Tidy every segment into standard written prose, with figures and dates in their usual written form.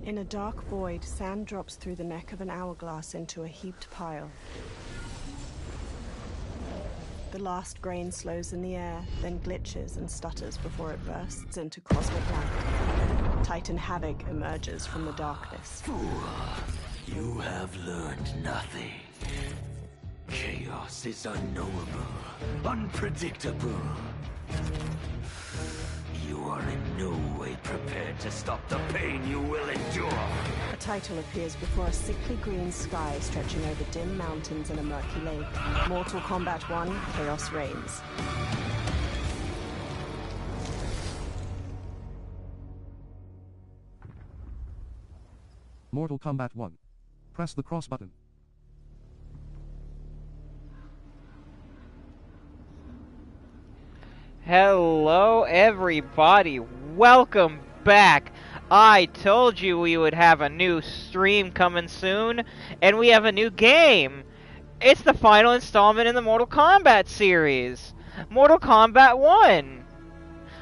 In a dark void, sand drops through the neck of an hourglass into a heaped pile. The last grain slows in the air, then glitches and stutters before it bursts into cosmic light. Titan havoc emerges from the darkness. Fool, you have learned nothing. Chaos is unknowable, unpredictable. You are in no way prepared to stop the pain you will endure. A title appears before a sickly green sky stretching over dim mountains and a murky lake. Mortal Kombat 1, Chaos Reigns. Mortal Kombat 1. Press the cross button. Hello everybody, welcome back. I told you we would have a new stream coming soon, and we have a new game. It's the final installment in the Mortal Kombat series, Mortal Kombat 1.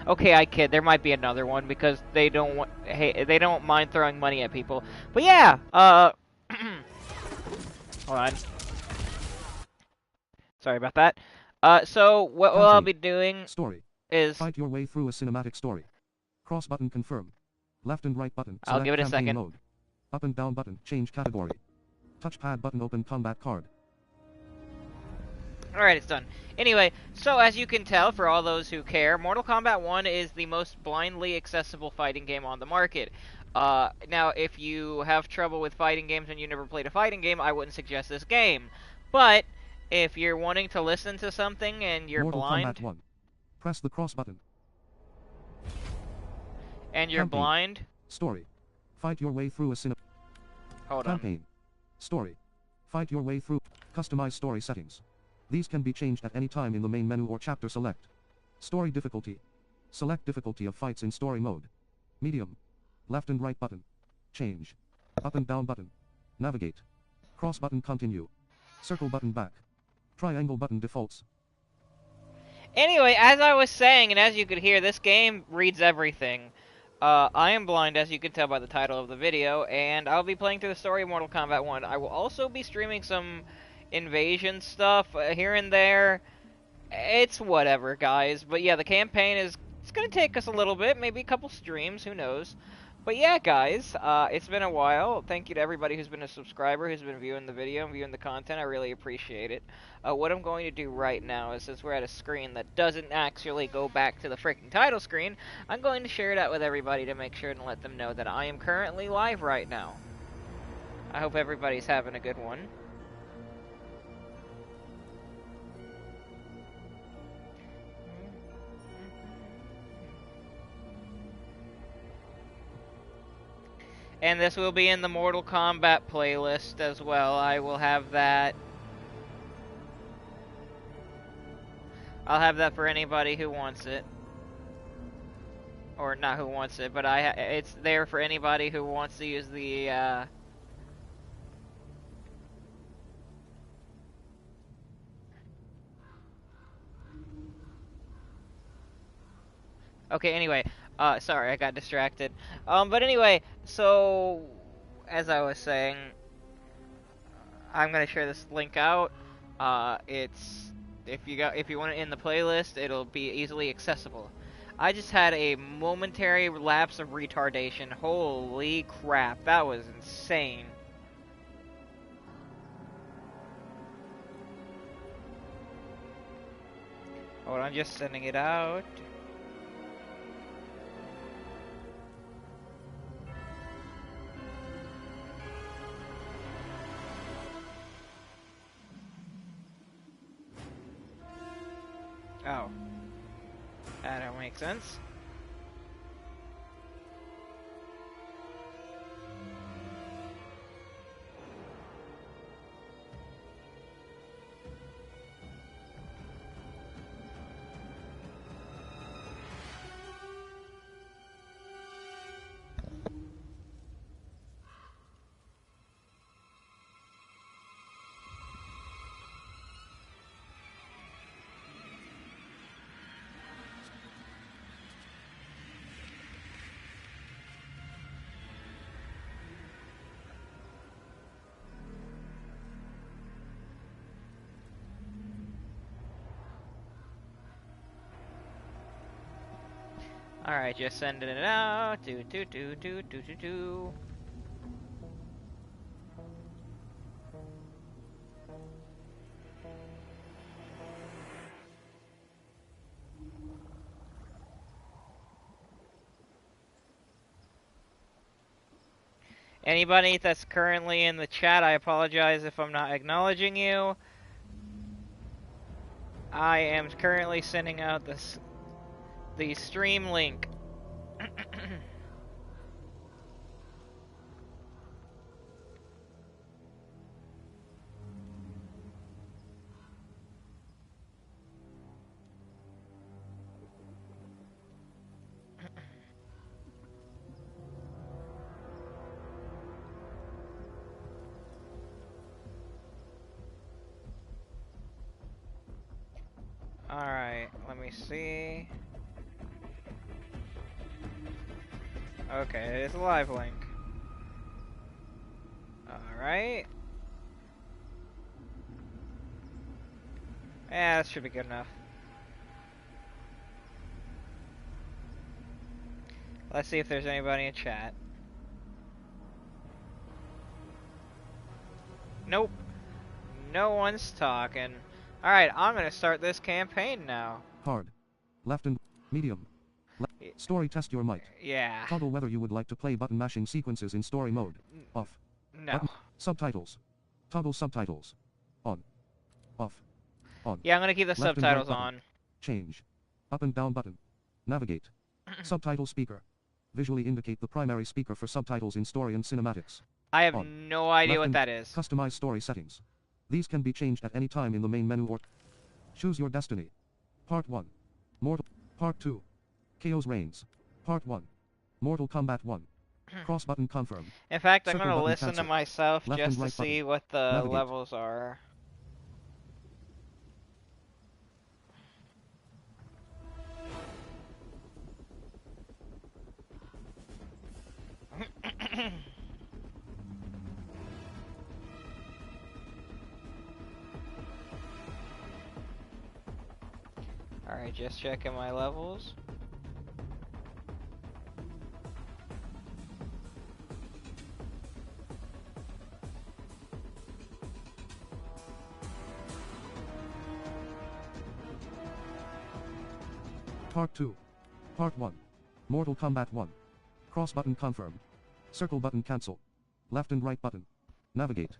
Okay, I kid, there might be another one because they don't mind throwing money at people. But yeah, hold on. Sorry about that. So what I'll be doing is fight your way through a cinematic story. Cross button confirm. Left and right button select I'll give it a second. mode. Up and down button change category. Touchpad button open combat card. Alright, it's done. Anyway, so as you can tell, for all those who care, Mortal Kombat 1 is the most blindly accessible fighting game on the market. Now, if you have trouble with fighting games and you never played a fighting game, I wouldn't suggest this game. But if you're wanting to listen to something and you're Mortal blind, Kombat 1. Press the cross button. And you're Campaign. blind, Story. Fight your way through a hold Campaign. Story. Fight your way through. Customize story settings. These can be changed at any time in the main menu or chapter select. Story difficulty. Select difficulty of fights in story mode. Medium. Left and right button. Change. Up and down button. Navigate. Cross button continue. Circle button back. Triangle button defaults. Anyway, as I was saying, and as you could hear, this game reads everything. I am blind, as you can tell by the title of the video, and I'll be playing through the story of Mortal Kombat 1. I will also be streaming some invasion stuff here and there. It's whatever, guys. But yeah, the campaign it's going to take us a little bit, maybe a couple streams, who knows. But yeah, guys, it's been a while. Thank you to everybody who's been a subscriber, who's been viewing the video and viewing the content. I really appreciate it. What I'm going to do right now is, since we're at a screen that doesn't actually go back to the freaking title screen, I'm going to share it out with everybody to make sure and let them know that I am currently live right now. I hope everybody's having a good one. And this will be in the Mortal Kombat playlist as well. I will have that. I'll have that for anybody who wants it. Or not who wants it, but it's there for anybody who wants to use the Okay, anyway, sorry, I got distracted. But anyway, so as I was saying, I'm gonna share this link out. It's if you want it in the playlist, it'll be easily accessible. I just had a momentary lapse of retardation. Holy crap, that was insane. Hold on, just sending it out. Oh. That don't make sense. Alright, just sending it out. Do do do do do do do. Anybody that's currently in the chat, I apologize if I'm not acknowledging you. I am currently sending out the stream link. Alright, let me see. Okay, it's a live link. Alright. Yeah, that should be good enough. Let's see if there's anybody in chat. Nope. No one's talking. Alright, I'm gonna start this campaign now. Hard. Left and medium. Story test your might. Yeah. Toggle whether you would like to play button mashing sequences in story mode. Off. No. Button. Subtitles. Toggle subtitles. On. Off. On. Yeah, I'm gonna keep the Left and right subtitles button. on. Change. Up and down button. Navigate. Subtitle speaker. Visually indicate the primary speaker for subtitles in story and cinematics. I have On. no idea Left what and that is. Customize story settings. These can be changed at any time in the main menu or choose your destiny. Part 1. Mortal. Part 2. Chaos Reigns. Part 1. Mortal Kombat 1. Cross button confirm. In fact, I'm Circle gonna button listen to cancel. myself Left just and to right see button. what the Navigate. levels are. Alright, just checking my levels. Part 2. Part 1. Mortal Kombat 1. Cross button confirm. Circle button cancel. Left and right button. Navigate.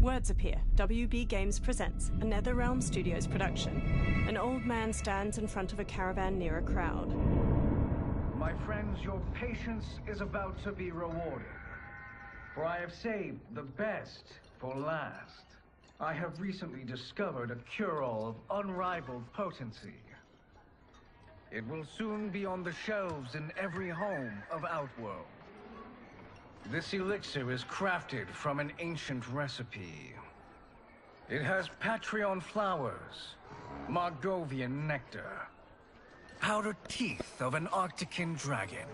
Words appear. WB Games presents a NetherRealm Studios production. An old man stands in front of a caravan near a crowd. My friends, your patience is about to be rewarded. For I have saved the best for last. I have recently discovered a cure-all of unrivaled potency. It will soon be on the shelves in every home of Outworld. This elixir is crafted from an ancient recipe. It has Patreon flowers, Margovian nectar, powdered teeth of an Arctican dragon.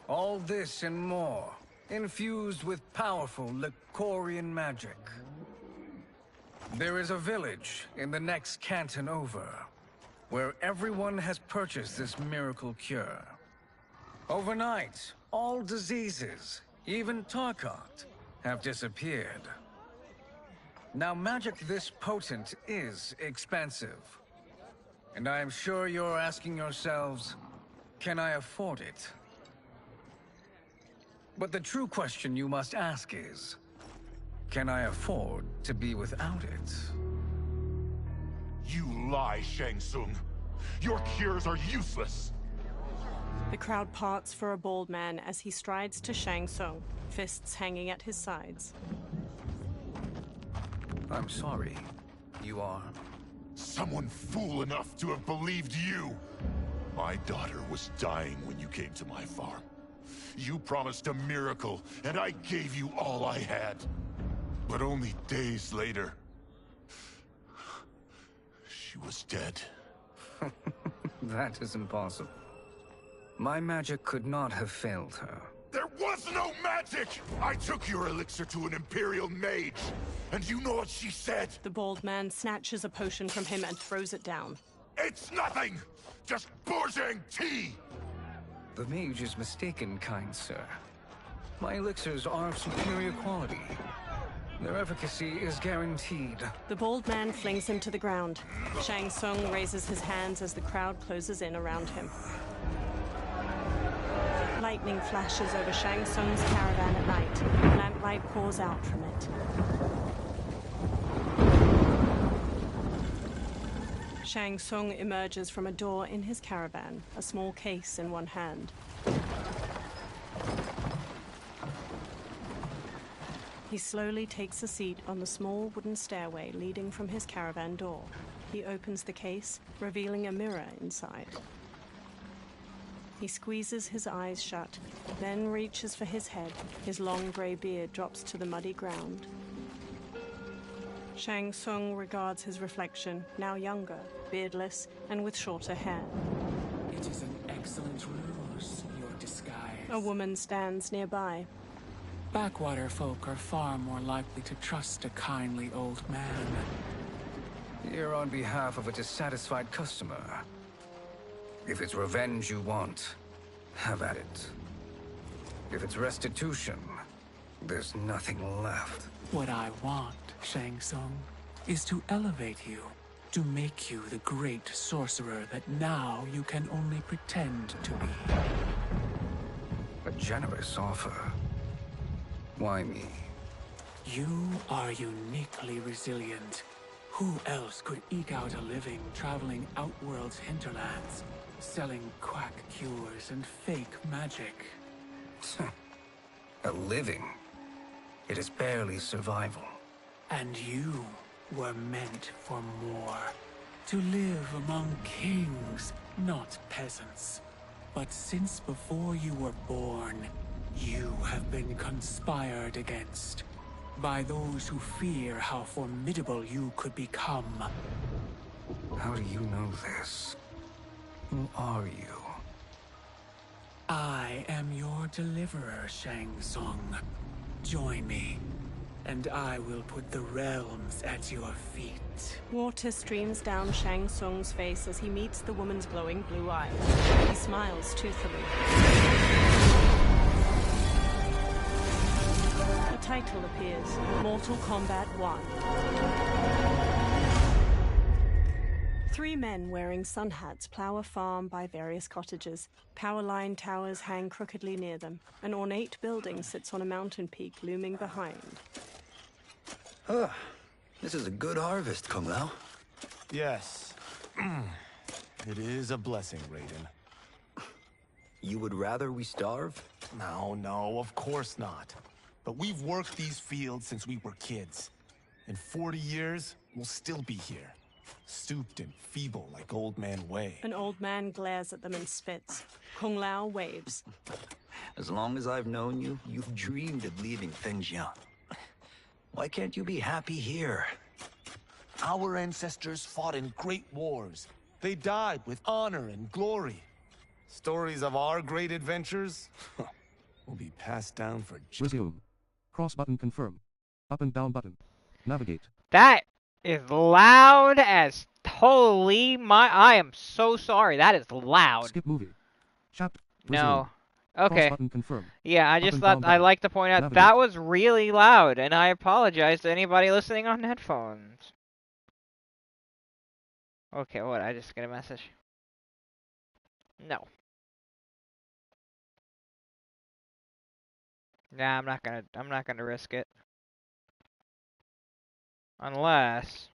All this and more, infused with powerful Lycorian magic. There is a village in the next canton over, where everyone has purchased this miracle cure. Overnight, all diseases, even Tarkat, have disappeared. Now, magic this potent is expensive. And I am sure you're asking yourselves, can I afford it? But the true question you must ask is, can I afford to be without it? You lie, Shang Tsung. Your cures are useless. The crowd parts for a bald man as he strides to Shang Tsung, fists hanging at his sides. I'm sorry. You are? Someone fool enough to have believed you. My daughter was dying when you came to my farm. You promised a miracle, and I gave you all I had. But only days later, she was dead. That is impossible. My magic could not have failed her. There was no magic! I took your elixir to an Imperial mage, and you know what she said? The bald man snatches a potion from him and throws it down. It's nothing! Just Bourgeois tea! The mage is mistaken, kind sir. My elixirs are of superior quality. Their efficacy is guaranteed. The bald man flings him to the ground. Shang Tsung raises his hands as the crowd closes in around him. Lightning flashes over Shang Tsung's caravan at night. Lamplight pours out from it. Shang Tsung emerges from a door in his caravan, a small case in one hand. He slowly takes a seat on the small wooden stairway leading from his caravan door. He opens the case, revealing a mirror inside. He squeezes his eyes shut, then reaches for his head. His long grey beard drops to the muddy ground. Shang Tsung regards his reflection, now younger, beardless, and with shorter hair. It is an excellent ruse, your disguise. A woman stands nearby. Backwater folk are far more likely to trust a kindly old man. Here on behalf of a dissatisfied customer. If it's revenge you want, have at it. If it's restitution, there's nothing left. What I want, Shang Tsung, is to elevate you, to make you the great sorcerer that now you can only pretend to be. A generous offer. Why me? You are uniquely resilient. Who else could eke out a living traveling Outworld's hinterlands, selling quack cures and fake magic? A living? It is barely survival. And you were meant for more. To live among kings, not peasants. But since before you were born, you have been conspired against by those who fear how formidable you could become. How do you know this? Who are you? I am your deliverer, Shang Tsung. Join me, and I will put the realms at your feet. Water streams down Shang Tsung's face as he meets the woman's glowing blue eyes. He smiles toothily. A title appears, Mortal Kombat 1. Three men wearing sun hats plow a farm by various cottages. Power line towers hang crookedly near them. An ornate building sits on a mountain peak looming behind. This is a good harvest, Kung Lao. Yes. It is a blessing, Raiden. You would rather we starve? No, of course not. But we've worked these fields since we were kids. In 40 years, we'll still be here. Stooped and feeble like Old Man Wei. An old man glares at them and spits. Kung Lao waves. As long as I've known you, you've dreamed of leaving things young. Why can't you be happy here? Our ancestors fought in great wars. They died with honor and glory. Stories of our great adventures will be passed down for... Resume. Cross button confirm. Up and down button. Navigate. That is loud as holy my... I am so sorry. That is loud. Skip movie. Chapter. No. Cross Okay. button confirm. Yeah, I Up just and thought down I'd button. like to point out Navigate. that was really loud, and I apologize to anybody listening on headphones. Okay, what? I just get a message? No. Nah, I'm not gonna risk it. Unless...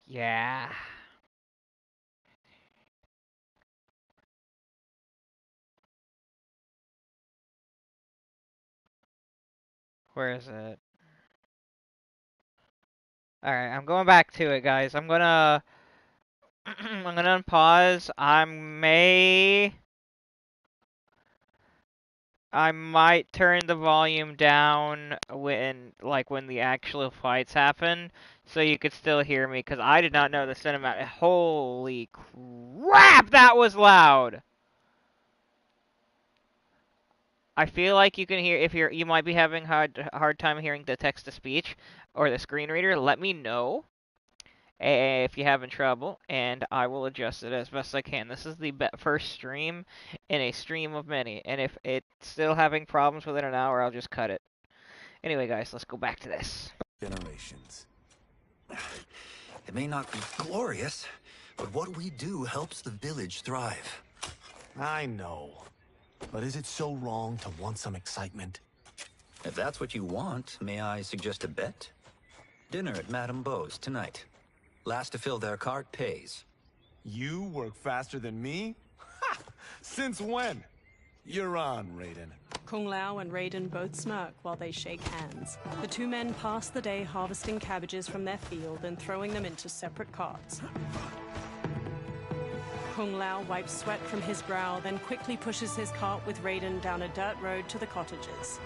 Yeah. Where is it? Alright, I'm going back to it, guys. I'm gonna... I'm gonna unpause. I might turn the volume down when the actual fights happen, so you could still hear me, because I did not know the cinematic... Holy crap, that was loud! I feel like you can hear if you might be having hard time hearing the text to speech or the screen reader. Let me know if you're having trouble, and I will adjust it as best I can. This is the first stream in a stream of many, and if it's still having problems within an hour, I'll just cut it. Anyway, guys, let's go back to this. Generations. It may not be glorious, but what we do helps the village thrive. I know. But is it so wrong to want some excitement? If that's what you want, may I suggest a bet? Dinner at Madame Beau's tonight. Last to fill their cart pays. You work faster than me? Ha! Since when? You're on, Raiden. Kung Lao and Raiden both smirk while they shake hands. The two men pass the day harvesting cabbages from their field and throwing them into separate carts. Kung Lao wipes sweat from his brow, then quickly pushes his cart with Raiden down a dirt road to the cottages.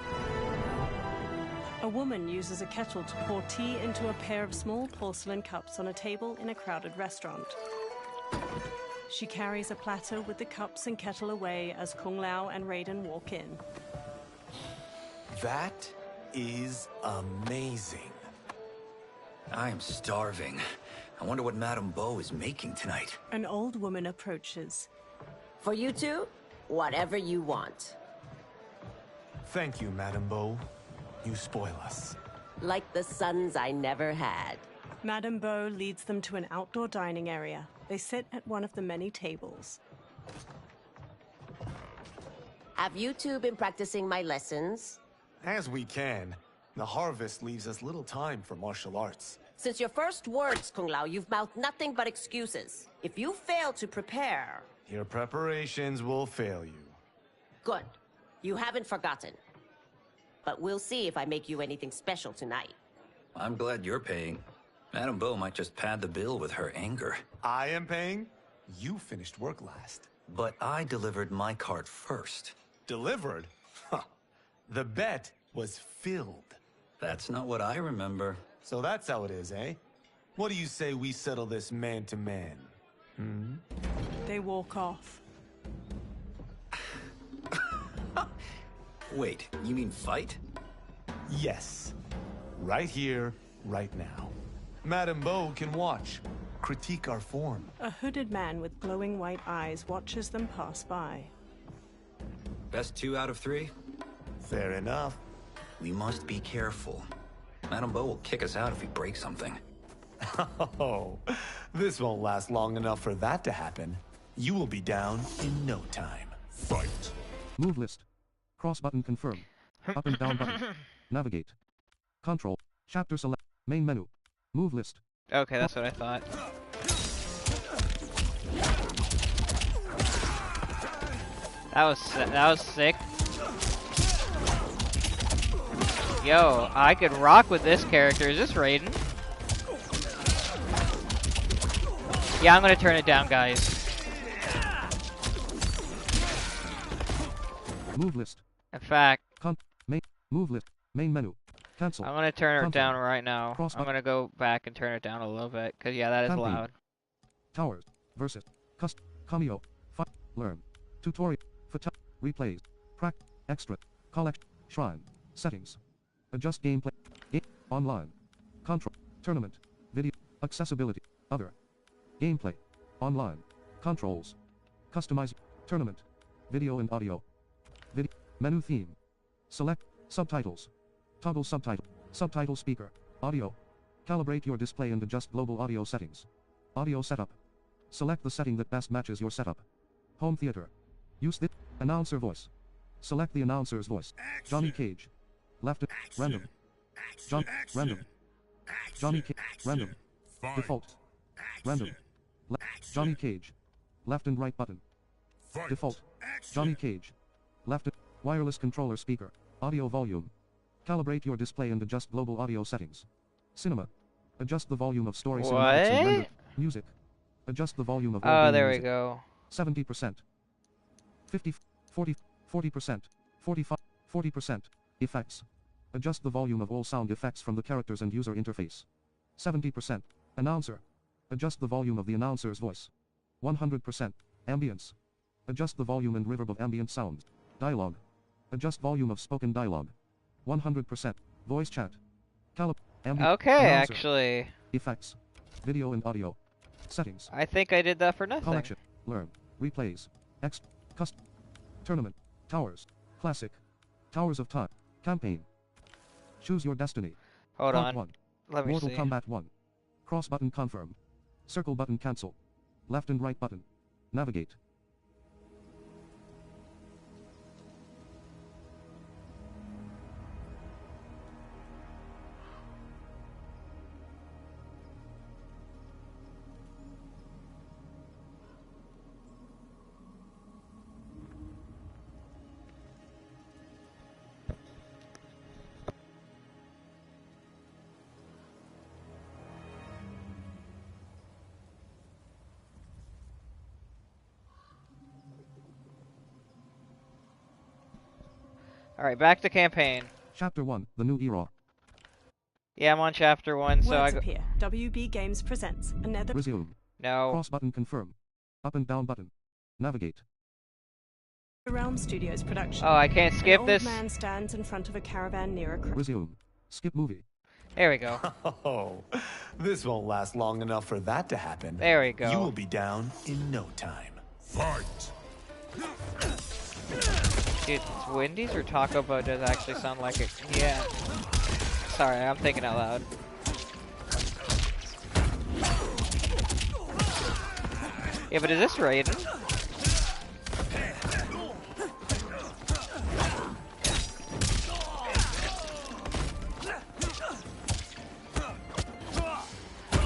A woman uses a kettle to pour tea into a pair of small porcelain cups on a table in a crowded restaurant. She carries a platter with the cups and kettle away as Kung Lao and Raiden walk in. That is amazing. I am starving. I wonder what Madame Beau is making tonight. An old woman approaches. For you two, whatever you want. Thank you, Madame Beau. You spoil us. Like the sons I never had. Madame Beau leads them to an outdoor dining area. They sit at one of the many tables. Have you two been practicing my lessons? As we can. The harvest leaves us little time for martial arts. Since your first words, Kung Lao, you've mouthed nothing but excuses. If you fail to prepare... Your preparations will fail you. Good. You haven't forgotten. But we'll see if I make you anything special tonight. I'm glad you're paying. Madame Beau might just pad the bill with her anger. I am paying? You finished work last. But I delivered my cart first. Delivered? Huh. The bet was filled. That's not what I remember. So that's how it is, eh? What do you say we settle this man to man? Hmm? They walk off. Wait, you mean fight? Yes. Right here, right now. Madame Beau can watch, critique our form. A hooded man with glowing white eyes watches them pass by. Best 2 out of 3? Fair enough. We must be careful. Madame Beau will kick us out if we break something. Oh, this won't last long enough for that to happen. You will be down in no time. Fight. Move list. Cross button confirm. Up and down button. Navigate. Control. Chapter select. Main menu. Move list. Okay, that's what I thought. That was sick. Yo, I could rock with this character. Is this Raiden? Yeah, I'm gonna turn it down, guys. Move list. In fact, move list. Main menu. Cancel. I'm gonna turn it Content. down right now. Cross I'm gonna go back and turn it down a little bit, cause yeah, that is Campaign. loud. Towers. Versus. Cameo. Learn. Tutorial. Replays. Extra. Collect. Shrine. Settings. Adjust gameplay. Online. Control. Tournament. Video. Accessibility. Other. Gameplay. Online. Controls. Customize. Tournament. Video and audio. Video. Menu theme. Select. Subtitles. Toggle subtitle. Subtitle speaker. Audio. Calibrate your display and adjust global audio settings. Audio setup. Select the setting that best matches your setup. Home theater. Use the announcer voice. Select the announcer's voice. Johnny Cage. Left. Random. Random. Johnny Cage. Random. Default. Random. Johnny Cage. Left and right button. Default. Johnny Cage. Left. Wireless controller speaker. Audio volume. Calibrate your display and adjust global audio settings. Cinema. Adjust the volume of story cinematics and rendered music. Adjust the volume of Oh, there music. we go. 70%. 50, 40, 40%, 45, 40%. Effects. Adjust the volume of all sound effects from the characters and user interface. 70%. Announcer. Adjust the volume of the announcer's voice. 100%. Ambience. Adjust the volume and reverb of ambient sounds. Dialogue. Adjust volume of spoken dialogue. 100%. Voice chat. Okay, actually. Effects. Video and audio. Settings. I think I did that for nothing. Collection. Learn. Replays. Tournament. Towers. Classic. Towers of Time. Campaign. Choose your destiny. Hold Part on. 1. Let me Mortal see. Kombat 1. Cross button confirm. Circle button cancel. Left and right button. Navigate. Alright, back to campaign. Chapter 1, The New Era. Yeah, I'm on chapter 1, so Words appear. WB Games presents another... Resume. No. Cross button confirm. Up and down button. Navigate. Realm Studios production. Oh, I can't skip An this? old man stands in front of a caravan near a... Resume. Skip movie. There we go. Oh, this won't last long enough for that to happen. There we go. You will be down in no time. Fight! Dude, it's Wendy's or Taco Bell does actually sound like it. Yeah. Sorry, I'm thinking out loud. Yeah, but is this Raiden?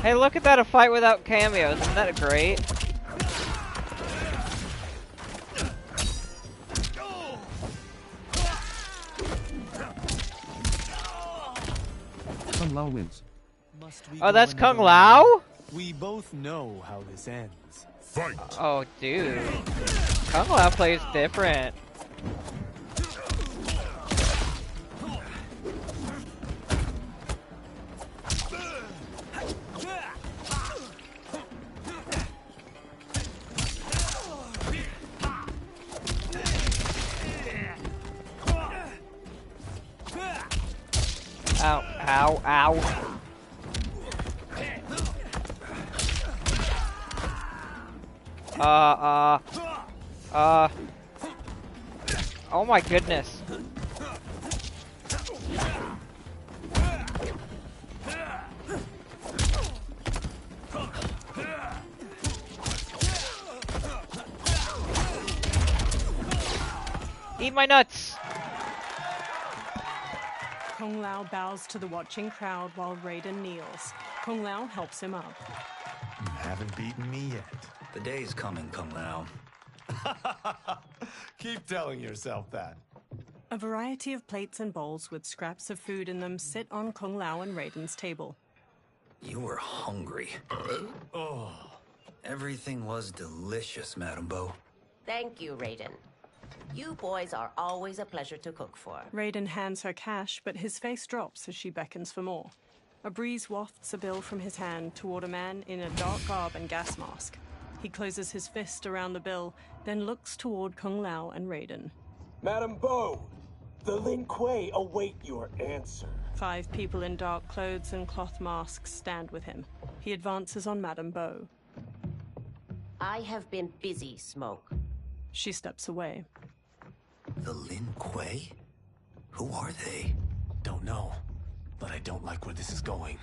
Hey, look at that, a fight without cameos. Isn't that great? Kung Lao wins. Oh, that's Kung Lao? We both know how this ends. Fight! Oh, dude. Kung Lao plays different. Ow, ow, ow. Oh my goodness. Eat my nuts! Kung Lao bows to the watching crowd while Raiden kneels. Kung Lao helps him up. You haven't beaten me yet. The day's coming, Kung Lao. Keep telling yourself that. A variety of plates and bowls with scraps of food in them sit on Kung Lao and Raiden's table. You were hungry. Oh. Everything was delicious, Madame Bo. Thank you, Raiden. You boys are always a pleasure to cook for. Raiden hands her cash, but his face drops as she beckons for more. A breeze wafts a bill from his hand toward a man in a dark garb and gas mask. He closes his fist around the bill, then looks toward Kung Lao and Raiden. Madame Bo, the Lin Kuei await your answer. 5 people in dark clothes and cloth masks stand with him. He advances on Madame Bo. I have been busy, Smoke. She steps away. The Lin Kuei? Who are they? Don't know, but I don't like where this is going.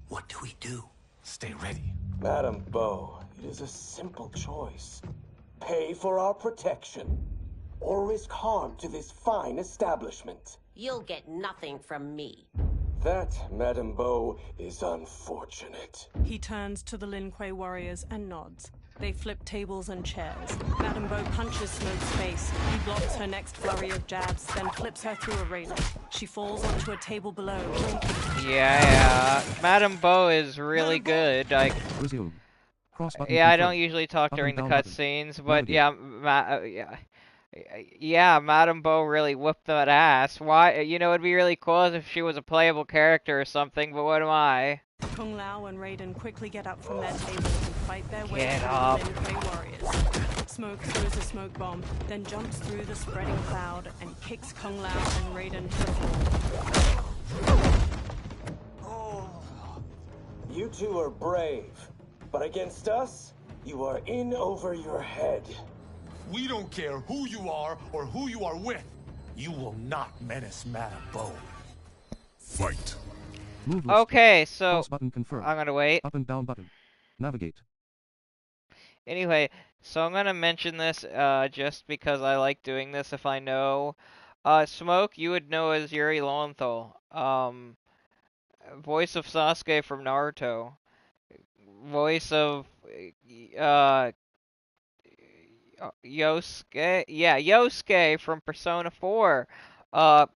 What do we do? Stay ready. Madame Bo, it is a simple choice. Pay for our protection, or risk harm to this fine establishment. You'll get nothing from me. That, Madame Bo, is unfortunate. He turns to the Lin Kuei warriors and nods. They flip tables and chairs. Madame Bo punches Smoke's face. He blocks her next flurry of jabs, then flips her through a railing. She falls onto a table below. Yeah. Madame Bo is really good. Resume. Yeah, I don't usually talk during the cutscenes, but yeah, yeah, Madame Bo really whooped that ass. Why? You know, it'd be really cool if she was a playable character or something, but what am I? Kung Lao and Raiden quickly get up from their table and fight their way Get through up. the Lin Kuei warriors. Smoke throws a smoke bomb, then jumps through the spreading cloud and kicks Kung Lao and Raiden to the floor. You two are brave, but against us, you are in over your head. We don't care who you are or who you are with. You will not menace Madame Bo. Fight. Move list. Okay, so Pause button confirm. I'm gonna wait. Up and down button. Navigate. Anyway, so I'm gonna mention this just because I like doing this. If I know, Smoke, you would know as Yuri Lowenthal, voice of Sasuke from Naruto, voice of Yosuke, yeah, Yosuke from Persona 4. But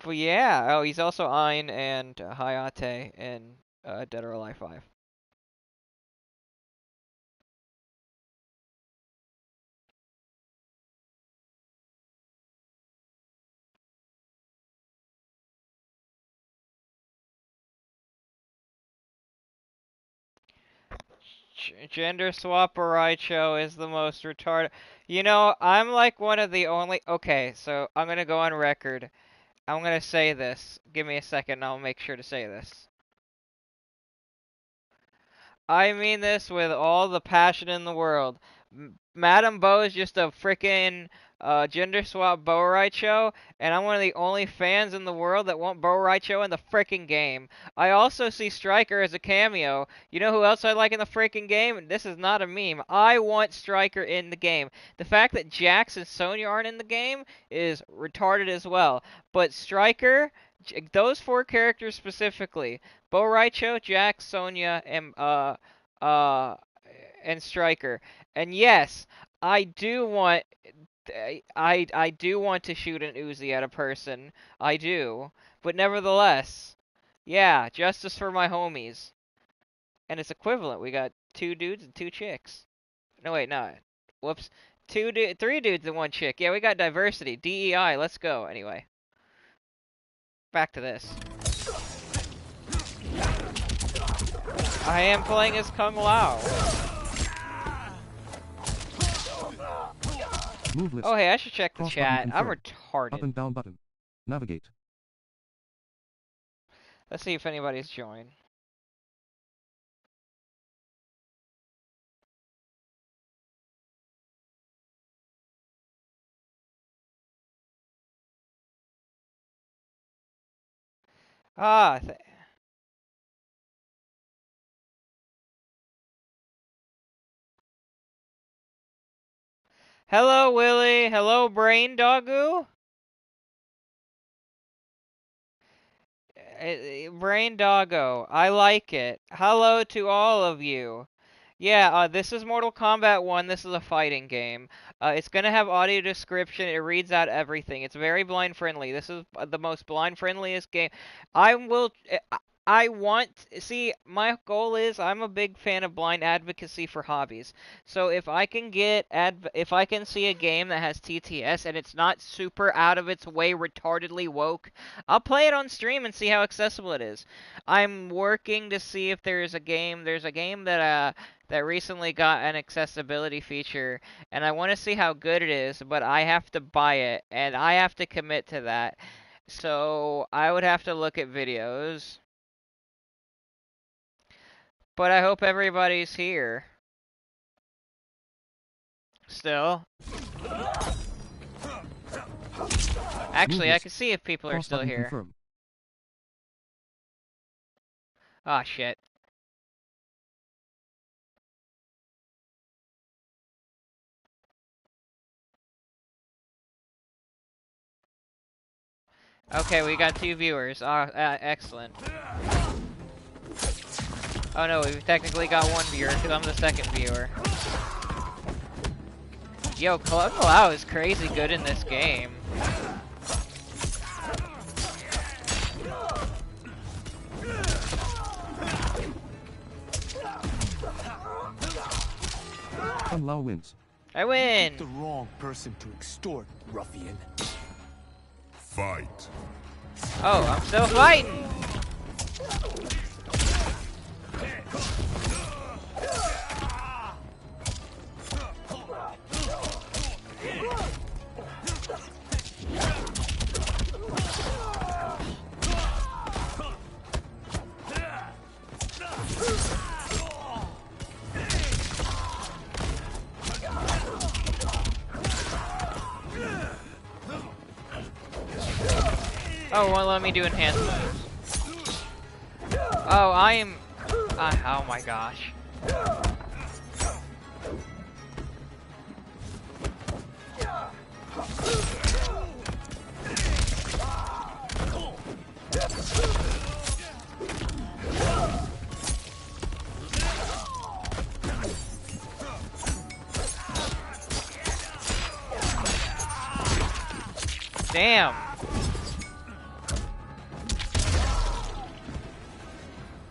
yeah, oh, he's also Ain and Hayate in Dead or Alive 5. Gender swap Raicho is the most retarded. You know, I'm like one of the only. Okay, so I'm gonna go on record. I'm gonna say this. Give me a second, and I'll make sure to say this. I mean this with all the passion in the world. Madame Bo is just a freaking gender swap Bo Raicho, and I'm one of the only fans in the world that want Bo Raicho in the freaking game. I also see Stryker as a cameo. You know who else I like in the freaking game? This is not a meme. I want Stryker in the game. The fact that Jax and Sonya aren't in the game is retarded as well. But Stryker, those 4 characters specifically, Bo Raicho, Jax, Sonya, and Stryker. And yes, I do want I do want to shoot an Uzi at a person. I do. But nevertheless, yeah, justice for my homies. And it's equivalent. We got 2 dudes and 2 chicks. No, wait, no. Whoops. 3 dudes and 1 chick. Yeah, we got diversity. DEI. Let's go. Anyway. Back to this. I am playing as Kung Lao. Move list. Oh, hey, I should check the Cross chat. button I'm confirmed. retarded. Up and down button. Navigate. Let's see if anybody's joined. Ah, hello, Willie. Hello, Brain Doggo. Brain Doggo. I like it. Hello to all of you. Yeah, this is Mortal Kombat 1. This is a fighting game. It's going to have audio description. It reads out everything. It's very blind friendly. This is the most blind friendliest game. See, my goal is I'm a big fan of blind advocacy for hobbies. So if I can see a game that has TTS and it's not super out of its way retardedly woke, I'll play it on stream and see how accessible it is. I'm working to see if there's a game that recently got an accessibility feature, and I want to see how good it is, but I have to buy it, and I have to commit to that. So I would have to look at videos. But I hope everybody's here. Still. Actually, I can see if people are still here. Confirm. Ah, shit. Okay, we got 2 viewers. Excellent. Oh no, we've technically got 1 viewer, because I'm the 2nd viewer. Yo, Kung Lao is crazy good in this game. Kung Lao wins. I win! The wrong person to extort, ruffian. Fight. Oh, I'm still fighting! Oh, won't let me do enhanced moves. Oh, I am... oh my gosh. Damn.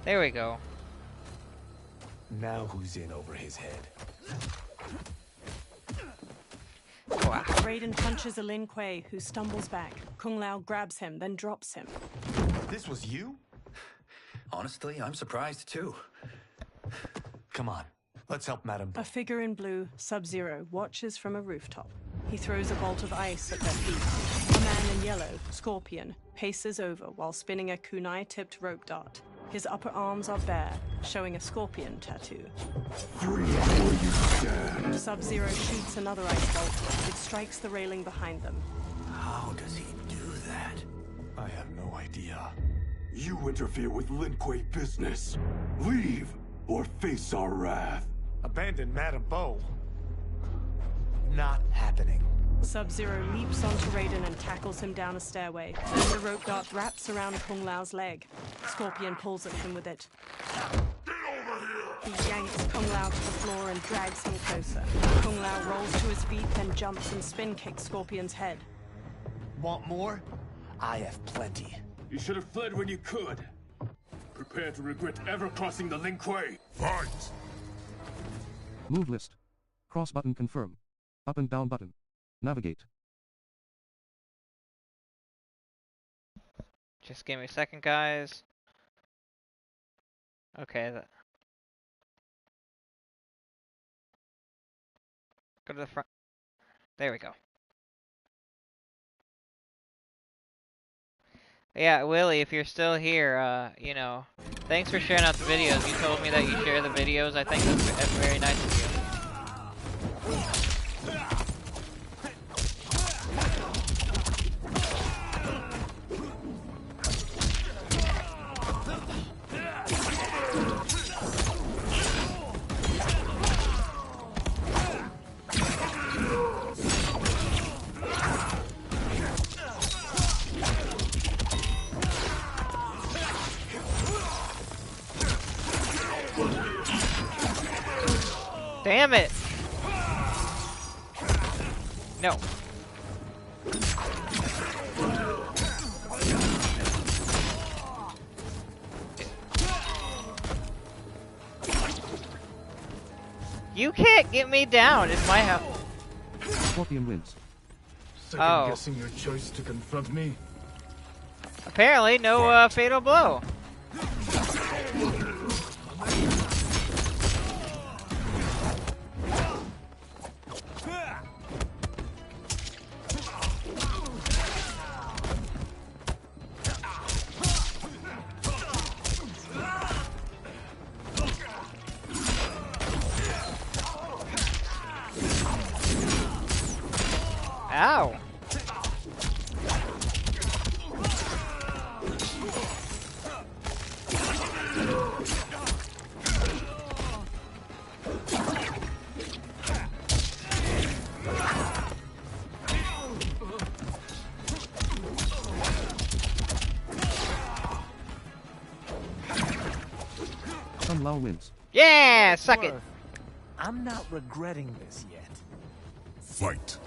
There we go. Now who's in over his head? Wow. Raiden punches a Lin Kuei, who stumbles back. Kung Lao grabs him, then drops him. This was you? Honestly, I'm surprised too. Come on, let's help Madame Bo. A figure in blue, Sub-Zero, watches from a rooftop. He throws a bolt of ice at their feet. A man in yellow, Scorpion, paces over while spinning a kunai-tipped rope dart. His upper arms are bare, showing a scorpion tattoo. Sub-Zero shoots another ice bolt. It strikes the railing behind them. How does he do that? I have no idea. You interfere with Lin Kuei business. Leave, or face our wrath. Abandon Madame Bo? Not happening. Sub-Zero leaps onto Raiden and tackles him down a stairway. Then the rope dart wraps around Kung Lao's leg. Scorpion pulls at him with it. He yanks Kung Lao to the floor and drags him closer. Kung Lao rolls to his feet, then jumps and spin kicks Scorpion's head. Want more? I have plenty. You should have fled when you could. Prepare to regret ever crossing the Lin Kuei. Fight! Move list. Cross button confirm. Up and down button. Navigate. Just give me a second, guys. Okay. Go to the front. There we go. Yeah, Willie, if you're still here, you know, thanks for sharing out the videos. You told me that you share the videos. I think that's very nice of you. Damn it! No. You can't get me down. It's my house. Scorpion wins. Second guessing your choice to confront me. Apparently, no fatal blow. Ow. Kung Lao wins. Yeah, suck it. I'm not regretting this yet. Fight.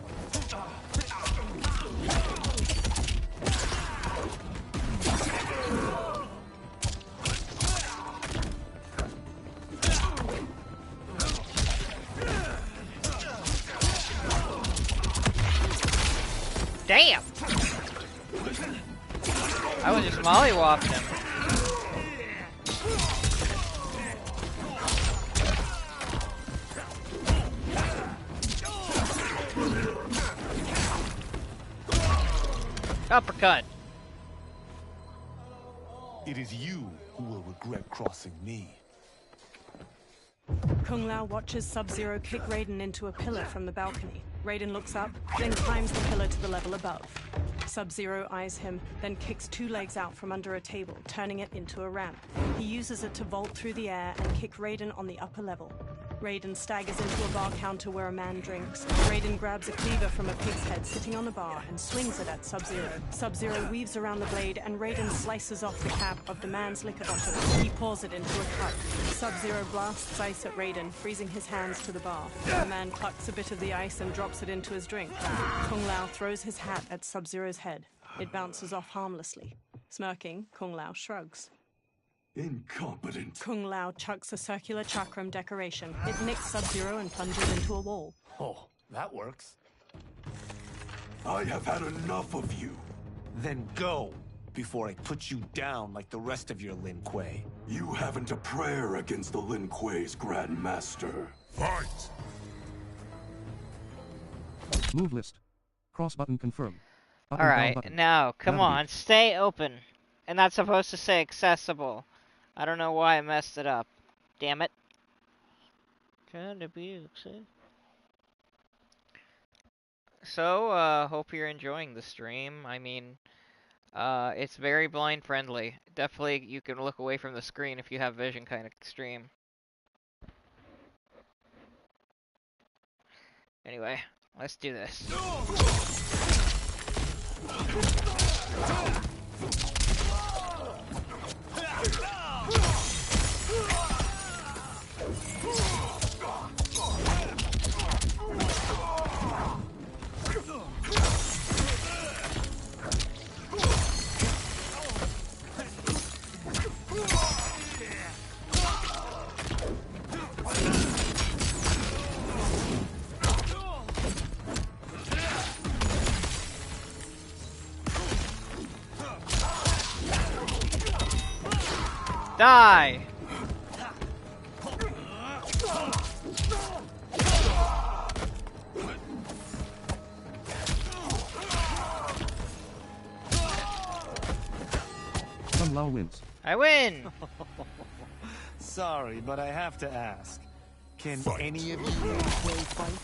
Damn! I was just mollywopping him. Uppercut. It is you who will regret crossing me. Kung Lao watches Sub-Zero kick Raiden into a pillar from the balcony. Raiden looks up, then climbs the pillar to the level above. Sub-Zero eyes him, then kicks 2 legs out from under a table, turning it into a ramp. He uses it to vault through the air and kick Raiden on the upper level. Raiden staggers into a bar counter where a man drinks. Raiden grabs a cleaver from a pig's head sitting on the bar and swings it at Sub-Zero. Sub-Zero weaves around the blade and Raiden slices off the cap of the man's liquor bottle. He pours it into a cup. Sub-Zero blasts ice at Raiden, freezing his hands to the bar. The man plucks a bit of the ice and drops it into his drink. Kung Lao throws his hat at Sub-Zero's head. It bounces off harmlessly. Smirking, Kung Lao shrugs. Incompetent. Kung Lao chucks a circular chakram decoration. It nicks Sub-Zero and plunges into a wall. Oh, that works. I have had enough of you. Then go, before I put you down like the rest of your Lin Kuei. You haven't a prayer against the Lin Kuei's Grand Master. Fight! Move list. Cross button confirm. Up and down Alright, button. now, come Navigate. on, stay open. And that's supposed to say accessible. I don't know why I messed it up. Damn it. Trying to be accessible. So, hope you're enjoying the stream. I mean, it's very blind friendly. Definitely, you can look away from the screen if you have vision kind of stream. Anyway, let's do this. Die! Kung Lao wins. I win! Sorry, but I have to ask. Can Fight. any of you Lin Kuei fight?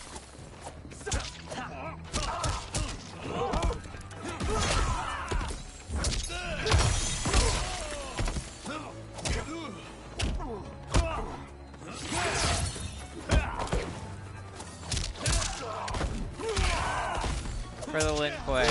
For the Lin Kuei.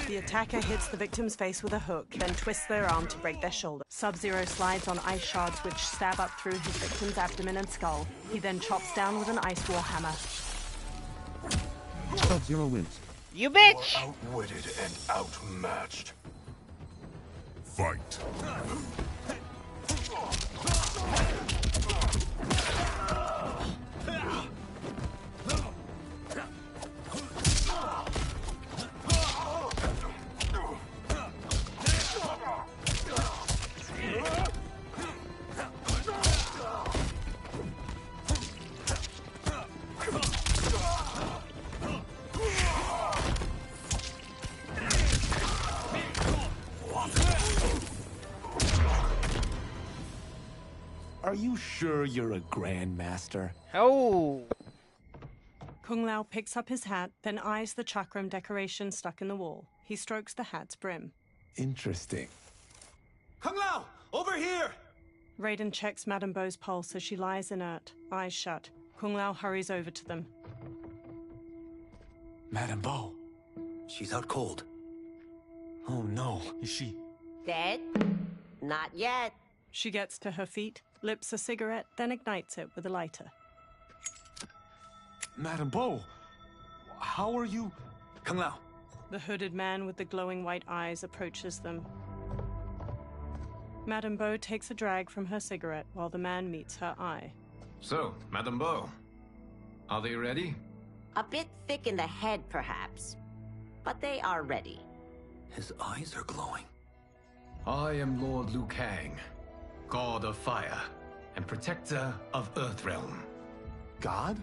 The attacker hits the victim's face with a hook, then twists their arm to break their shoulder. Sub-Zero slides on ice shards which stab up through his victim's abdomen and skull. He then chops down with an ice war hammer. Sub-Zero wins. You bitch! You are outwitted and outmatched. Fight! Are you sure you're a Grandmaster? Oh! Kung Lao picks up his hat, then eyes the chakram decoration stuck in the wall. He strokes the hat's brim. Interesting. Kung Lao, over here! Raiden checks Madame Beau's pulse as she lies inert, eyes shut. Kung Lao hurries over to them. Madame Beau. She's out cold. Oh no, is she... Dead? Not yet. She gets to her feet, lips a cigarette, then ignites it with a lighter. Madame Beau, how are you... Kung Lao. The hooded man with the glowing white eyes approaches them. Madame Beau takes a drag from her cigarette while the man meets her eye. So, Madame Beau, are they ready? A bit thick in the head, perhaps. But they are ready. His eyes are glowing. I am Lord Liu Kang, God of Fire. and protector of Earthrealm. God?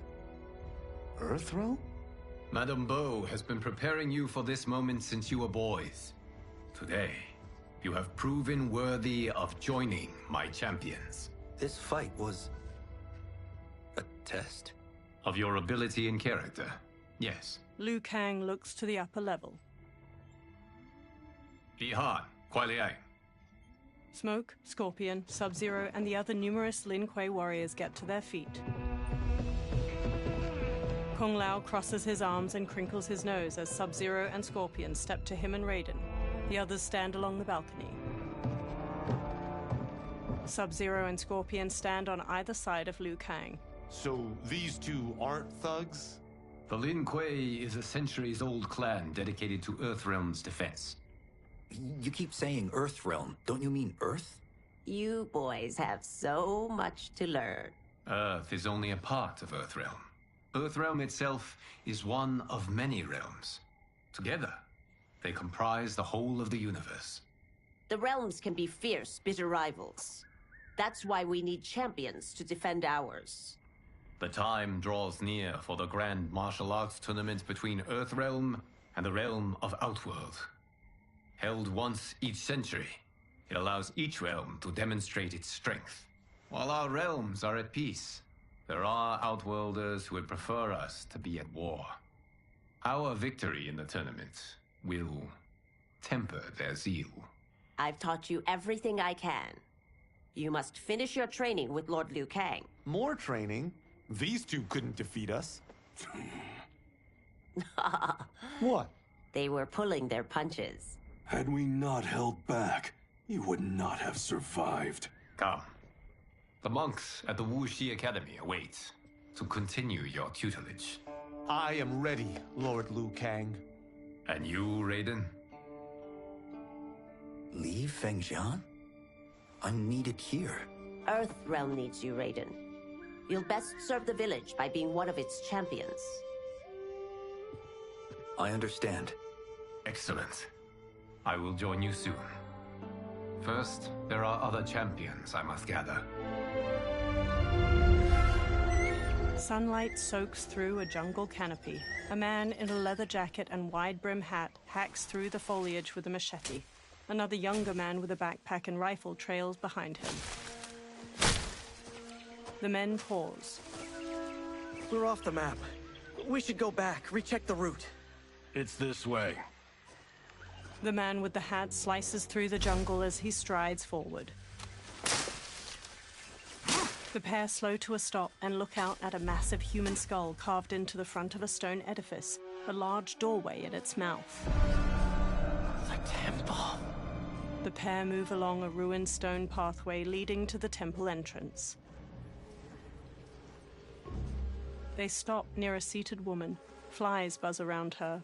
Earthrealm? Madame Beau has been preparing you for this moment since you were boys. Today, you have proven worthy of joining my champions. This fight was a test? Of your ability and character, yes. Liu Kang looks to the upper level. Ihan, Kuai Liang. Smoke, Scorpion, Sub-Zero, and the other numerous Lin Kuei warriors get to their feet. Kung Lao crosses his arms and crinkles his nose as Sub-Zero and Scorpion step to him and Raiden. The others stand along the balcony. Sub-Zero and Scorpion stand on either side of Liu Kang. So these two aren't thugs? The Lin Kuei is a centuries-old clan dedicated to Earthrealm's defense. You keep saying Earthrealm. Don't you mean Earth? You boys have so much to learn. Earth is only a part of Earthrealm. Earthrealm itself is one of many realms. Together, they comprise the whole of the universe. The realms can be fierce, bitter rivals. That's why we need champions to defend ours. The time draws near for the grand martial arts tournament between Earthrealm and the realm of Outworld. Held once each century, it allows each realm to demonstrate its strength. While our realms are at peace, there are Outworlders who would prefer us to be at war. Our victory in the tournament will temper their zeal. I've taught you everything I can. You must finish your training with Lord Liu Kang. More training? These two couldn't defeat us. What? They were pulling their punches. Had we not held back, you would not have survived. Come. The monks at the Wuxi Academy await to continue your tutelage. I am ready, Lord Liu Kang. And you, Raiden? Leave Fengjian? I'm needed here. Earthrealm needs you, Raiden. You'll best serve the village by being one of its champions. I understand. Excellent. I will join you soon. First, there are other champions I must gather. Sunlight soaks through a jungle canopy. A man in a leather jacket and wide-brim hat hacks through the foliage with a machete. Another younger man with a backpack and rifle trails behind him. The men pause. We're off the map. We should go back, recheck the route. It's this way. The man with the hat slices through the jungle as he strides forward. The pair slow to a stop and look out at a massive human skull carved into the front of a stone edifice, a large doorway at its mouth. The temple. The pair move along a ruined stone pathway leading to the temple entrance. They stop near a seated woman. Flies buzz around her.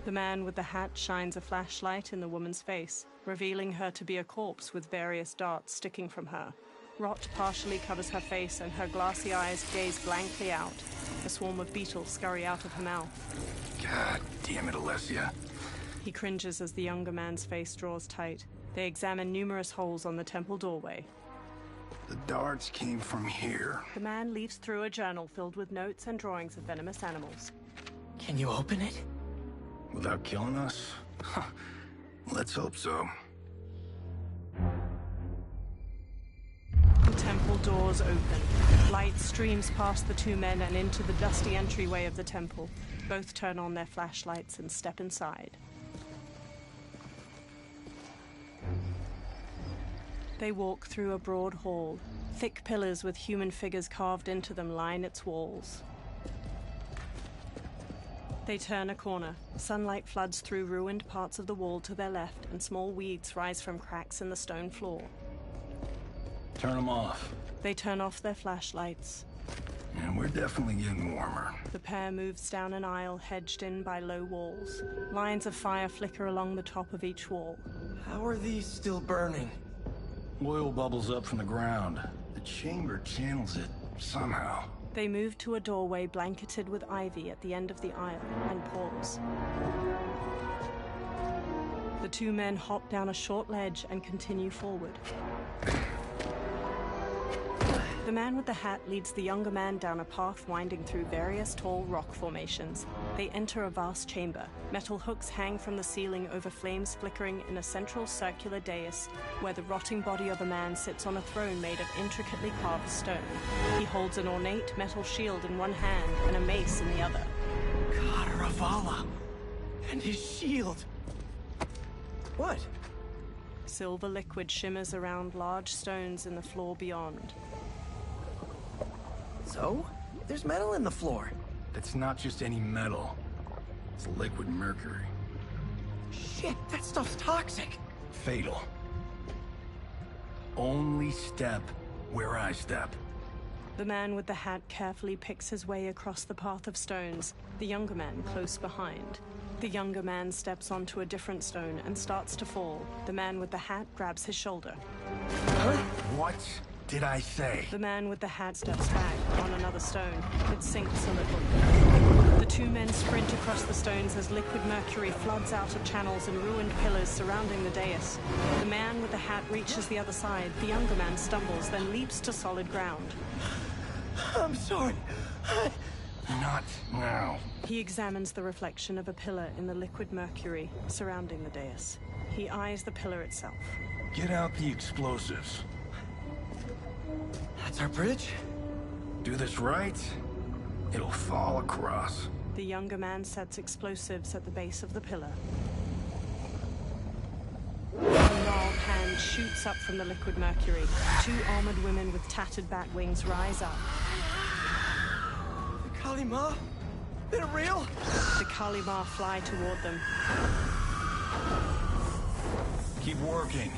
The man with the hat shines a flashlight in the woman's face, revealing her to be a corpse with various darts sticking from her. Rot partially covers her face and her glassy eyes gaze blankly out. A swarm of beetles scurry out of her mouth. God damn it, Alessia. He cringes as the younger man's face draws tight. They examine numerous holes on the temple doorway. The darts came from here. The man leaves through a journal filled with notes and drawings of venomous animals. Can you open it? Without killing us? Let's hope so. The temple doors open. Light streams past the two men and into the dusty entryway of the temple. Both turn on their flashlights and step inside. They walk through a broad hall. Thick pillars with human figures carved into them line its walls. They turn a corner. Sunlight floods through ruined parts of the wall to their left, and small weeds rise from cracks in the stone floor. Turn them off. They turn off their flashlights. And we're definitely getting warmer. The pair moves down an aisle hedged in by low walls. Lines of fire flicker along the top of each wall. How are these still burning? Oil bubbles up from the ground. The chamber channels it somehow. They move to a doorway blanketed with ivy at the end of the aisle and pause. The two men hop down a short ledge and continue forward. The man with the hat leads the younger man down a path winding through various tall rock formations. They enter a vast chamber. Metal hooks hang from the ceiling over flames flickering in a central circular dais, where the rotting body of a man sits on a throne made of intricately carved stone. He holds an ornate metal shield in one hand and a mace in the other. Kataravala! And his shield! What? Silver liquid shimmers around large stones in the floor beyond. So? There's metal in the floor. It's not just any metal. It's liquid mercury. Shit, that stuff's toxic. Fatal. Only step where I step. The man with the hat carefully picks his way across the path of stones, the younger man close behind. The younger man steps onto a different stone and starts to fall. The man with the hat grabs his shoulder. Huh? What did I say? The man with the hat steps back on another stone. It sinks a little. The two men sprint across the stones as liquid mercury floods out of channels and ruined pillars surrounding the dais. The man with the hat reaches the other side. The younger man stumbles, then leaps to solid ground. I'm sorry. Not now. He examines the reflection of a pillar in the liquid mercury surrounding the dais. He eyes the pillar itself. Get out the explosives. That's our bridge? Do this right, it'll fall across. The younger man sets explosives at the base of the pillar. A gnarled hand shoots up from the liquid mercury. Two armored women with tattered bat wings rise up. The Kalima? They're real? The Kalima fly toward them. Keep working.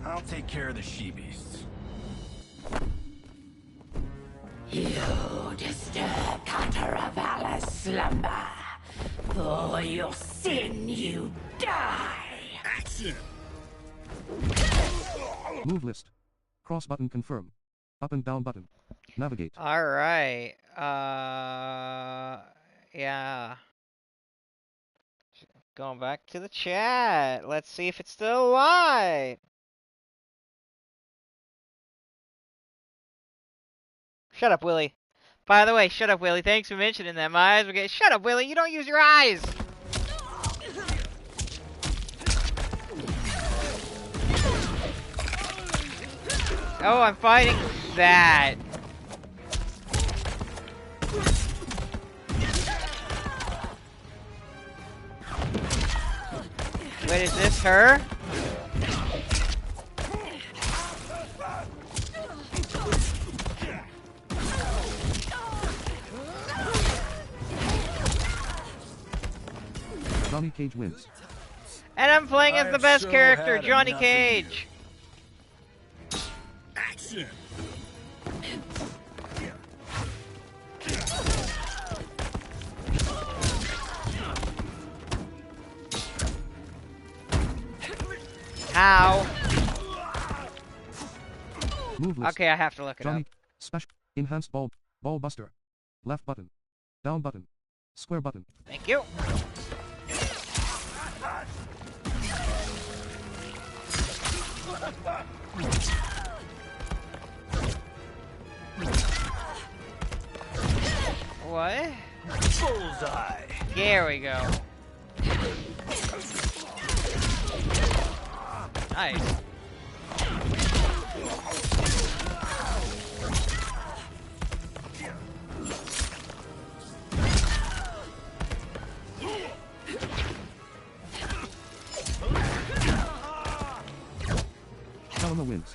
I'll take care of the she-beasts. You disturb Kataravala's slumber. For your sin, you die. Action! Move list. Cross button confirm. Up and down button. Navigate. Alright. Yeah. Going back to the chat. Let's see if it's still alive. Shut up, Willie. By the way, shut up, Willie. Thanks for mentioning that. My eyes were getting... Shut up, Willie. You don't use your eyes. Oh, I'm fighting that. Wait, is this her? Johnny Cage wins. And I'm playing as the best character, Johnny Cage. Action! How? Move list. Okay, I have to look it Johnny, up. special, enhanced ball buster. Left button. Down button. Square button. Thank you. What? Bullseye. There we go. Nice. Kalima wins.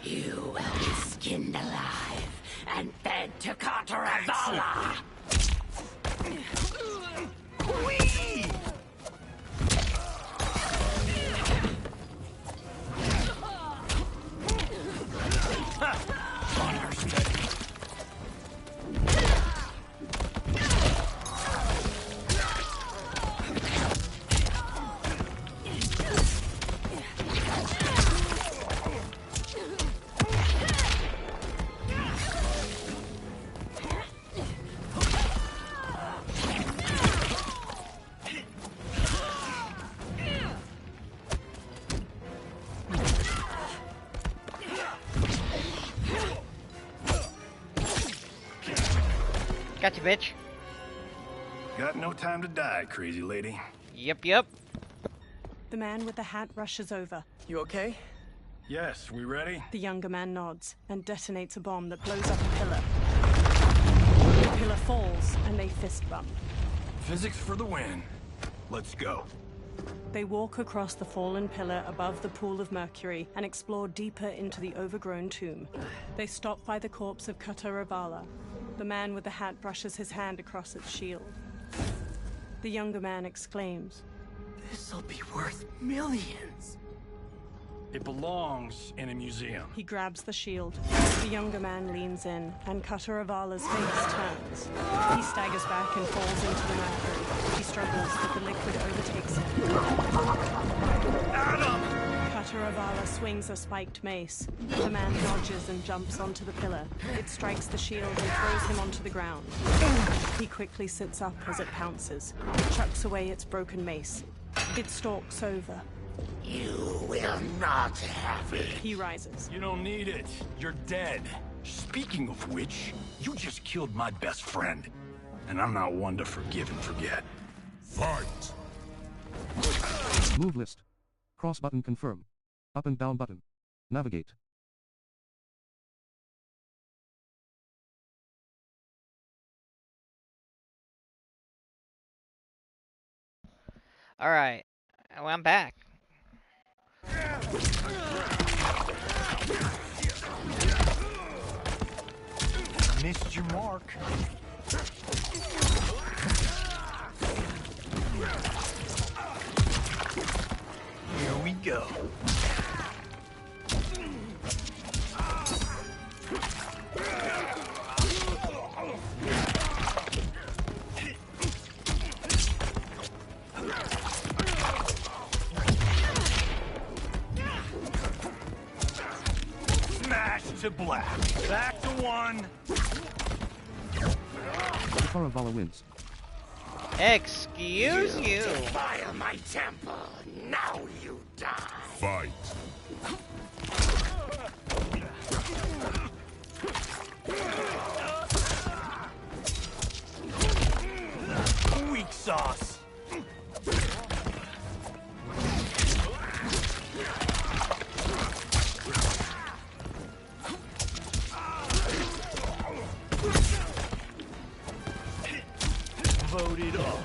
You will be skinned alive and fed to Kataravala. Gotcha, bitch. Got no time to die, crazy lady. Yep. The man with the hat rushes over. You okay? Yes, we ready? The younger man nods and detonates a bomb that blows up a pillar. The pillar falls and they fist bump. Physics for the win. Let's go. They walk across the fallen pillar above the pool of mercury and explore deeper into the overgrown tomb. They stop by the corpse of Kataravala. The man with the hat brushes his hand across its shield. The younger man exclaims, This'll be worth millions. It belongs in a museum. He grabs the shield. The younger man leans in, and Kataravala's face turns. He staggers back and falls into the mercury. He struggles, but the liquid overtakes him. Adam! Kataravala swings a spiked mace. The man dodges and jumps onto the pillar. It strikes the shield and throws him onto the ground. He quickly sits up as it pounces. It chucks away its broken mace. It stalks over. You will not have it. He rises. You don't need it. You're dead. Speaking of which, you just killed my best friend. And I'm not one to forgive and forget. Fight! Move list. Cross button confirm. Up and down button. Navigate. Alright. Well, I'm back. Missed your mark. Here we go. Smash to black. Back to one. Kataravala wins. Excuse you. Defile my temple. Now you die. Fight! Weak sauce. Voted off.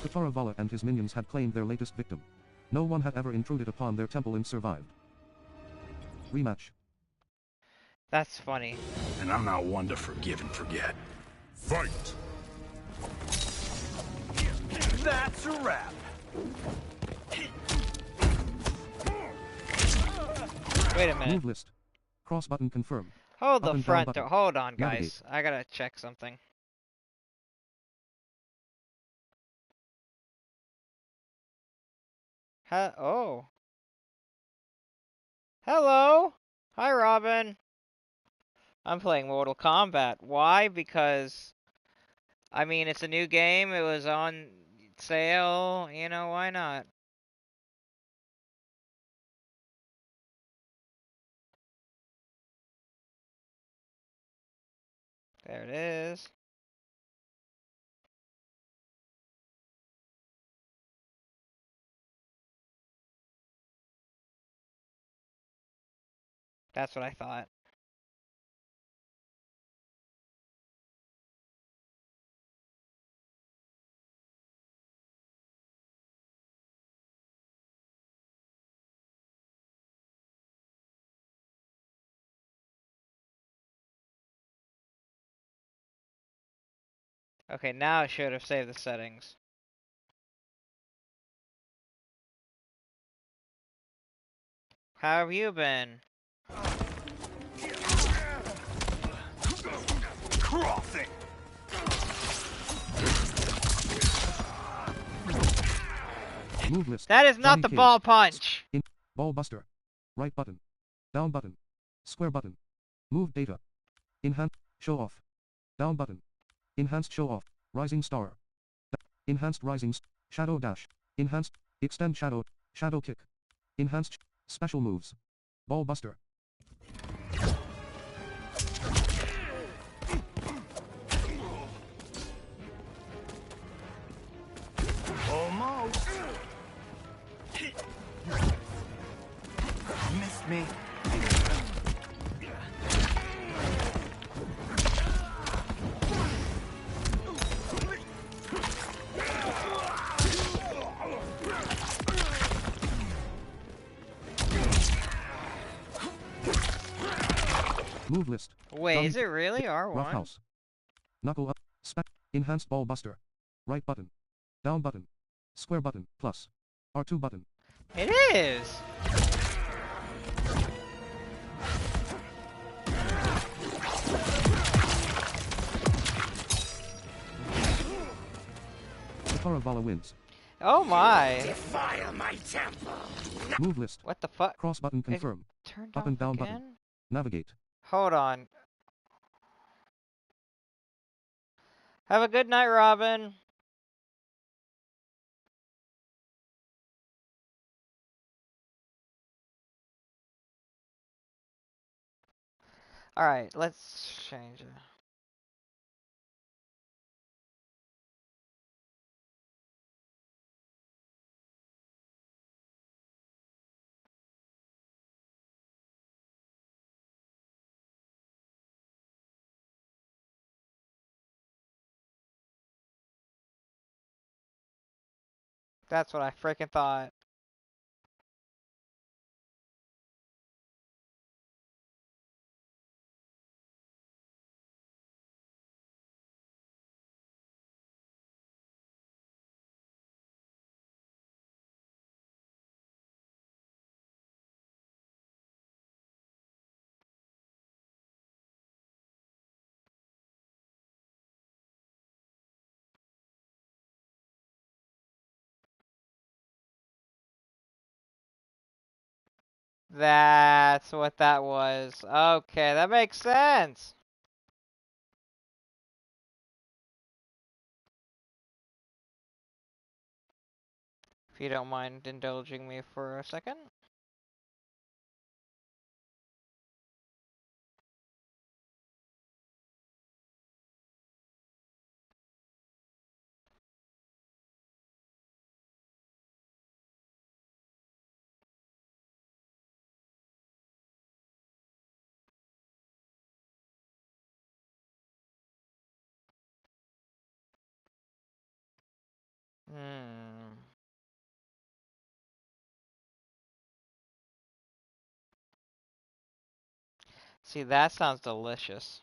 Kataravala and his minions had claimed their latest victim. No one had ever intruded upon their temple and survived. Rematch. That's funny. And I'm not one to forgive and forget. Fight! That's a wrap. Wait a minute. Move list. Cross button confirm. Hold Up the and down front button. door. Hold on, guys. Navigate. I gotta check something. Oh. Hello. Hi, Robin. I'm playing Mortal Kombat. Why? Because, I mean, it's a new game. It was on sale. You know, why not? There it is. That's what I thought. Okay, now I should have saved the settings. How have you been? Crossing. Move list. That is not Johnny the Cage. ball punch. In ball buster. Right button. Down button. Square button. Move data. Enhance. Show off. Down button. Enhanced show off. Rising star. Enhanced rising. Shadow dash. Enhanced. Extend shadow. Shadow kick. Enhanced. Special moves. Ball buster. Almost. Missed me. Move list. Wait, Dummy is it really R1? Roughhouse. Knuckle up. Enhanced ball buster. Right button. Down button. Square button. Plus. R2 button. It is! Vala wins. Oh my! Defile my temple! Move list. What the fuck? Cross button confirm. Turned Up and off down again? button. Navigate. Hold on. Have a good night, Robin. Alright, let's change it. That's what I freaking thought. That's what that was. Okay, that makes sense. If you don't mind indulging me for a second. See, that sounds delicious.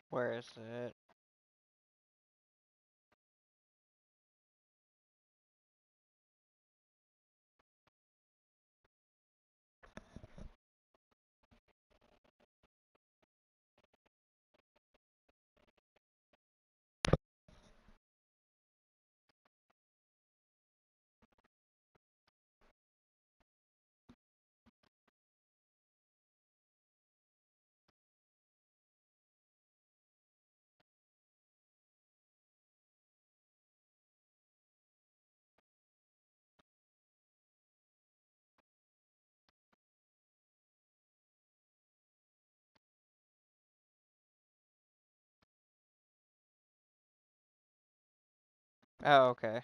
Where is it? Oh, okay.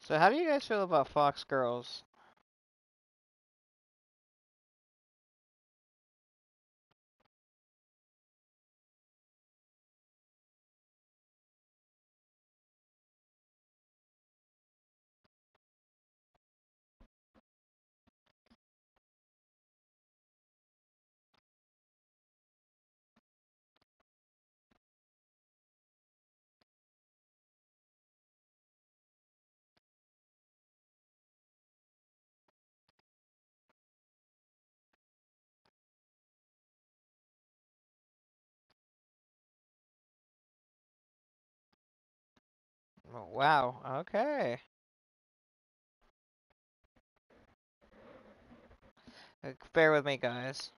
So how do you guys feel about Fox Girls? Oh, wow, okay. Bear with me, guys.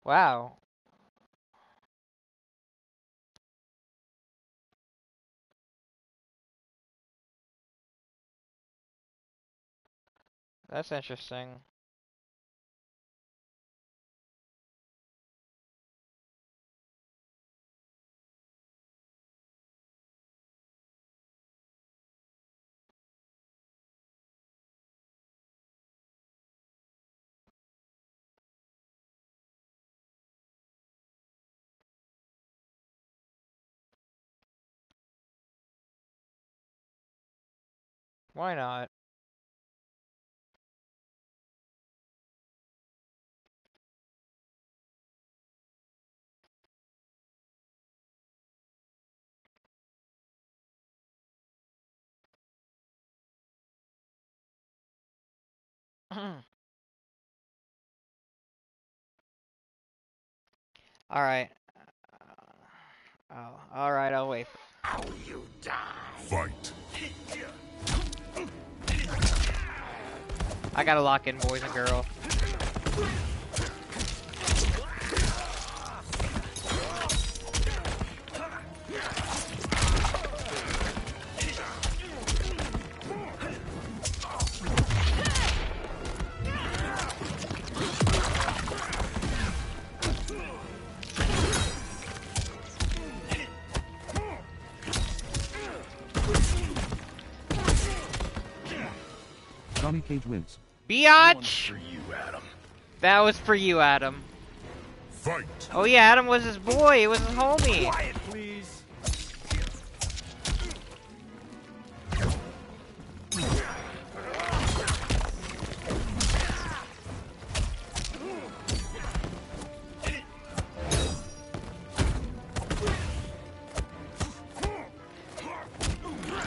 Wow. That's interesting. Why not? Alright. Oh, alright, I'll wait. How you die. Fight. I gotta lock in boys and girls. Johnny Cage wins. Biatch! That was for you, Adam. Fight. Oh yeah, Adam was his boy. It was his homie. Quiet, please.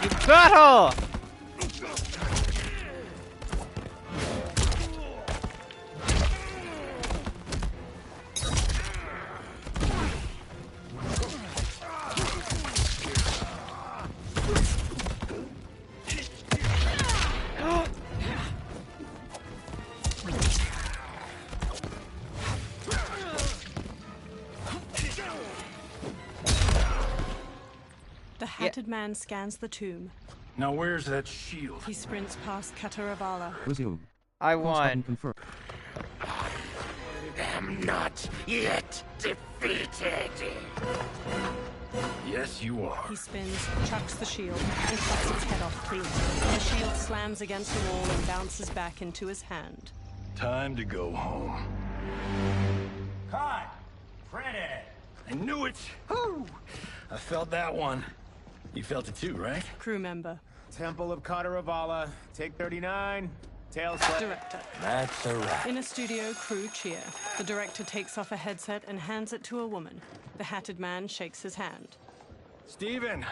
You butthole! The hatted man scans the tomb. Now where's that shield? He sprints past Kataravala. Resume. I Cross won. button confirm. am not yet defeated. Yes, you are. He spins, chucks the shield, and cuts its head off clean. The shield slams against the wall and bounces back into his hand. Time to go home. Cut! Printed! I knew it! Woo! I felt that one. You felt it too, right? Crew member. Temple of Kataravala, take 39, tail slap. Director. That's a wrap. In a studio, crew cheer. The director takes off a headset and hands it to a woman. The hatted man shakes his hand. Steven,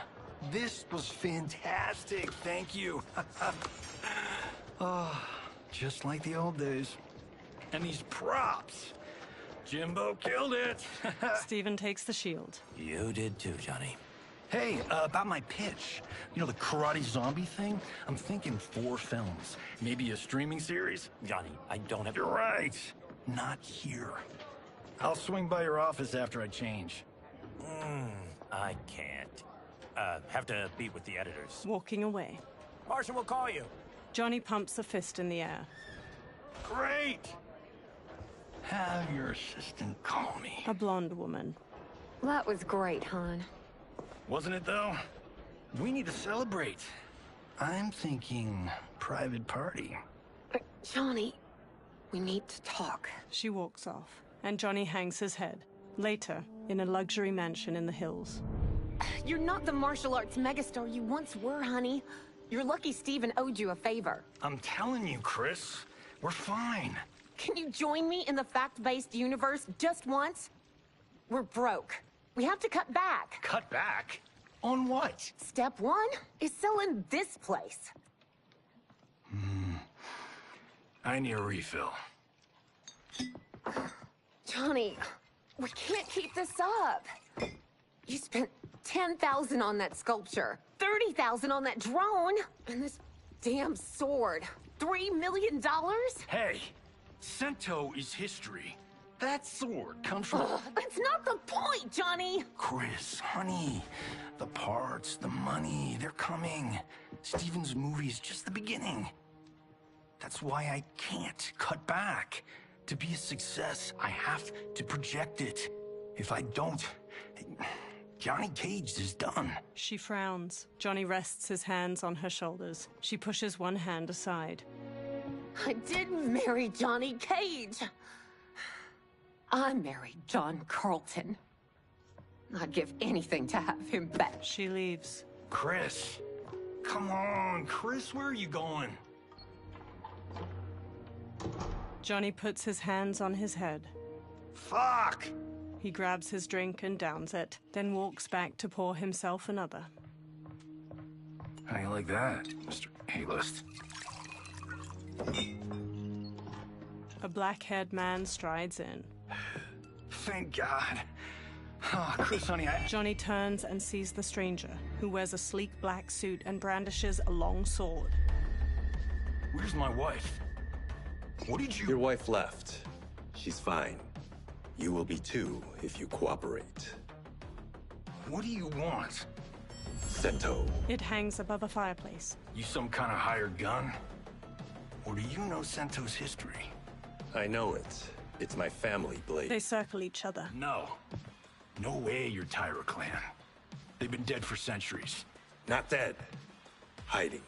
this was fantastic. Thank you. Oh, just like the old days. And these props. Jimbo killed it. Steven takes the shield. You did too, Johnny. Hey, about my pitch. You know, the karate zombie thing? I'm thinking 4 films. Maybe a streaming series? Johnny, I don't have... You're right. Not here. I'll swing by your office after I change. I can't. Have to meet with the editors. Walking away. Marshall will call you. Johnny pumps a fist in the air. Great! Have your assistant call me. A blonde woman. That was great, hon. Wasn't it, though? We need to celebrate. I'm thinking private party. Johnny, we need to talk. She walks off, and Johnny hangs his head. Later, in a luxury mansion in the hills. You're not the martial arts megastar you once were, honey. You're lucky Steven owed you a favor. I'm telling you, Chris, we're fine. Can you join me in the fact-based universe just once? We're broke. We have to cut back. Cut back? On what? Step 1 is selling this place. I need a refill. Johnny, we can't keep this up. You spent $10,000 on that sculpture, $30,000 on that drone, and this damn sword. $3 million? Hey, Sento is history. That sword comes from... That's not the point, Johnny! Chris, honey, the parts, the money, they're coming. Steven's movie is just the beginning. That's why I can't cut back. To be a success, I have to project it. If I don't, Johnny Cage is done. She frowns. Johnny rests his hands on her shoulders. She pushes one hand aside. I did marry Johnny Cage. I married John Carlton. I'd give anything to have him back. She leaves. Chris, come on, Chris, where are you going? Johnny puts his hands on his head. Fuck! He grabs his drink and downs it, then walks back to pour himself another. How you like that, Mr. A-list? A black-haired man strides in. Thank God. Oh, Chris, honey, Johnny turns and sees the stranger, who wears a sleek black suit and brandishes a long sword. Where's my wife? What did you... Your wife left. She's fine. You will be too, if you cooperate. What do you want? Sento. It hangs above a fireplace. You some kind of hired gun? Or do you know Sento's history? I know it. It's my family blade. They circle each other. No. No way you're Tyra clan. They've been dead for centuries. Not dead. Hiding.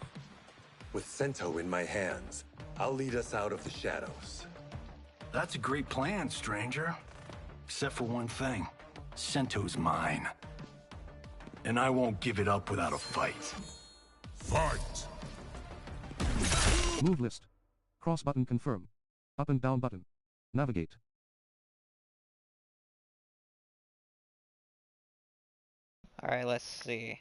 With Sento in my hands, I'll lead us out of the shadows. That's a great plan, stranger. Except for one thing. Sento's mine. And I won't give it up without a fight. Fight! Move list. Cross button confirm. Up and down button. Navigate. Alright, let's see.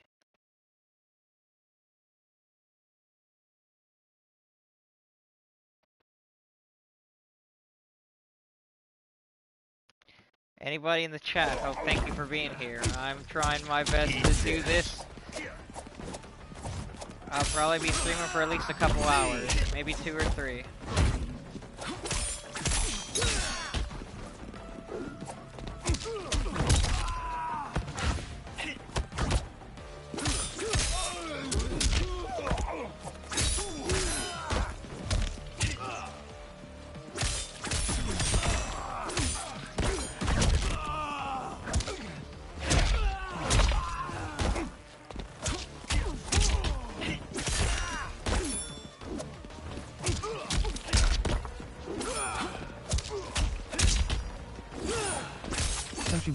Anybody in the chat, oh, thank you for being here. I'm trying my best to do this. I'll probably be streaming for at least a couple hours, maybe 2 or 3.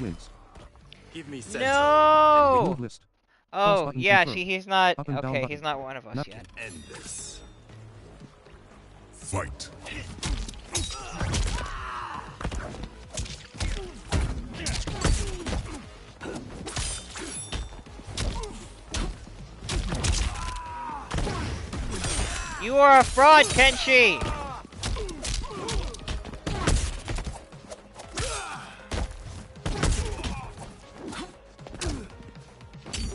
wins. Give me No! Remove list. Oh, button yeah, confirmed. he's not... Up and down Okay, button. he's not one of us Map yet. End this. Fight. You are a fraud, Kenshi!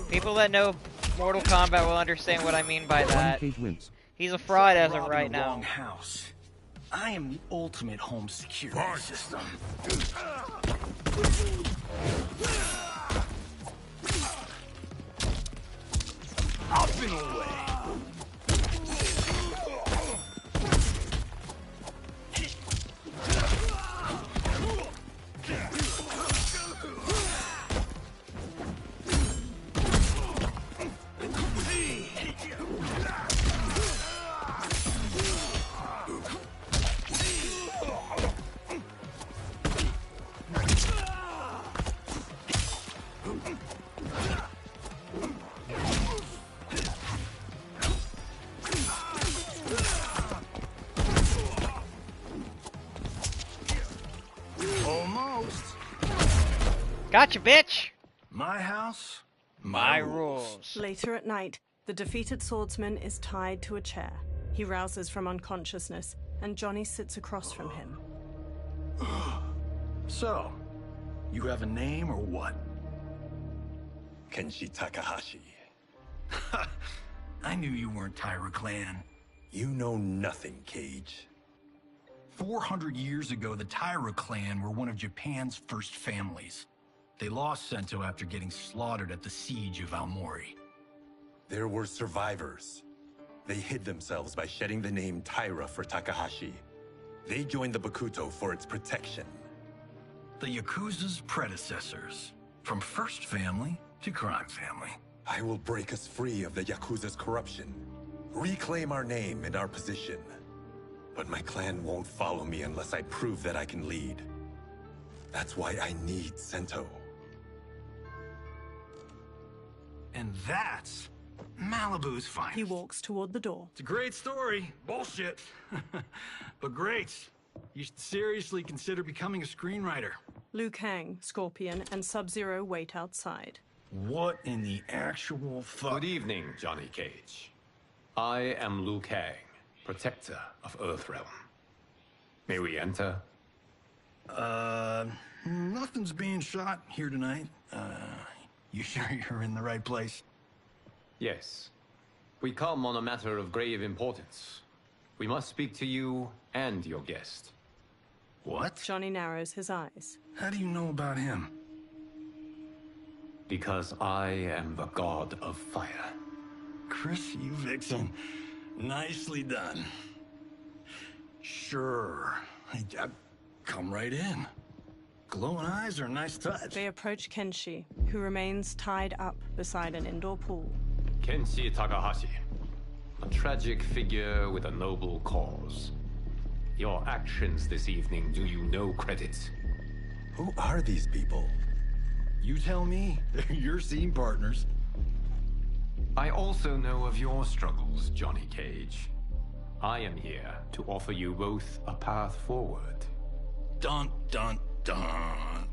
People that know Mortal Kombat will understand what I mean by that. Wins. He's a fraud as of Robbing right the now. wrong house. I am the ultimate home security system. Up and away. Almost. Gotcha, bitch! My house, My rules. Later at night, the defeated swordsman is tied to a chair. He rouses from unconsciousness, and Johnny sits across from him. So, you have a name or what? Kenshi Takahashi. I knew you weren't Tyra Clan. You know nothing, Cage. 400 years ago, the Tyra clan were one of Japan's first families. They lost Sento after getting slaughtered at the siege of Aomori. There were survivors. They hid themselves by shedding the name Tyra for Takahashi. They joined the Bakuto for its protection. The Yakuza's predecessors. From first family to crime family. I will break us free of the Yakuza's corruption. Reclaim our name and our position. But my clan won't follow me unless I prove that I can lead. That's why I need Sento. And that's Malibu's finest. He walks toward the door. It's a great story. Bullshit. But great. You should seriously consider becoming a screenwriter. Liu Kang, Scorpion, and Sub-Zero wait outside. What in the actual fuck? Good evening, Johnny Cage. I am Liu Kang, protector of Earthrealm. May we enter? Nothing's being shot here tonight. You sure you're in the right place? Yes. We come on a matter of grave importance. We must speak to you and your guest. What? Johnny narrows his eyes. How do you know about him? Because I am the god of fire. Chris, you vixen. Nicely done. Sure. Come right in. Glowing eyes are a nice touch. They approach Kenshi, who remains tied up beside an indoor pool. Kenshi Takahashi. A tragic figure with a noble cause. Your actions this evening do you no credit. Who are these people? You tell me. They're your scene partners. I also know of your struggles, Johnny Cage. I am here to offer you both a path forward. Dun, dun, dun.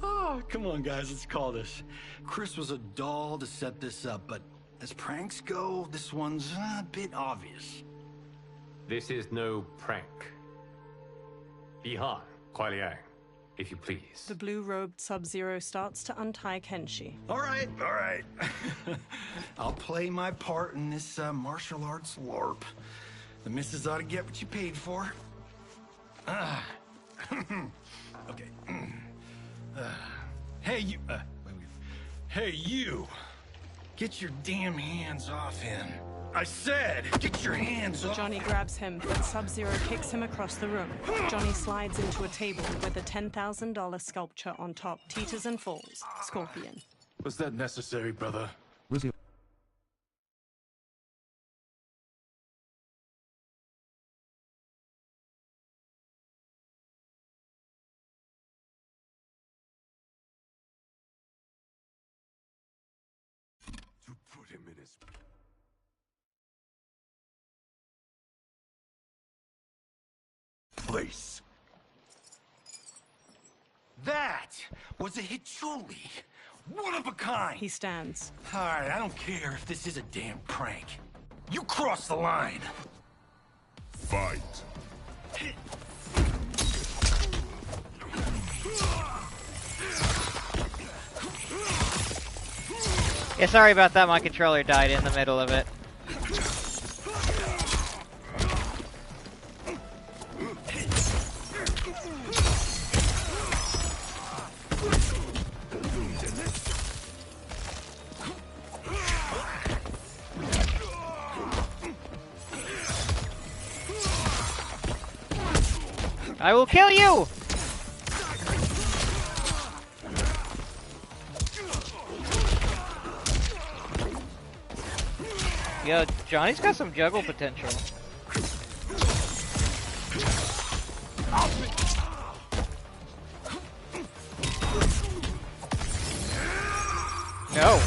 Oh, come on, guys, let's call this. Chris was a doll to set this up, but as pranks go, this one's a bit obvious. This is no prank. Bihan, Kuai Liang, if you please. The blue-robed Sub-Zero starts to untie Kenshi. All right. I'll play my part in this martial arts LARP. The missus ought to get what you paid for. Okay. Hey, you. Hey, you. Get your damn hands off him. I said, get your hands off. Johnny grabs him, but Sub-Zero kicks him across the room. Johnny slides into a table with a $10,000 sculpture on top, teeters and falls. Scorpion. Was that necessary, brother? Resume. this place. That was a Hichuli. One of a kind. He stands. All right, I don't care if this is a damn prank. You crossed the line. Fight. Yeah, sorry about that. My controller died in the middle of it. I will kill you! Yo, Johnny's got some juggle potential. No.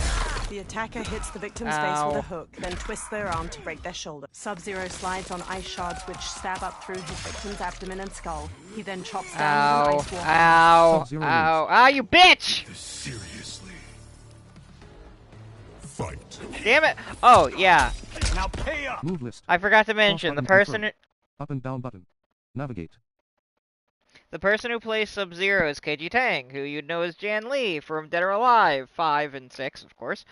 The attacker hits the victim's face with a hook, then twists their arm to break their shoulder. Sub-Zero slides on ice shards which stab up through his victim's abdomen and skull. He then chops down with an ice wall. Ow! Ow! Ow! You bitch! Seriously. Fight. Damn it! Oh yeah. Now pay up. Move list. I forgot to mention the person. Up and down button. Navigate. The person who plays Sub-Zero is Keiji Tang, who you'd know as Jan Lee from Dead or Alive 5 and 6, of course.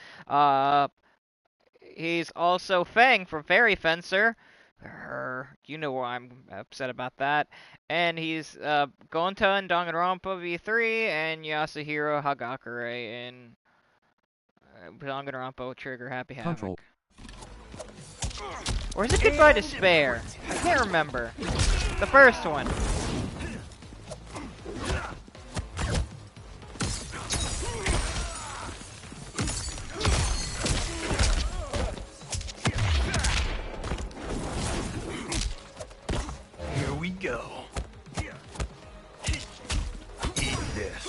He's also Feng from Fairy Fencer. You know why I'm upset about that. And he's Gonta in Danganronpa V3 and Yasuhiro Hagakure in Danganronpa Trigger Happy Havoc. Control. Or is it Goodbye Despair? I can't remember. The first one. Here we go. Eat this.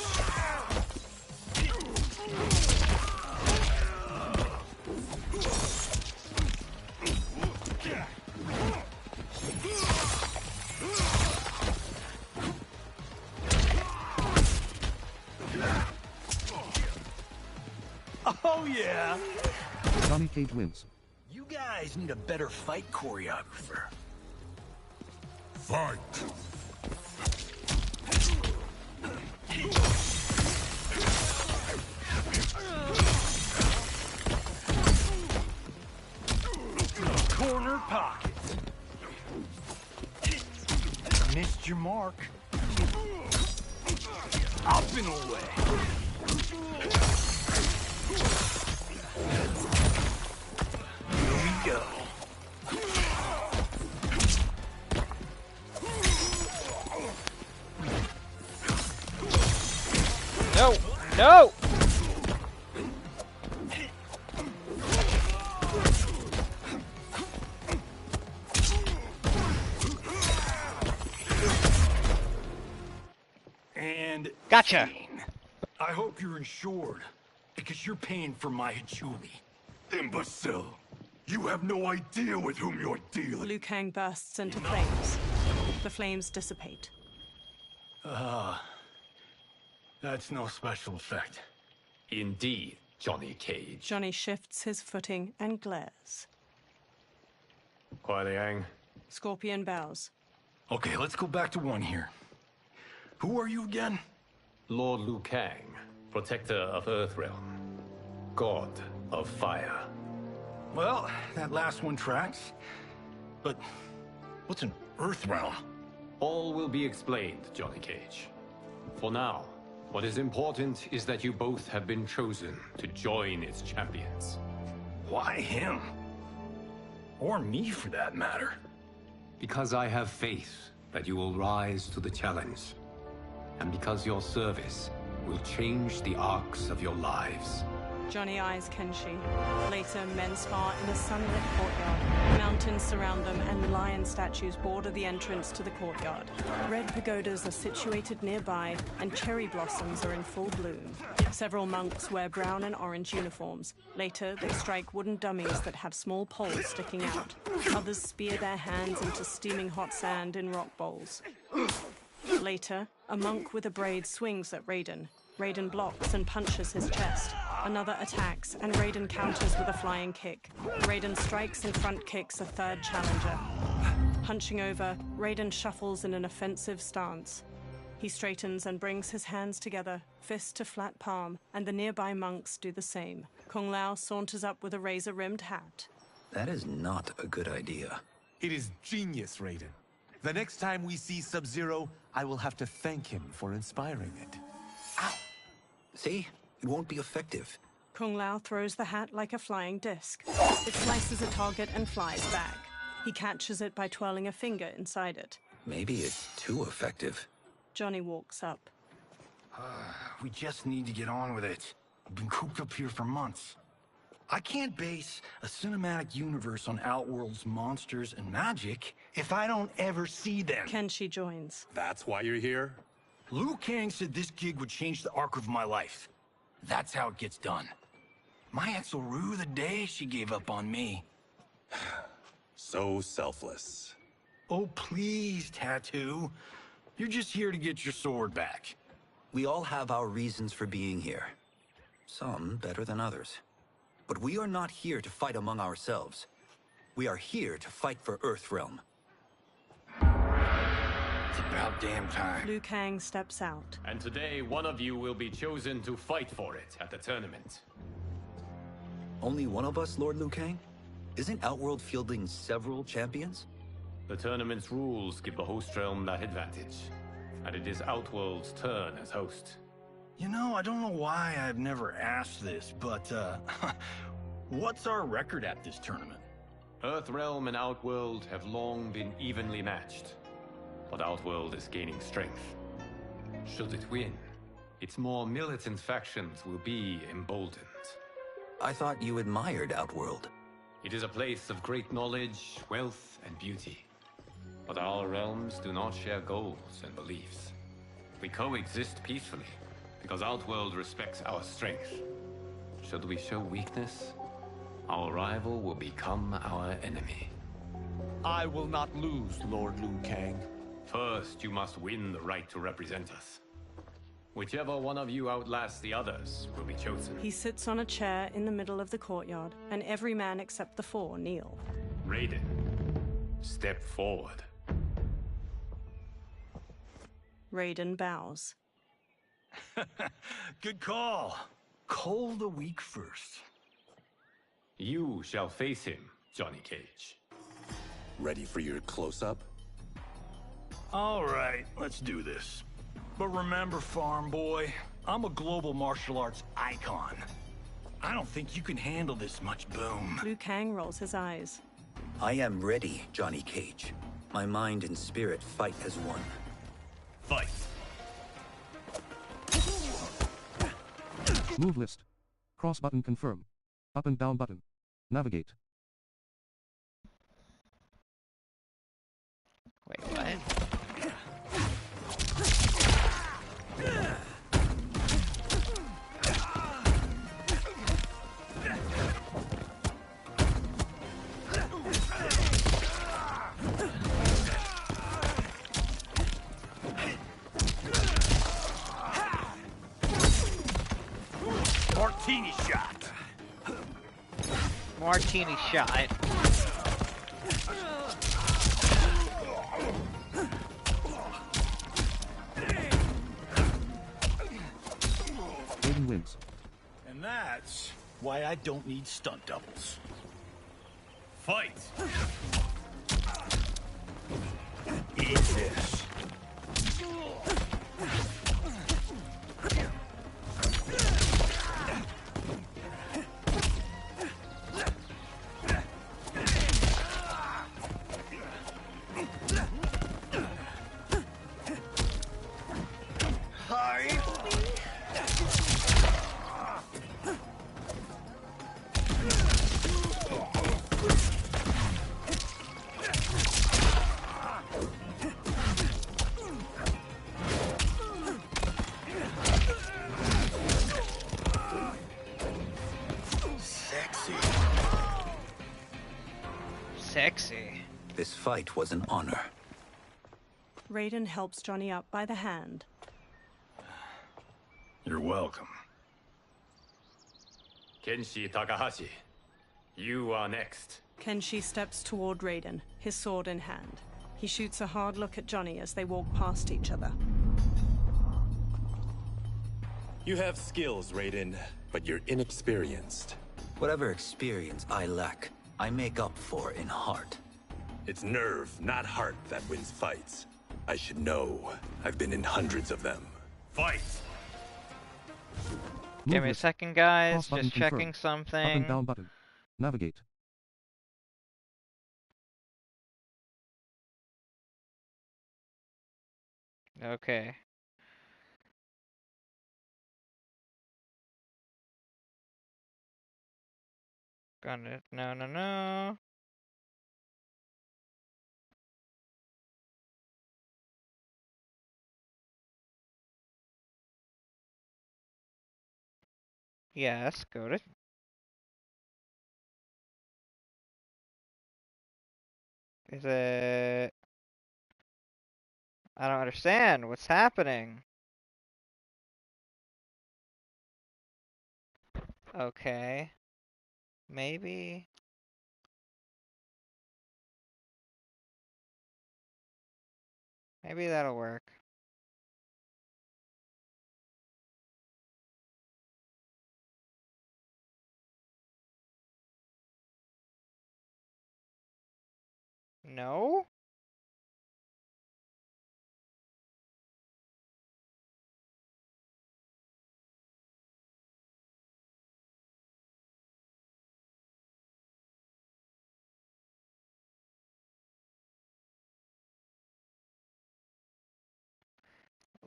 Oh yeah. Johnny Cage wins. You guys need a better fight choreographer. Fight. Corner pocket. Missed your mark. Up and away. Here we go. No! No! And gotcha. I hope you're insured, because you're paying for my Hichuli. Imbecile! You have no idea with whom you're dealing. Liu Kang bursts into flames. The flames dissipate. That's no special effect. Indeed, Johnny Cage. Johnny shifts his footing and glares. Kuai Liang. Scorpion bows. Okay, let's go back to one here. Who are you again? Lord Liu Kang, protector of Earthrealm, god of fire. Well, that last one tracks. But what's an Earthrealm? All will be explained, Johnny Cage. For now, what is important is that you both have been chosen to join its champions. Why him? Or me, for that matter. Because I have faith that you will rise to the challenge. And because your service will change the arcs of your lives. Johnny eyes Kenshi. Later, men spar in a sunlit courtyard. Mountains surround them, and lion statues border the entrance to the courtyard. Red pagodas are situated nearby, and cherry blossoms are in full bloom. Several monks wear brown and orange uniforms. Later, they strike wooden dummies that have small poles sticking out. Others spear their hands into steaming hot sand in rock bowls. Later, a monk with a braid swings at Raiden. Raiden blocks and punches his chest. Another attacks, and Raiden counters with a flying kick. Raiden strikes and front kicks a third challenger. Hunching over, Raiden shuffles in an offensive stance. He straightens and brings his hands together, fist to flat palm, and the nearby monks do the same. Kung Lao saunters up with a razor-rimmed hat. That is not a good idea. It is genius, Raiden. The next time we see Sub-Zero, I will have to thank him for inspiring it. Ow! See? It won't be effective. Kung Lao throws the hat like a flying disc. It slices a target and flies back. He catches it by twirling a finger inside it. Maybe it's too effective. Johnny walks up. We just need to get on with it. I've been cooped up here for months. I can't base a cinematic universe on Outworld's monsters and magic if I don't ever see them. Kenshi joins. That's why you're here? Liu Kang said this gig would change the arc of my life. That's how it gets done. My ex will rue the day she gave up on me. So selfless. Oh, please, Tattoo. You're just here to get your sword back. We all have our reasons for being here. Some better than others. But we are not here to fight among ourselves. We are here to fight for Earthrealm. It's about damn time. Liu Kang steps out. And today, one of you will be chosen to fight for it at the tournament. Only one of us, Lord Liu Kang? Isn't Outworld fielding several champions? The tournament's rules give the host realm that advantage. And it is Outworld's turn as host. You know, I don't know why I've never asked this, but, what's our record at this tournament? Earthrealm and Outworld have long been evenly matched. But Outworld is gaining strength. Should it win, its more militant factions will be emboldened. I thought you admired Outworld. It is a place of great knowledge, wealth, and beauty. But our realms do not share goals and beliefs. We coexist peacefully, because Outworld respects our strength. Should we show weakness, our rival will become our enemy. I will not lose, Lord Liu Kang. First, you must win the right to represent us. Whichever one of you outlasts the others will be chosen. He sits on a chair in the middle of the courtyard, and every man except the four kneel. Raiden, step forward. Raiden bows. Good call. Call the weak first. You shall face him, Johnny Cage. Ready for your close-up? All right, let's do this. But remember, farm boy, I'm a global martial arts icon. I don't think you can handle this much boom. Liu Kang rolls his eyes. I am ready, Johnny Cage. My mind and spirit fight as one. Fight! Move list. Cross button confirm. Up and down button. Navigate. Wait, what? Martini shot. Martini shot. Raiden wins. And that's why I don't need stunt doubles. Fight! Eat this. Sexy. This fight was an honor. Raiden helps Johnny up by the hand. You're welcome. Kenshi Takahashi, you are next. Kenshi steps toward Raiden, his sword in hand. He shoots a hard look at Johnny as they walk past each other. You have skills, Raiden, but you're inexperienced. Whatever experience I lack, I make up for in heart. It's nerve, not heart, that wins fights. I should know. I've been in hundreds of them. Fight! Give me a second, guys. Cross button Just checking confirmed. something. Up and down button. Navigate. Okay. Gonna... No, no, no. Yes, go to... Is it... I don't understand. What's happening? Okay. Maybe... Maybe that'll work. No?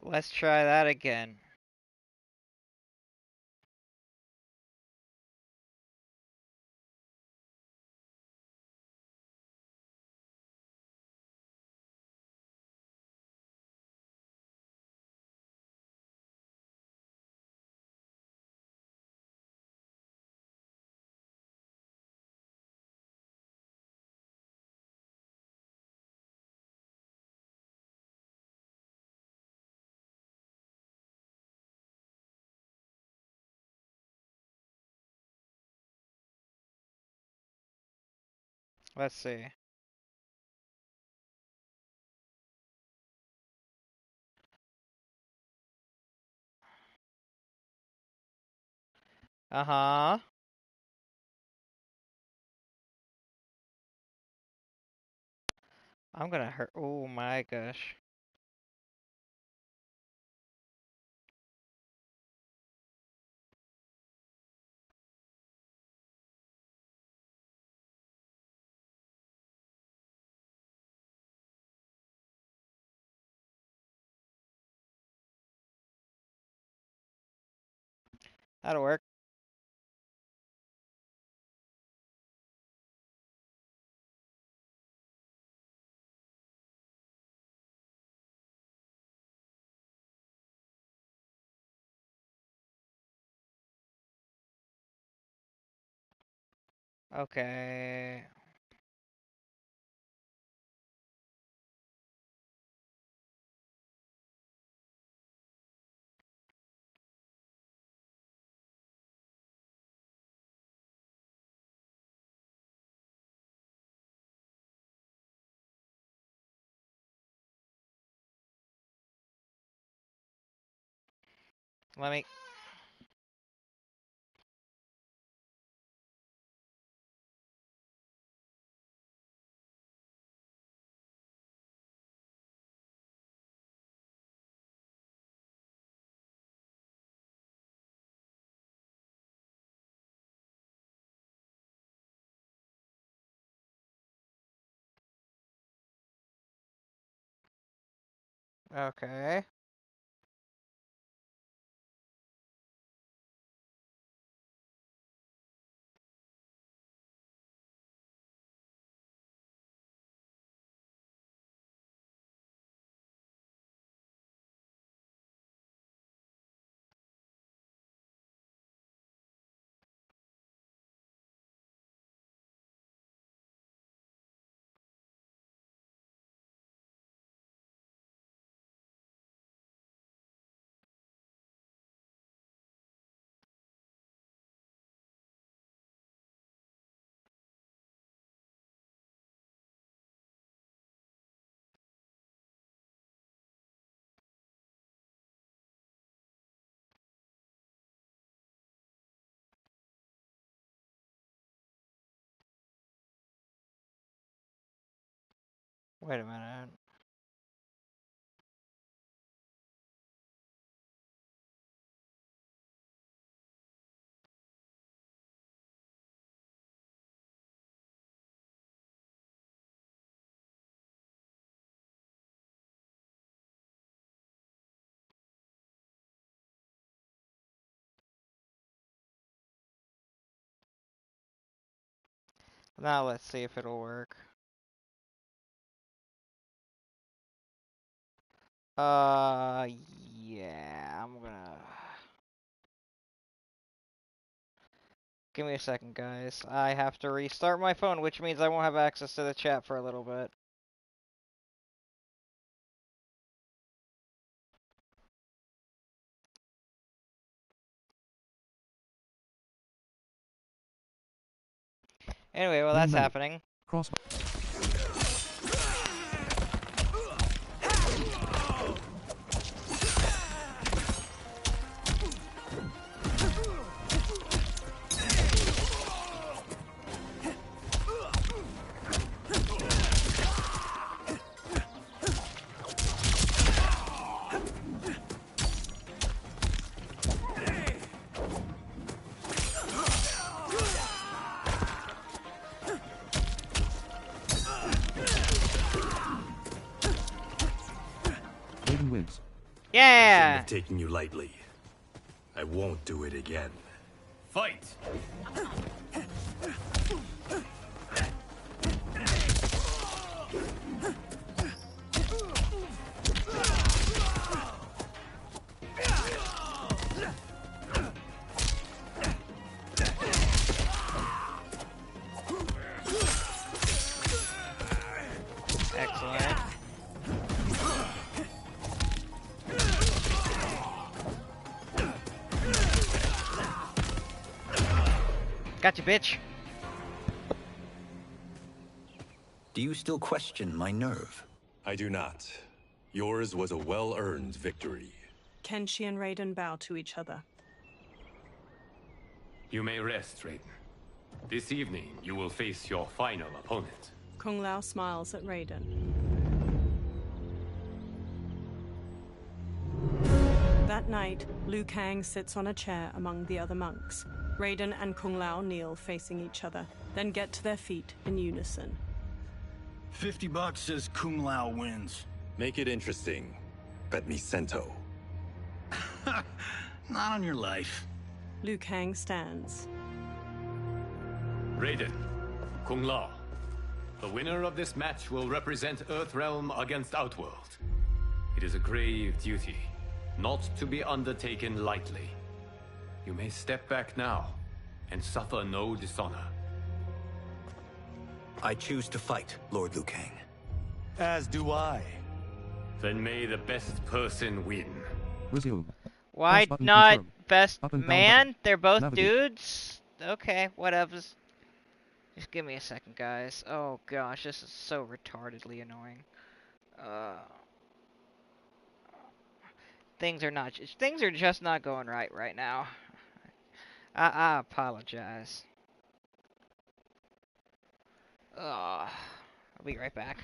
Let's try that again. Let's see. Uh-huh. I'm gonna hurt. Oh my gosh. That'll work. Okay. Let me... Okay. Wait a minute. Now let's see if it'll work. Yeah, I'm gonna... Give me a second, guys. I have to restart my phone, which means I won't have access to the chat for a little bit. Anyway, well, that's happening. Cross. Raiden wins. Yeah! I shouldn't have taken you lightly. I won't do it again. Fight! Excellent. Gotcha, bitch. Do you still question my nerve? I do not. Yours was a well-earned victory. Kenshi and Raiden bow to each other. You may rest, Raiden. This evening, you will face your final opponent. Kung Lao smiles at Raiden. That night, Liu Kang sits on a chair among the other monks. Raiden and Kung Lao kneel facing each other, then get to their feet in unison. $50 says Kung Lao wins. Make it interesting. Bet me cento. Not on your life. Liu Kang stands. Raiden, Kung Lao. The winner of this match will represent Earthrealm against Outworld. It is a grave duty, not to be undertaken lightly. You may step back now, and suffer no dishonor. I choose to fight, Lord Liu Kang. As do I. Then may the best person win. Resume. Why Cross button not confirm. best Up and down man? button. They're both Navigate. dudes? Okay, whatevs. Just give me a second, guys. Oh gosh, this is so retardedly annoying. Things are just not going right now. I apologize. I'll be right back.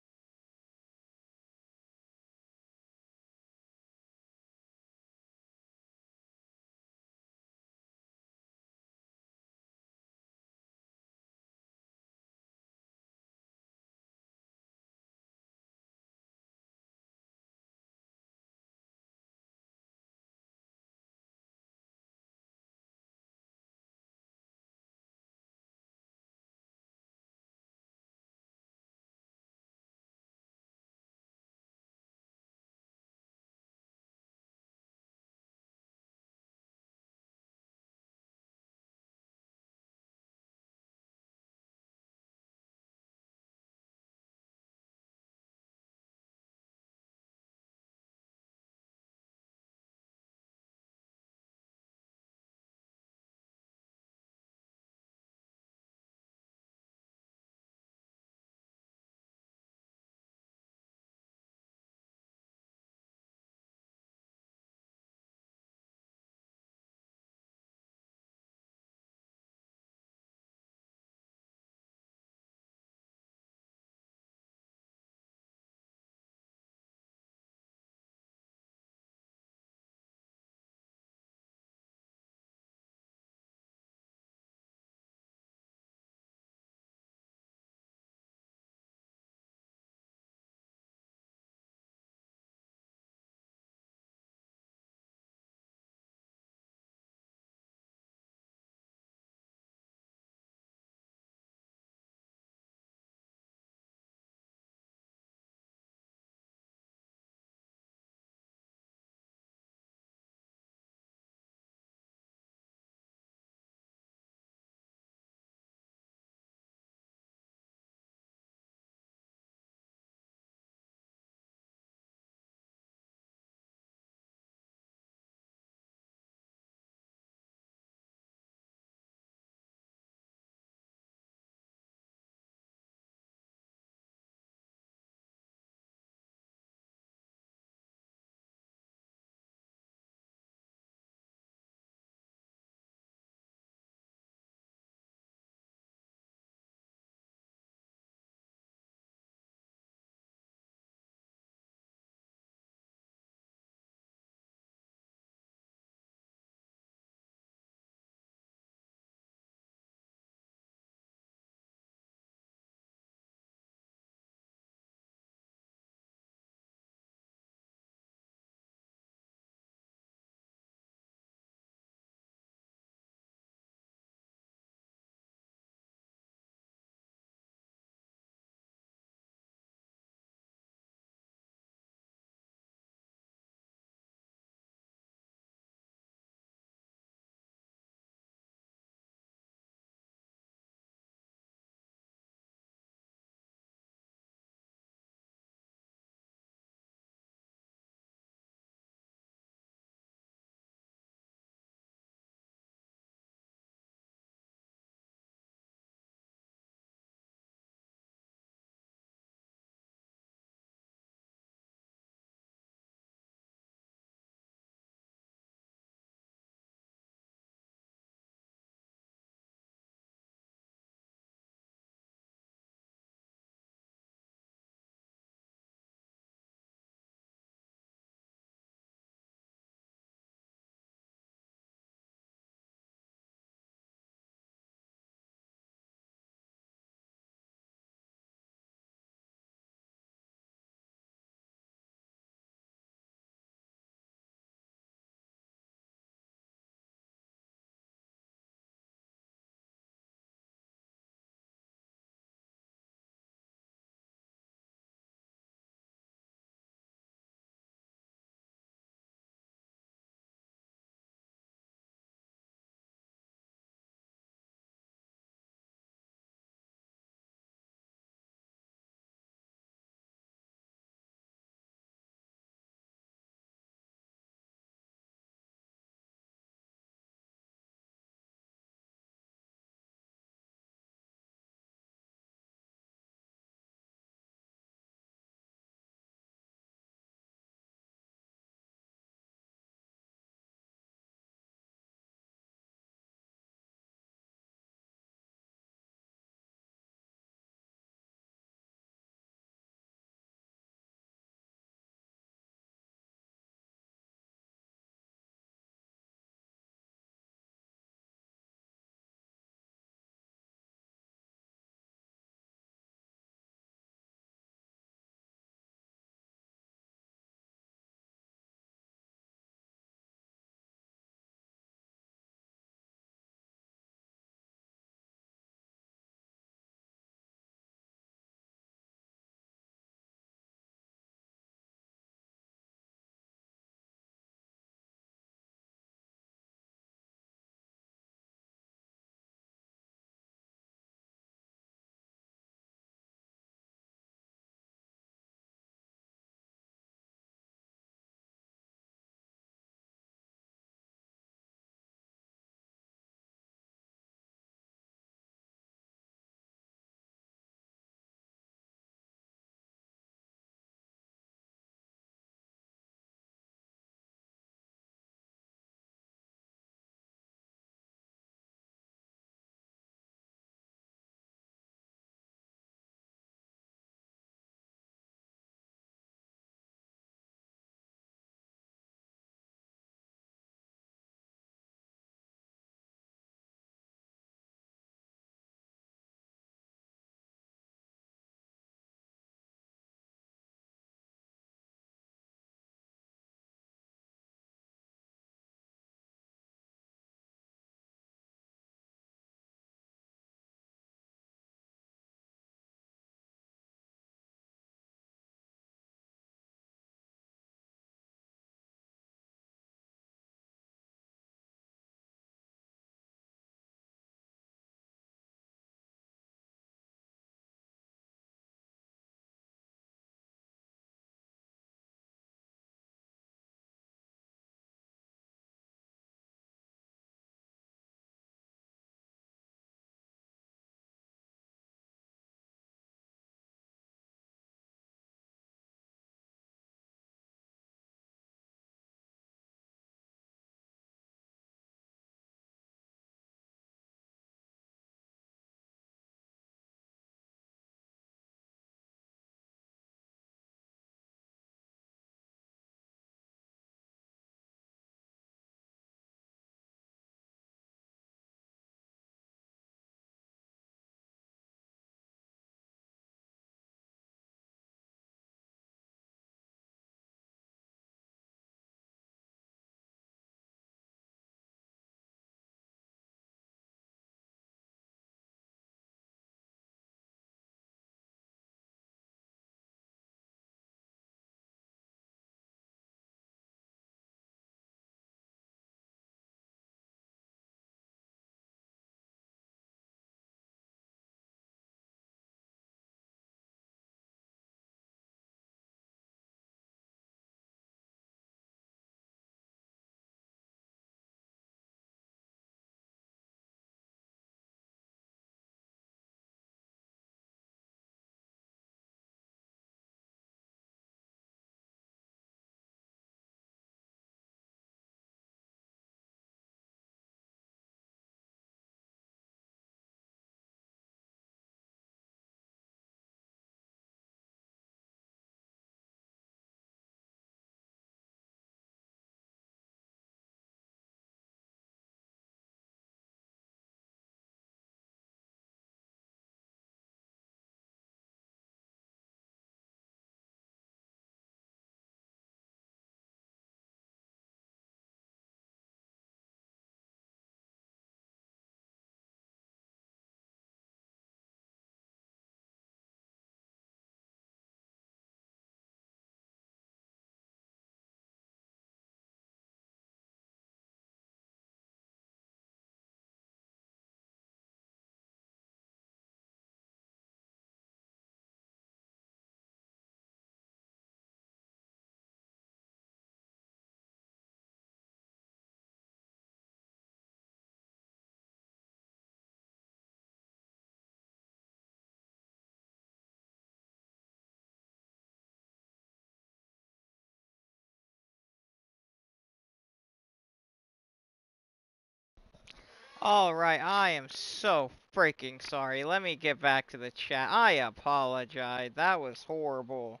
Alright, I am so freaking sorry. Let me get back to the chat. I apologize. That was horrible.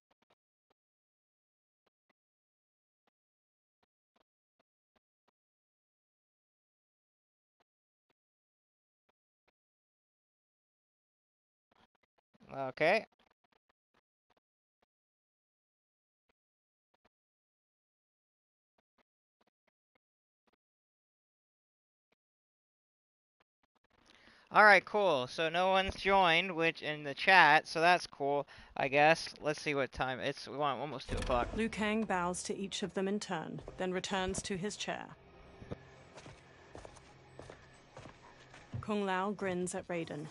Okay. Alright, cool. So no one's joined, which in the chat, so that's cool, I guess. Let's see what time. It's almost 2 o'clock. Liu Kang bows to each of them in turn, then returns to his chair. Kung Lao grins at Raiden.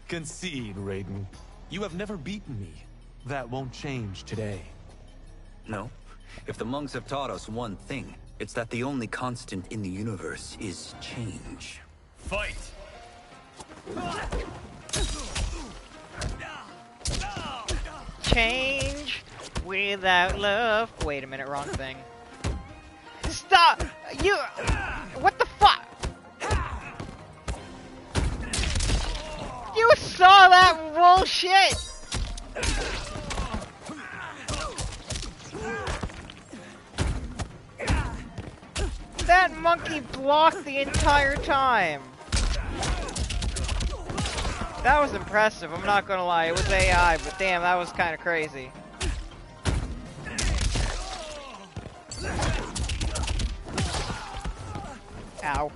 Concede, Raiden. You have never beaten me. That won't change today. No. If the monks have taught us one thing, it's that the only constant in the universe is change. Fight! Change without love. Wait a minute, wrong thing. Stop! You... What the fuck? You saw that bullshit! That monkey blocked the entire time. That was impressive, I'm not gonna lie. It was AI, but damn, that was kind of crazy. Ow.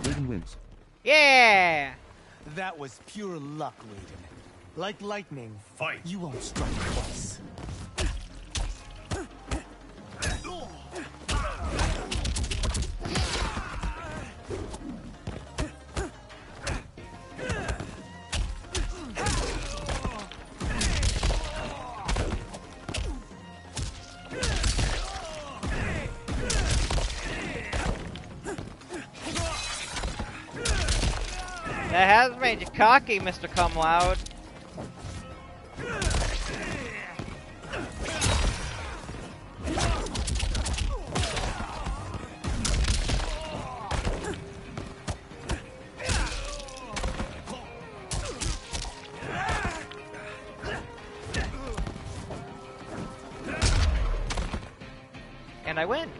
Raiden wins. Yeah! That was pure luck, Raiden. Like lightning, fight. You won't strike twice. That has made you cocky, Mr. Cum Loud. And I win.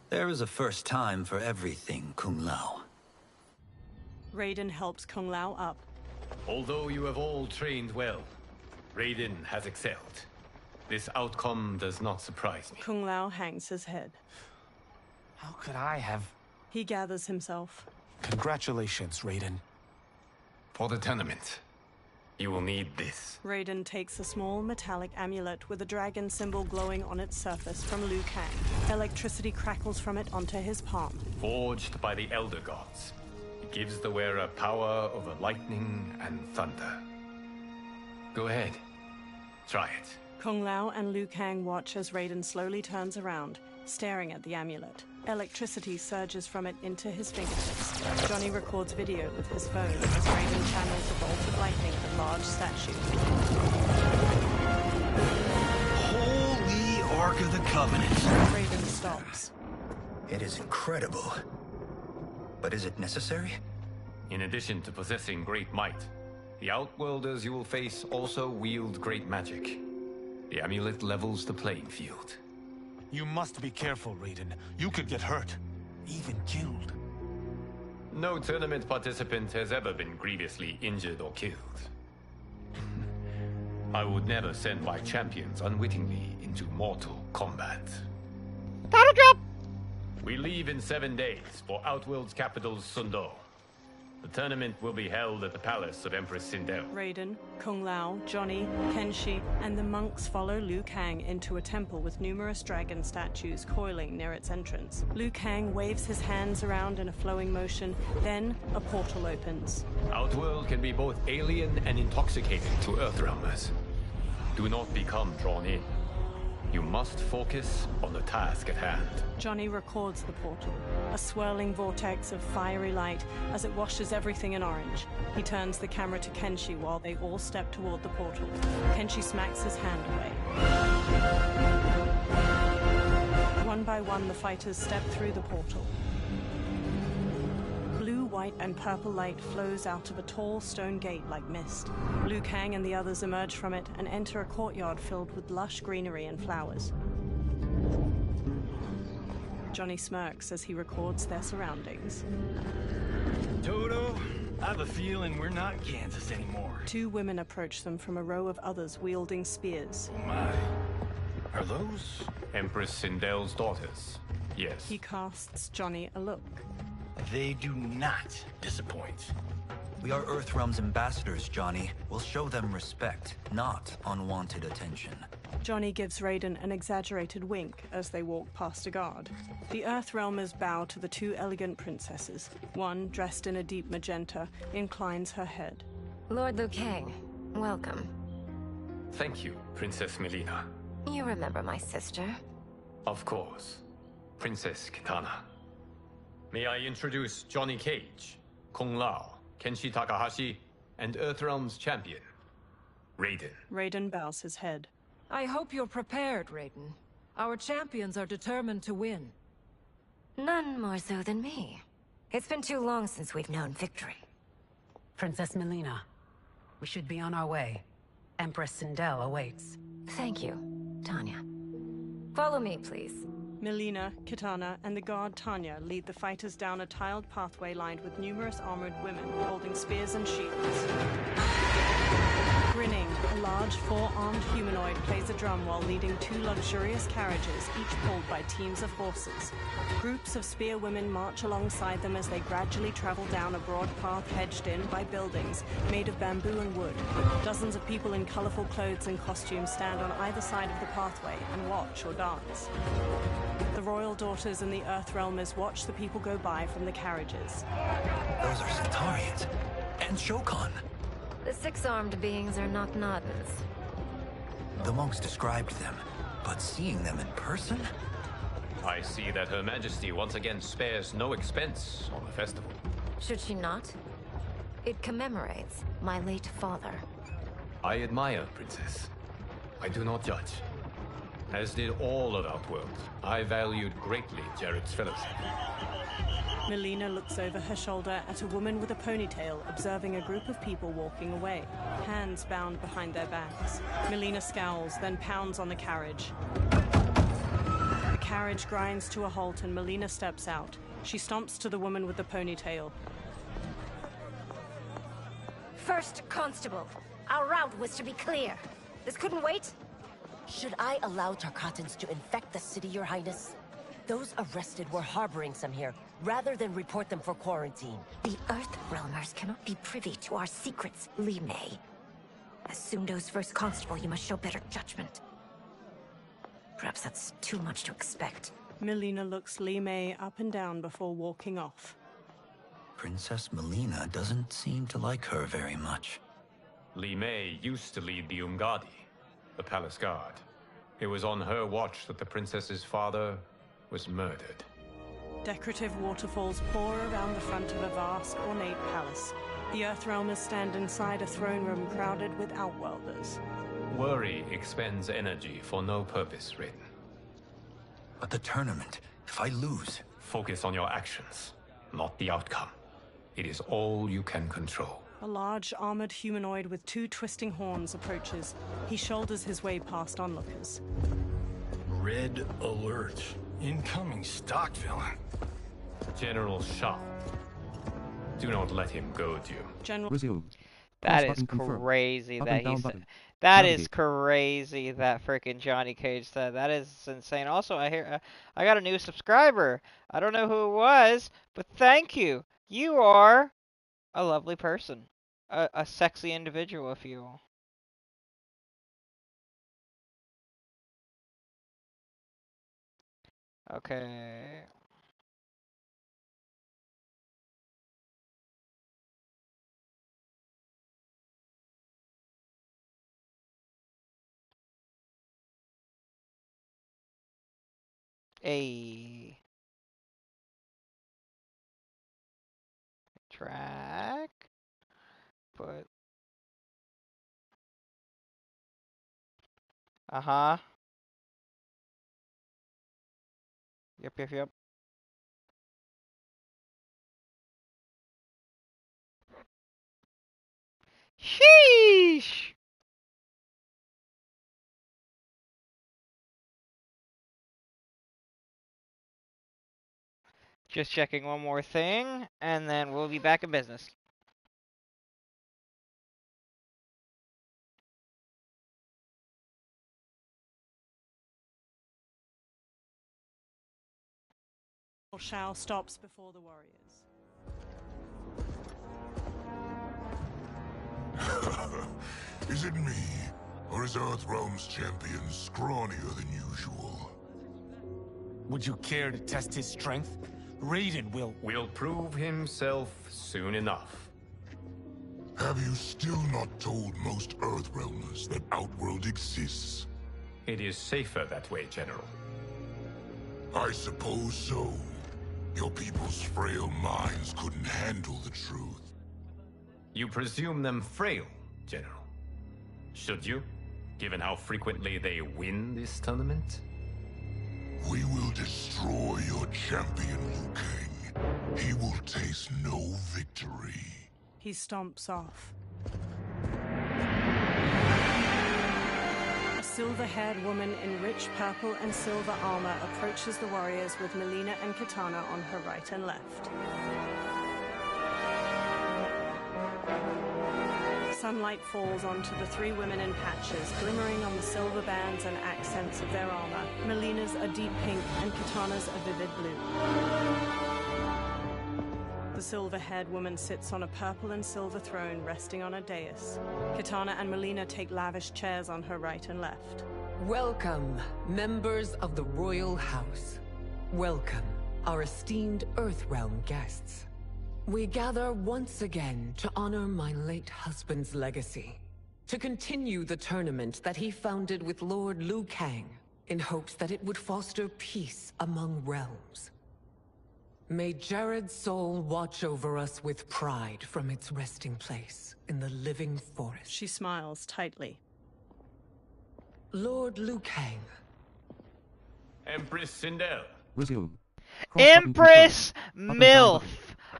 There is a first time for everything, Kung Lao. Raiden helps Kung Lao up. Although you have all trained well, Raiden has excelled. This outcome does not surprise me. Kung Lao hangs his head. How could I have... He gathers himself. Congratulations, Raiden. For the tournament, you will need this. Raiden takes a small metallic amulet with a dragon symbol glowing on its surface from Liu Kang. Electricity crackles from it onto his palm. Forged by the Elder Gods, it gives the wearer power over lightning and thunder. Go ahead, try it. Kung Lao and Liu Kang watch as Raiden slowly turns around, staring at the amulet. Electricity surges from it into his fingertips. Johnny records video with his phone as Raiden channels a bolt of lightning at a large statue. Holy Ark of the Covenant. Raiden stops. It is incredible. But is it necessary? In addition to possessing great might, the Outworlders you will face also wield great magic. The amulet levels the playing field. You must be careful, Raiden. You could get hurt. Even killed. No tournament participant has ever been grievously injured or killed. I would never send my champions unwittingly into Mortal Kombat. Title drop! We leave in 7 days for Outworld's capital, Sundo. The tournament will be held at the palace of Empress Sindel. Raiden, Kung Lao, Johnny, Kenshi, and the monks follow Liu Kang into a temple with numerous dragon statues coiling near its entrance. Liu Kang waves his hands around in a flowing motion, then a portal opens. Outworld can be both alien and intoxicating to Earthrealmers. Do not become drawn in. You must focus on the task at hand. Johnny records the portal, a swirling vortex of fiery light as it washes everything in orange. He turns the camera to Kenshi while they all step toward the portal. Kenshi smacks his hand away. One by one, the fighters step through the portal. Blue, white, and purple light flows out of a tall stone gate like mist. Liu Kang and the others emerge from it and enter a courtyard filled with lush greenery and flowers. Johnny smirks as he records their surroundings. Toto, I have a feeling we're not Kansas anymore. Two women approach them from a row of others wielding spears. Oh my. Are those? Empress Sindel's daughters. Yes. He casts Johnny a look. They do not disappoint. We are Earthrealm's ambassadors, Johnny. We'll show them respect, not unwanted attention. Johnny gives Raiden an exaggerated wink as they walk past a guard. The Earthrealmers bow to the two elegant princesses. One, dressed in a deep magenta, inclines her head. Lord Liu Kang, welcome. Thank you, Princess Melina. You remember my sister? Of course. Princess Kitana. May I introduce Johnny Cage, Kung Lao, Kenshi Takahashi, and Earthrealm's champion, Raiden. Raiden bows his head. I hope you're prepared, Raiden. Our champions are determined to win. None more so than me. It's been too long since we've known victory. Princess Melina, we should be on our way. Empress Sindel awaits. Thank you, Tanya. Follow me, please. Melina, Kitana, and the guard Tanya lead the fighters down a tiled pathway lined with numerous armored women holding spears and shields. Grinning, a large four-armed humanoid plays a drum while leading two luxurious carriages, each pulled by teams of horses. Groups of spear women march alongside them as they gradually travel down a broad path hedged in by buildings made of bamboo and wood. Dozens of people in colorful clothes and costumes stand on either side of the pathway and watch or dance. The royal daughters and the Earthrealmers watch the people go by from the carriages. Those are Centaurians. And Shokan. The six-armed beings are not Nodens. The monks described them, but seeing them in person? I see that Her Majesty once again spares no expense on the festival. Should she not? It commemorates my late father. I admire, Princess. I do not judge. As did all of Outworld, I valued greatly Jarrett's fellowship. Melina looks over her shoulder at a woman with a ponytail observing a group of people walking away, hands bound behind their backs. Melina scowls, then pounds on the carriage. The carriage grinds to a halt and Melina steps out. She stomps to the woman with the ponytail. First Constable, our route was to be clear. This couldn't wait? Should I allow Tarkatans to infect the city, Your Highness? Those arrested were harboring some here, rather than report them for quarantine. The Earthrealmers cannot be privy to our secrets, Li Mei. As Sundo's first constable, you must show better judgment. Perhaps that's too much to expect. Melina looks Li Mei up and down before walking off. Princess Melina doesn't seem to like her very much. Li Mei used to lead the Umgadi, the palace guard. It was on her watch that the princess's father was murdered. Decorative waterfalls pour around the front of a vast, ornate palace. The Earthrealmers stand inside a throne room crowded with Outworlders. Worry expends energy for no purpose, Raiden. But the tournament, if I lose... Focus on your actions, not the outcome. It is all you can control. A large, armored humanoid with two twisting horns approaches. He shoulders his way past onlookers. Red alert. Incoming stock villain. General Shah. Do not let him goad you. General... Resume. That Press is button crazy Up that and down he said. button. That Navigate. is crazy that freaking Johnny Cage said. That is insane. Also, I hear I got a new subscriber. I don't know who it was, but thank you. You are a lovely person, a sexy individual, if you will. Okay. A track, but Yep. Sheesh. Just checking one more thing, and then we'll be back in business. Shao stops before the warriors. Is it me? Or is Earthrealm's champion scrawnier than usual? Would you care to test his strength? Raiden will prove himself soon enough. Have you still not told most Earthrealmers that Outworld exists? It is safer that way, General. I suppose so. Your people's frail minds couldn't handle the truth. You presume them frail, General. Should you, given how frequently they win this tournament? We will destroy your champion, Liu Kang. He will taste no victory. He stomps off. A silver-haired woman in rich purple and silver armor approaches the warriors with Mileena and Kitana on her right and left. Sunlight falls onto the three women in patches, glimmering on the silver bands and accents of their armor. Mileena's a deep pink and Kitana's a vivid blue. The silver-haired woman sits on a purple and silver throne resting on a dais. Kitana and Mileena take lavish chairs on her right and left. Welcome, members of the Royal House. Welcome, our esteemed Earthrealm guests. We gather once again to honor my late husband's legacy, to continue the tournament that he founded with Lord Liu Kang, in hopes that it would foster peace among realms. May Jared's soul watch over us with pride from its resting place in the living forest. She smiles tightly. Lord Liu Kang. Empress Sindel. Resume. Empress MILF.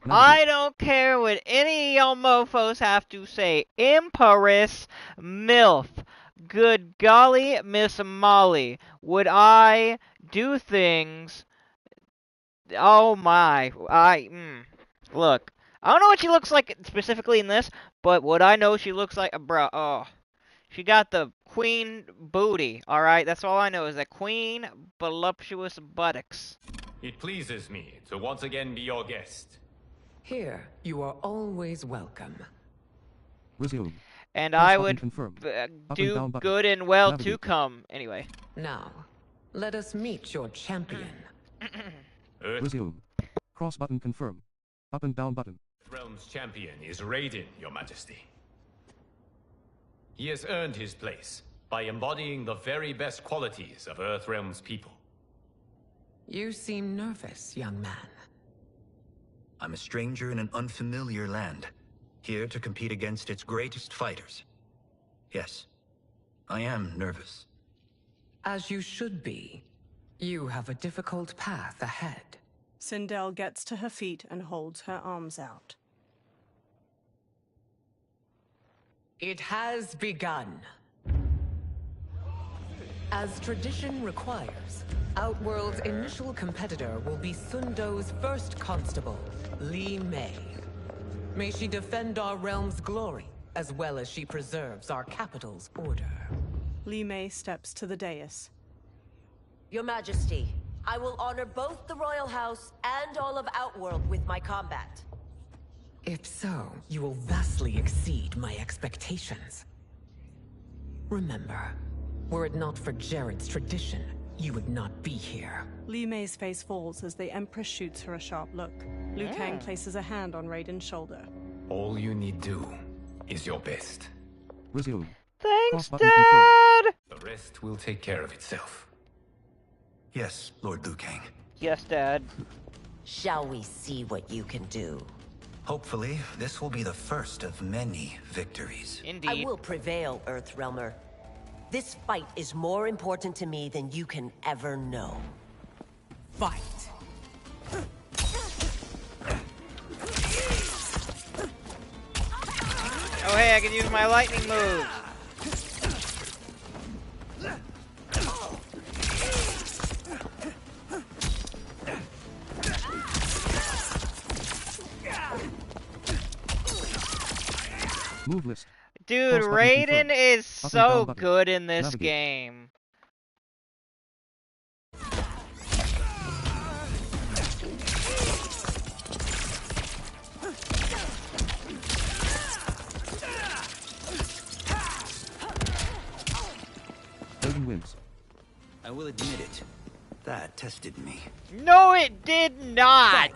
I don't care what any of y'all mofos have to say. Empress MILF. Good golly, Miss Molly. Would I do things... Oh my, look, I don't know what she looks like specifically in this, but what I know she looks like, bro, she got the queen booty, alright? That's all I know is that queen voluptuous buttocks. It pleases me to once again be your guest. Here, you are always welcome. Resume. And I would do good and well to come, anyway. Now, let us meet your champion. Resume. Cross button confirm. Up and down button. Realm's champion is Raiden, Your Majesty. He has earned his place by embodying the very best qualities of Earthrealm's people. You seem nervous, young man. I'm a stranger in an unfamiliar land, here to compete against its greatest fighters. Yes, I am nervous. As you should be. You have a difficult path ahead. Sindel gets to her feet and holds her arms out. It has begun. As tradition requires, Outworld's initial competitor will be Sundo's first constable, Li Mei. May she defend our realm's glory, as well as she preserves our capital's order. Li Mei steps to the dais. Your Majesty, I will honor both the Royal House and all of Outworld with my combat. If so, you will vastly exceed my expectations. Remember, were it not for Jared's tradition, you would not be here. Li Mei's face falls as the Empress shoots her a sharp look. Liu Kang places a hand on Raiden's shoulder. All you need do is your best. Resume. Thanks, Dad! The rest will take care of itself. Yes, Lord Liu Kang. Yes, Dad. Shall we see what you can do? Hopefully, this will be the first of many victories. Indeed. I will prevail, Earthrealmer. This fight is more important to me than you can ever know. Fight! Oh hey, I can use my lightning move. Move list. Dude, Cross button Raiden confirmed. is Up and so down button. good in this Navigate. game. Raiden wins. I will admit it. That tested me. No, it did not.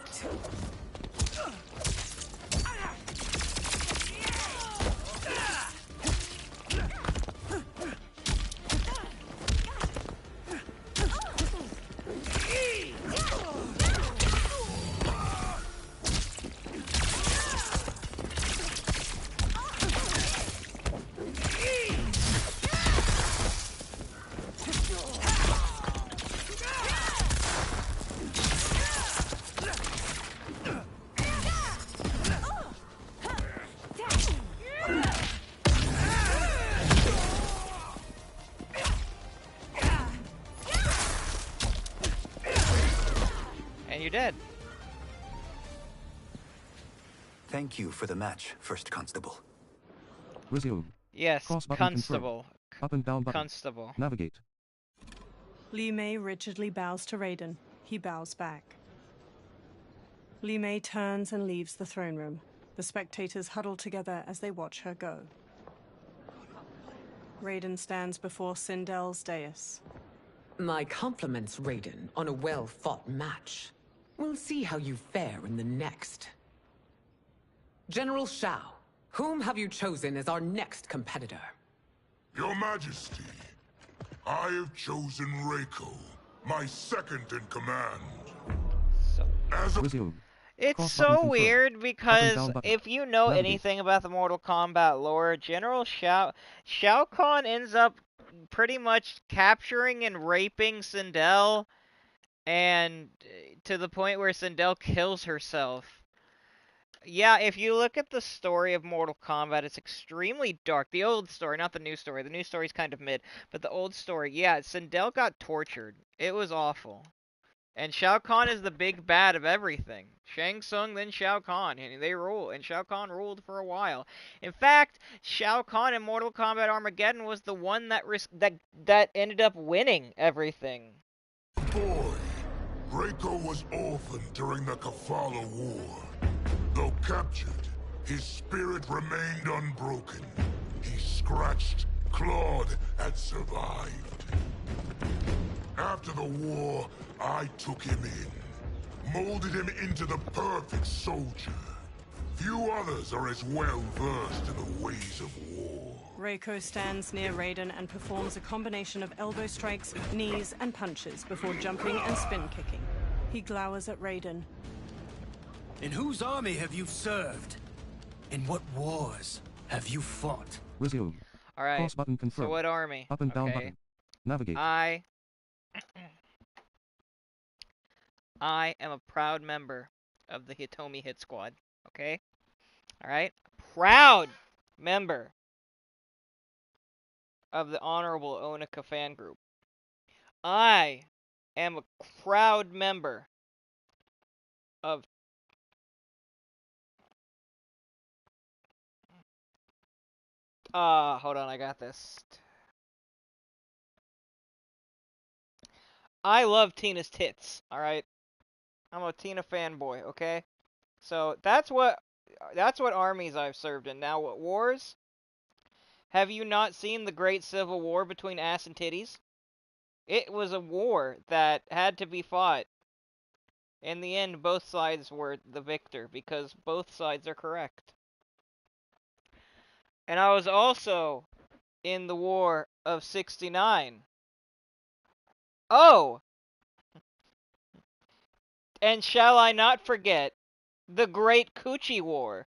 And you're dead. Thank you for the match, First Constable. Resume. Yes, Cross button Constable. confirmed. Up and down button. Constable. Navigate. Li Mei rigidly bows to Raiden. He bows back. Li Mei turns and leaves the throne room. The spectators huddle together as they watch her go. Raiden stands before Sindel's dais. My compliments, Raiden, on a well-fought match. We'll see how you fare in the next. General Shao, whom have you chosen as our next competitor? Your Majesty, I have chosen Reiko, my second in command. As a Resume. It's Cross so button confirmed. weird Up because and down button. if you know Navigate. anything about the Mortal Kombat lore, General Shao Kahn ends up pretty much capturing and raping Sindel, and to the point where Sindel kills herself. Yeah, if you look at the story of Mortal Kombat, it's extremely dark. The old story, not the new story. The new story's kind of mid, but the old story, yeah, Sindel got tortured. It was awful. And Shao Kahn is the big bad of everything. Shang Tsung, then Shao Kahn, and they rule. And Shao Kahn ruled for a while. In fact, Shao Kahn in Mortal Kombat Armageddon was the one that ended up winning everything. boy, Reiko was orphaned during the Kafala War. Though captured, his spirit remained unbroken. He scratched, clawed, and survived. After the war, I took him in, molded him into the perfect soldier. Few others are as well versed in the ways of war. Reiko stands near Raiden and performs a combination of elbow strikes, knees, and punches before jumping and spin kicking. He glowers at Raiden. In whose army have you served? In what wars have you fought? Resume. Alright, Cross button confirmed. so what army? Up and down Okay. button. Navigate. I am a proud member of the Hitomi Hit Squad, okay? Alright? Proud member of the Honorable Onika fan group. I am a proud member of hold on, I got this. I love Tina's tits, alright? I'm a Tina fanboy, okay? So that's what armies I've served in. Now what wars? Have you not seen the Great Civil War between ass and titties? It was a war that had to be fought. In the end, both sides were the victor because both sides are correct. And I was also in the War of 69. Oh! And shall I not forget the Great Coochie War?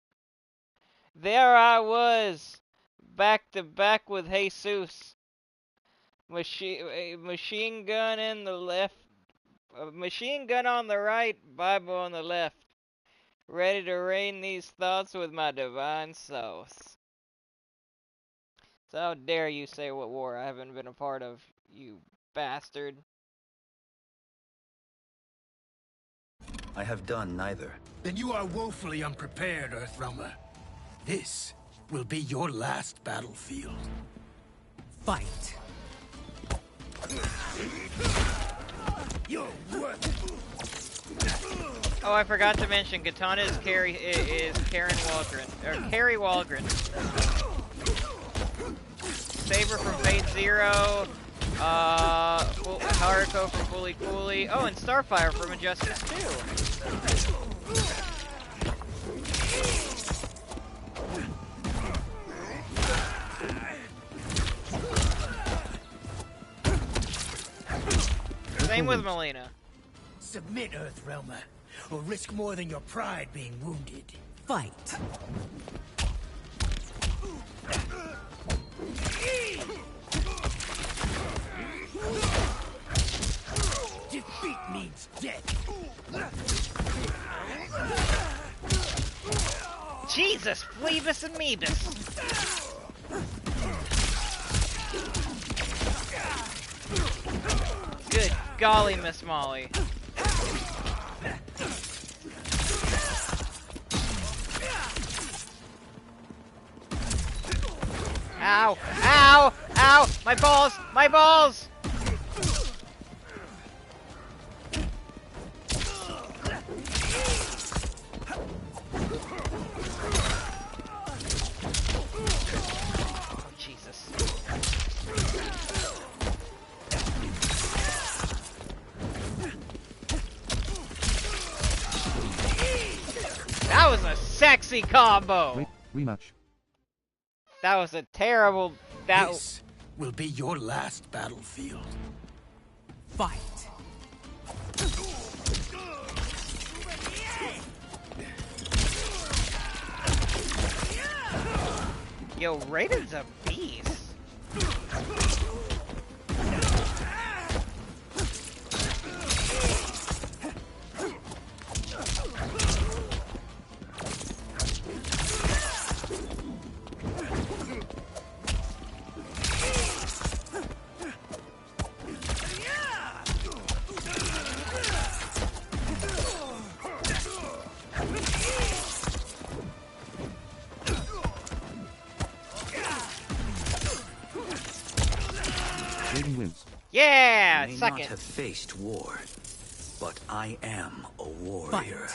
There I was, back to back with Jesus. Machine gun in the left, machine gun on the right, Bible on the left. Ready to rain these thoughts with my divine sauce. So how dare you say what war I haven't been a part of, you bastard. I have done neither. Then you are woefully unprepared, Earthrealmer. This will be your last battlefield. Fight. You're Oh, I forgot to mention, Katana is Karen Walgren, or Carrie Walgren. Saber from Fate Zero, Haruko from Fully Cooley, oh, and Starfire from Injustice 2. Same with Melina. Submit, Earthrealmer, or risk more than your pride being wounded. Fight. Defeat means death. Jesus, Phoebus and Meebus. Good golly, Miss Molly. Ow! Ow! Ow! My balls! My balls! Oh, Jesus. That was a sexy combo! Wait, rematch. That was a terrible... This will be your last battlefield. Fight. Yo, Raiden's a beast. Wins. Yeah, I may suck not it. have faced war, but I am a warrior.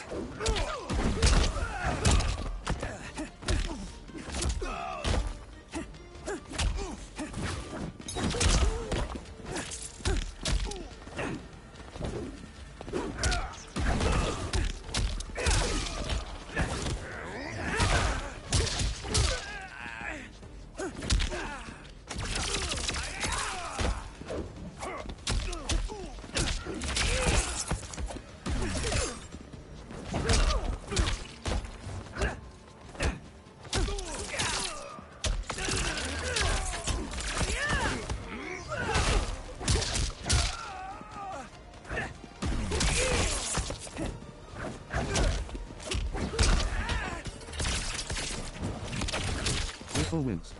Wins.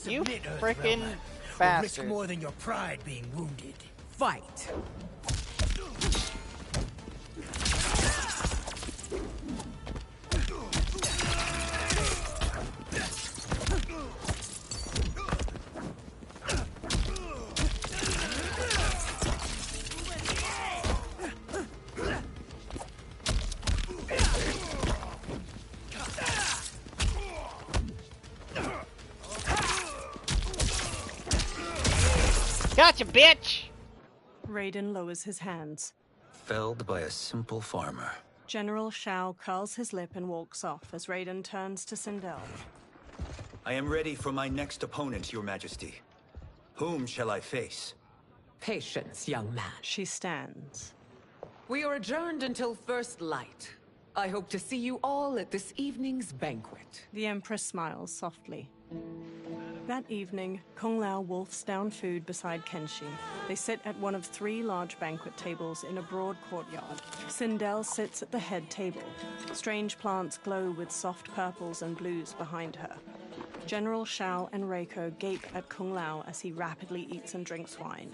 You Submit, frickin' Earthrealmer, or bastard. risk more than your pride being wounded. Fight. Gotcha, bitch! Raiden lowers his hands. Felled by a simple farmer. General Shao curls his lip and walks off as Raiden turns to Sindel. I am ready for my next opponent, Your Majesty. Whom shall I face? Patience, young man. She stands. We are adjourned until first light. I hope to see you all at this evening's banquet. The Empress smiles softly. That evening, Kung Lao wolfs down food beside Kenshi. They sit at one of 3 large banquet tables in a broad courtyard. Sindel sits at the head table. Strange plants glow with soft purples and blues behind her. General Shao and Reiko gape at Kung Lao as he rapidly eats and drinks wine.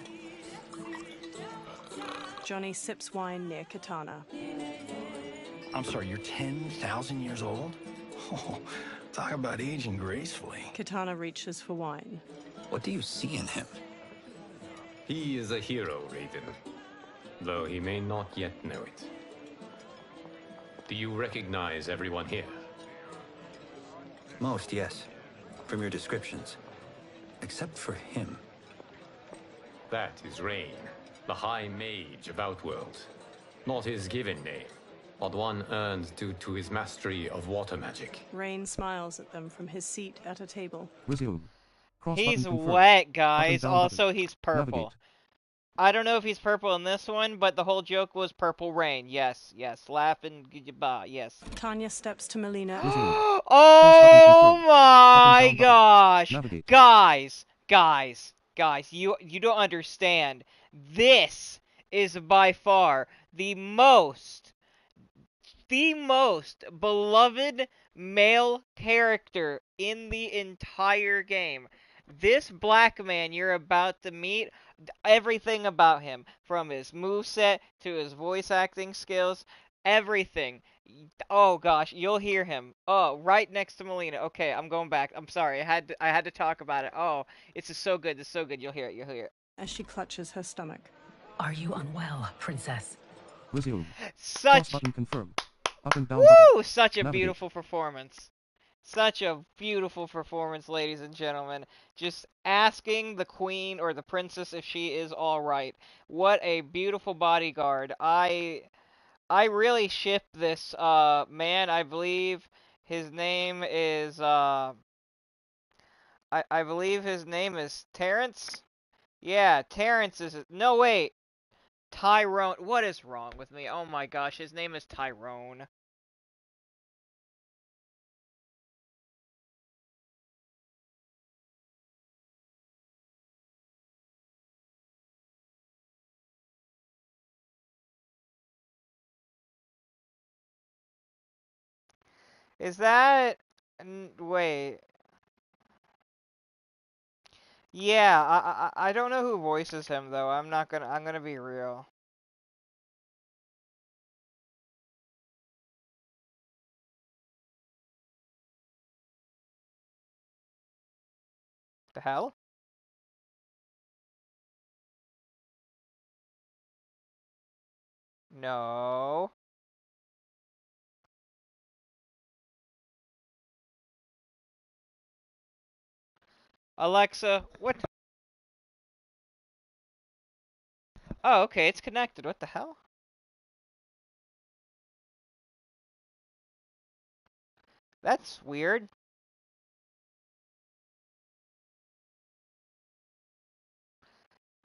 Johnny sips wine near Katana. I'm sorry, you're 10,000 years old? Oh, talk about aging gracefully. Katana reaches for wine. What do you see in him? He is a hero, Raiden, though he may not yet know it. Do you recognize everyone here? Most, yes. From your descriptions. Except for him. That is Rain, the High Mage of Outworld. Not his given name, but one earned due to his mastery of water magic. Rain smiles at them from his seat at a table. Resume. Cross He's button confirmed. wet, guys. Down Also, button. he's purple. Navigate. I don't know if he's purple in this one, but the whole joke was Purple Rain. Yes, yes. Laughing, yes. Tanya steps to Melina. Oh my gosh! Navigate. Guys, you don't understand. This is by far the most beloved male character in the entire game. This black man you're about to meet, everything about him, from his moveset to his voice acting skills, everything. Oh gosh, you'll hear him. Oh, right next to Melina. Okay, I'm going back. I'm sorry. I had to talk about it. Oh, it's just so good. It's so good. You'll hear it. As she clutches her stomach. Are you unwell, princess? Resume. Such Cross button confirmed. Up and down Woo! button. Such a Navigate. beautiful performance. Such a beautiful performance, ladies and gentlemen. Just asking the queen or the princess if she is alright. What a beautiful bodyguard. I really ship this man. I believe his name is I believe his name is Terrence. Yeah, Terrence is no wait. Tyrone. What is wrong with me? Oh my gosh, his name is Tyrone. Is that... wait. Yeah, I don't know who voices him though. I'm gonna be real. The hell? No. Alexa, what? Oh, okay, it's connected. What the hell? That's weird.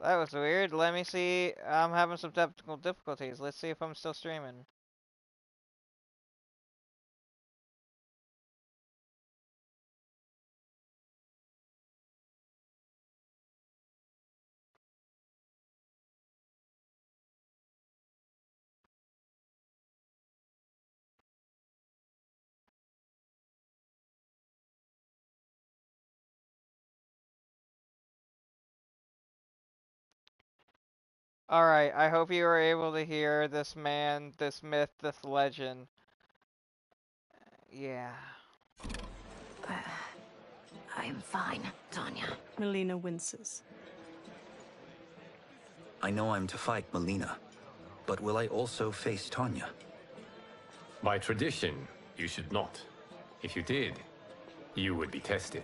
That was weird. Let me see. I'm having some technical difficulties. Let's see if I'm still streaming. Alright, I hope you were able to hear this man, this myth, this legend. Yeah. I'm fine, Tanya. Melina winces. I know I'm to fight Melina, but will I also face Tanya? By tradition, you should not. If you did, you would be tested.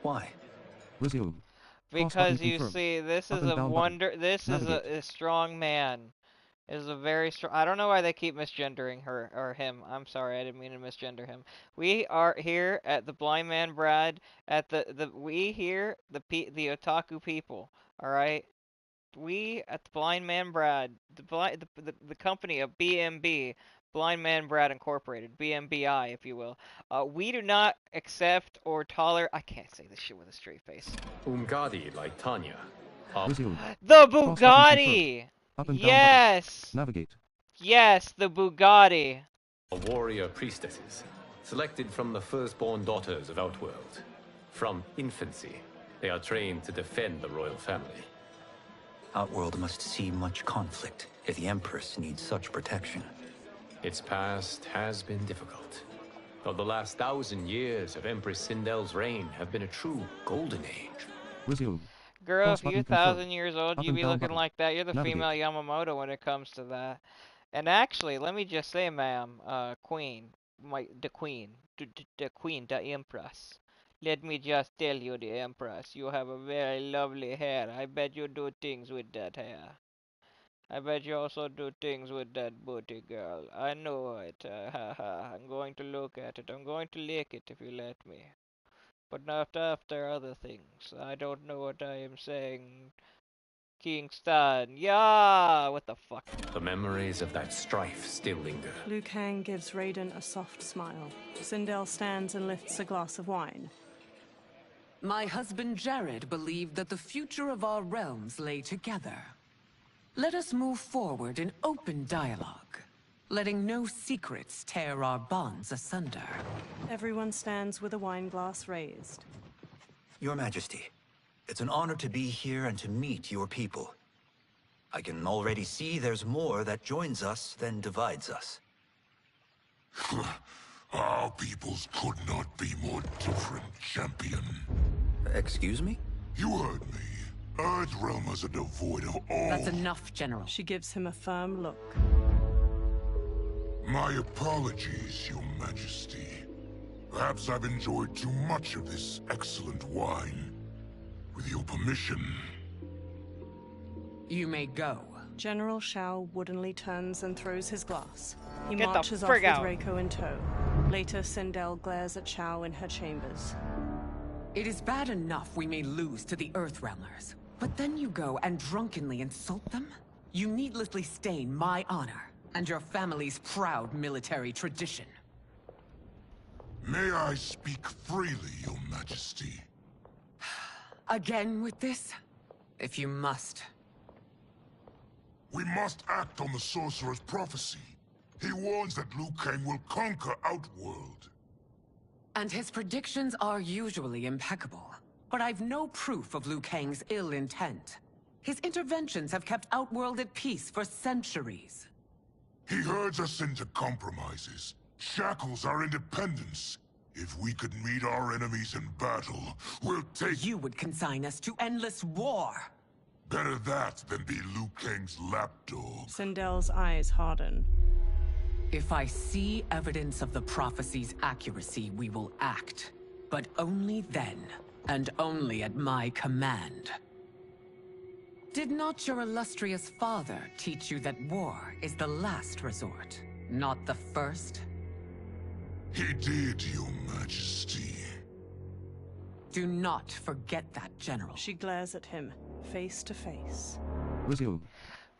Why? Resume. Because you see, this is a wonder. This is a strong man. Is a very strong. I don't know why they keep misgendering her or him. I'm sorry, I didn't mean to misgender him. We are here at the Blind Man Brad. At the we here the Otaku people. All right. We at the Blind Man Brad, the company of BMB, Blind Man Brad Incorporated, BMBI, if you will, we do not accept or tolerate. I can't say this shit with a straight face. Umgadi like Tanya. The Bugatti. Yes. Navigate. Yes, the Bugatti. Warrior priestesses, selected from the firstborn daughters of Outworld. From infancy, they are trained to defend the royal family. Outworld must see much conflict if the Empress needs such protection. Its past has been difficult, though the last 1,000 years of Empress Sindel's reign have been a true golden age. Resume. Girl, if you're 1,000 years old, you be looking like that. You're the female Yamamoto when it comes to that. And actually, let me just say, ma'am, queen, the queen, the empress. Let me just tell you, the empress, you have a very lovely hair. I bet you do things with that hair. I bet you also do things with that booty, girl. I know it. I'm going to look at it. I'm going to lick it if you let me. But not after other things. I don't know what I am saying. Kingston, yeah! What the fuck? The memories of that strife still linger. Liu Kang gives Raiden a soft smile. Sindel stands and lifts a glass of wine. My husband Jared believed that the future of our realms lay together. Let us move forward in open dialogue, letting no secrets tear our bonds asunder. Everyone stands with a wine glass raised. Your Majesty, it's an honor to be here and to meet your people. I can already see there's more that joins us than divides us. Our peoples could not be more different, champion. Excuse me? You heard me. Earthrealmers are devoid of all... That's enough, General. She gives him a firm look. My apologies, Your Majesty. Perhaps I've enjoyed too much of this excellent wine. With your permission... You may go. General Shao woodenly turns and throws his glass. He Get marches the off frig with out. Reiko in tow. Later, Sindel glares at Shao in her chambers. It is bad enough we may lose to the Earthrealmers, but then you go and drunkenly insult them? You needlessly stain my honor and your family's proud military tradition. May I speak freely, Your Majesty? Again with this? If you must. We must act on the Sorcerer's prophecy. He warns that Liu Kang will conquer Outworld. And his predictions are usually impeccable. But I've no proof of Liu Kang's ill intent. His interventions have kept Outworld at peace for centuries. He herds us into compromises, shackles our independence. If we could meet our enemies in battle, we'll take... You would consign us to endless war! Better that than be Liu Kang's lapdog. Sindel's eyes harden. If I see evidence of the prophecy's accuracy, we will act. But only then, and only at my command. Did not your illustrious father teach you that war is the last resort, not the first? He did, Your Majesty. Do not forget that, General. She glares at him, face to face. Resume.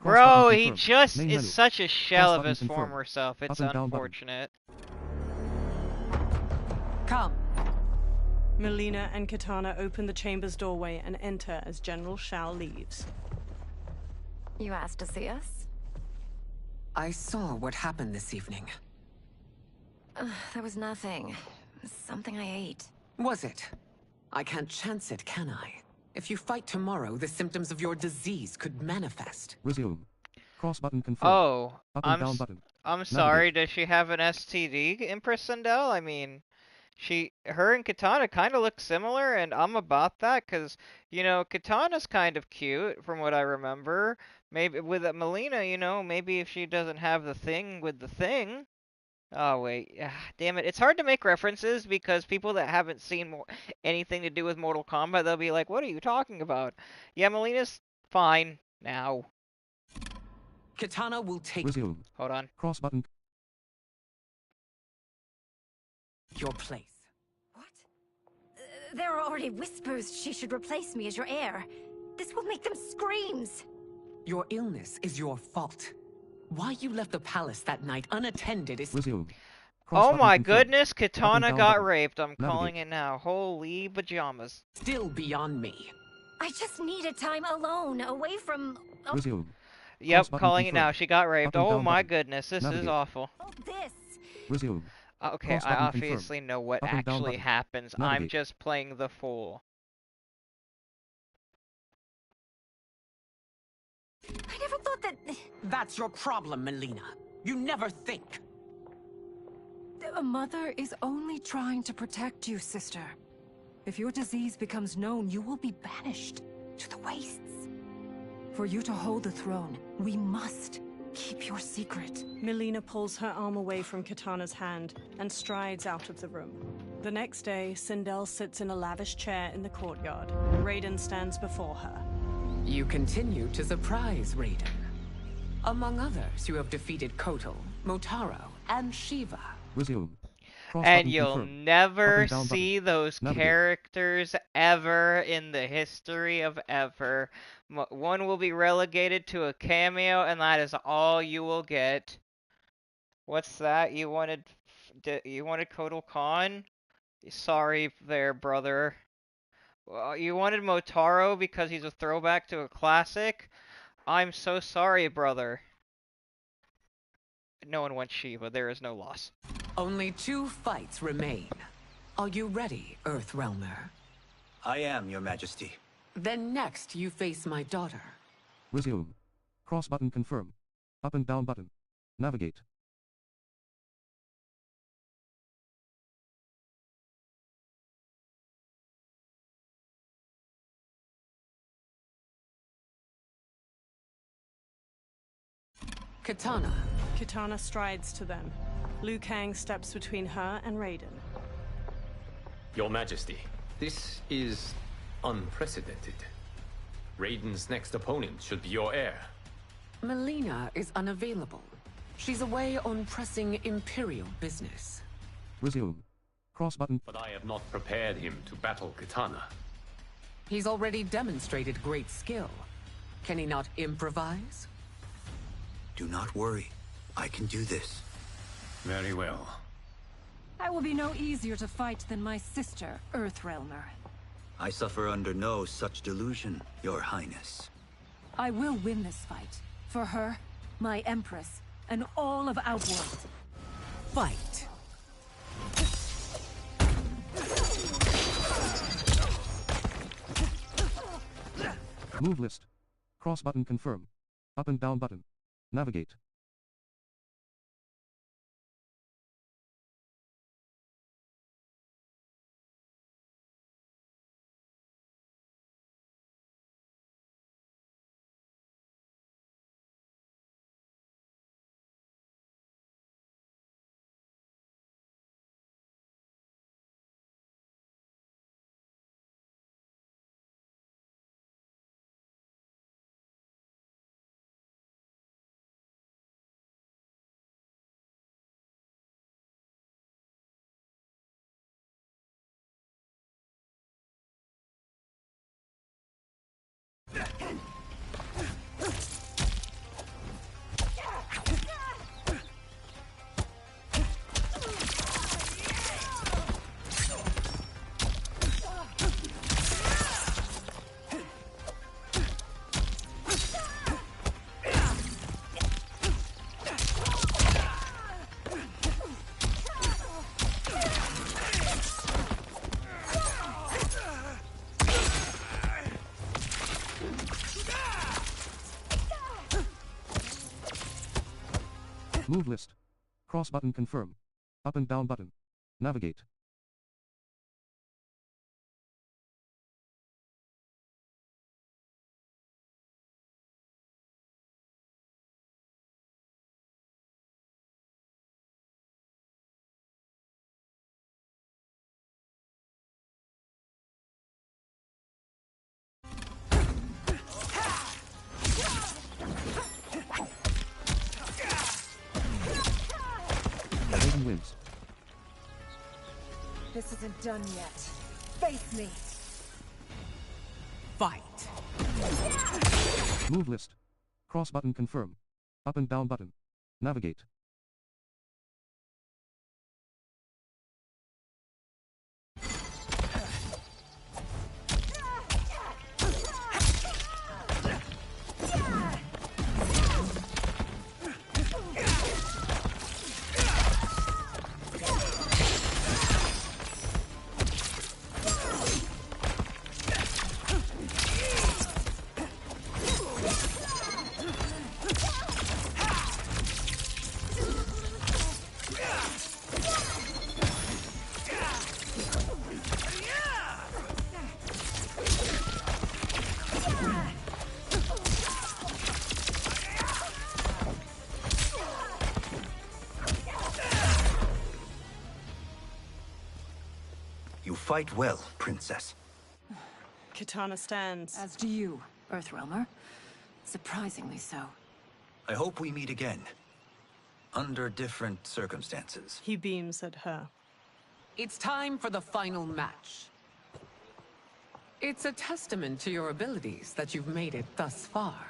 Bro, he just is such a shell of his former self. It's unfortunate. Come. Melina and Katana open the chamber's doorway and enter as General Shao leaves. You asked to see us? I saw what happened this evening. There was nothing. Something I ate. Was it? I can't chance it, can I? If you fight tomorrow, the symptoms of your disease could manifest. Resume. Cross button confirm. Oh, Up and down button. I'm sorry. Does she have an STD, Empress Sindel? I mean, her and Katana kind of look similar, and I'm about that because, you know, Katana's kind of cute from what I remember. Maybe with Melina, you know, maybe if she doesn't have the thing with the thing. Oh, wait. Damn it. It's hard to make references because people that haven't seen anything to do with Mortal Kombat, they'll be like, what are you talking about? Yeah, Melina's fine now. Katana will take... Resume. Hold on. Cross button. Your place. What? There are already whispers she should replace me as your heir. This will make them screams. Your illness is your fault. Why you left the palace that night unattended is... Resume. Oh my goodness, Up and Katana down got button. raped. I'm Navigate. calling it now. Holy pajamas. Still beyond me. I just needed time alone, away from... Oh, Resume. Yep, button calling it now. confirmed. She got raped. Up and Oh down my button. goodness, this is Navigate. awful. this. Resume. Okay, Cross I button obviously confirmed. know what Up and down actually button. happens. I'm Navigate. just playing the fool. I never thought that... That's your problem, Melina. You never think. A mother is only trying to protect you, sister. If your disease becomes known, you will be banished to the wastes. For you to hold the throne, we must keep your secret. Melina pulls her arm away from Katana's hand and strides out of the room. The next day, Sindel sits in a lavish chair in the courtyard. Raiden stands before her. You continue to surprise Raiden. Among others, you have defeated Kotal, Motaro, and Shiva. Resume. Cross And button you'll confirmed. never Up and down see button. those Navigate. characters ever in the history of ever. One will be relegated to a cameo, and that is all you will get. What's that? You wanted Kotal Khan? Sorry there, brother. You wanted Motaro because he's a throwback to a classic? I'm so sorry, brother. No one wants Shiva. There is no loss. Only 2 fights remain. Are you ready, Earthrealmer? I am, Your Majesty. Then next you face my daughter. Resume. Cross button confirm. Up and down button. Navigate. Katana. Katana strides to them. Liu Kang steps between her and Raiden. Your Majesty, this is unprecedented. Raiden's next opponent should be your heir. Melina is unavailable. She's away on pressing Imperial business. Resume. Cross button. But I have not prepared him to battle Katana. He's already demonstrated great skill. Can he not improvise? Do not worry. I can do this. Very well. I will be no easier to fight than my sister, Earthrealmer. I suffer under no such delusion, Your Highness. I will win this fight. For her, my Empress, and all of Outworld. Fight! Move list. Cross button confirm. Up and down button. Navigate. Move list. Cross button confirm. Up and down button. Navigate. Raiden wins. This isn't done yet. Face me. Fight! Move list. Cross button confirm. Up and down button. Navigate. You fight well, Princess. Kitana stands. As do you, Earthrealmer. Surprisingly so. I hope we meet again. Under different circumstances. He beams at her. It's time for the final match. It's a testament to your abilities that you've made it thus far.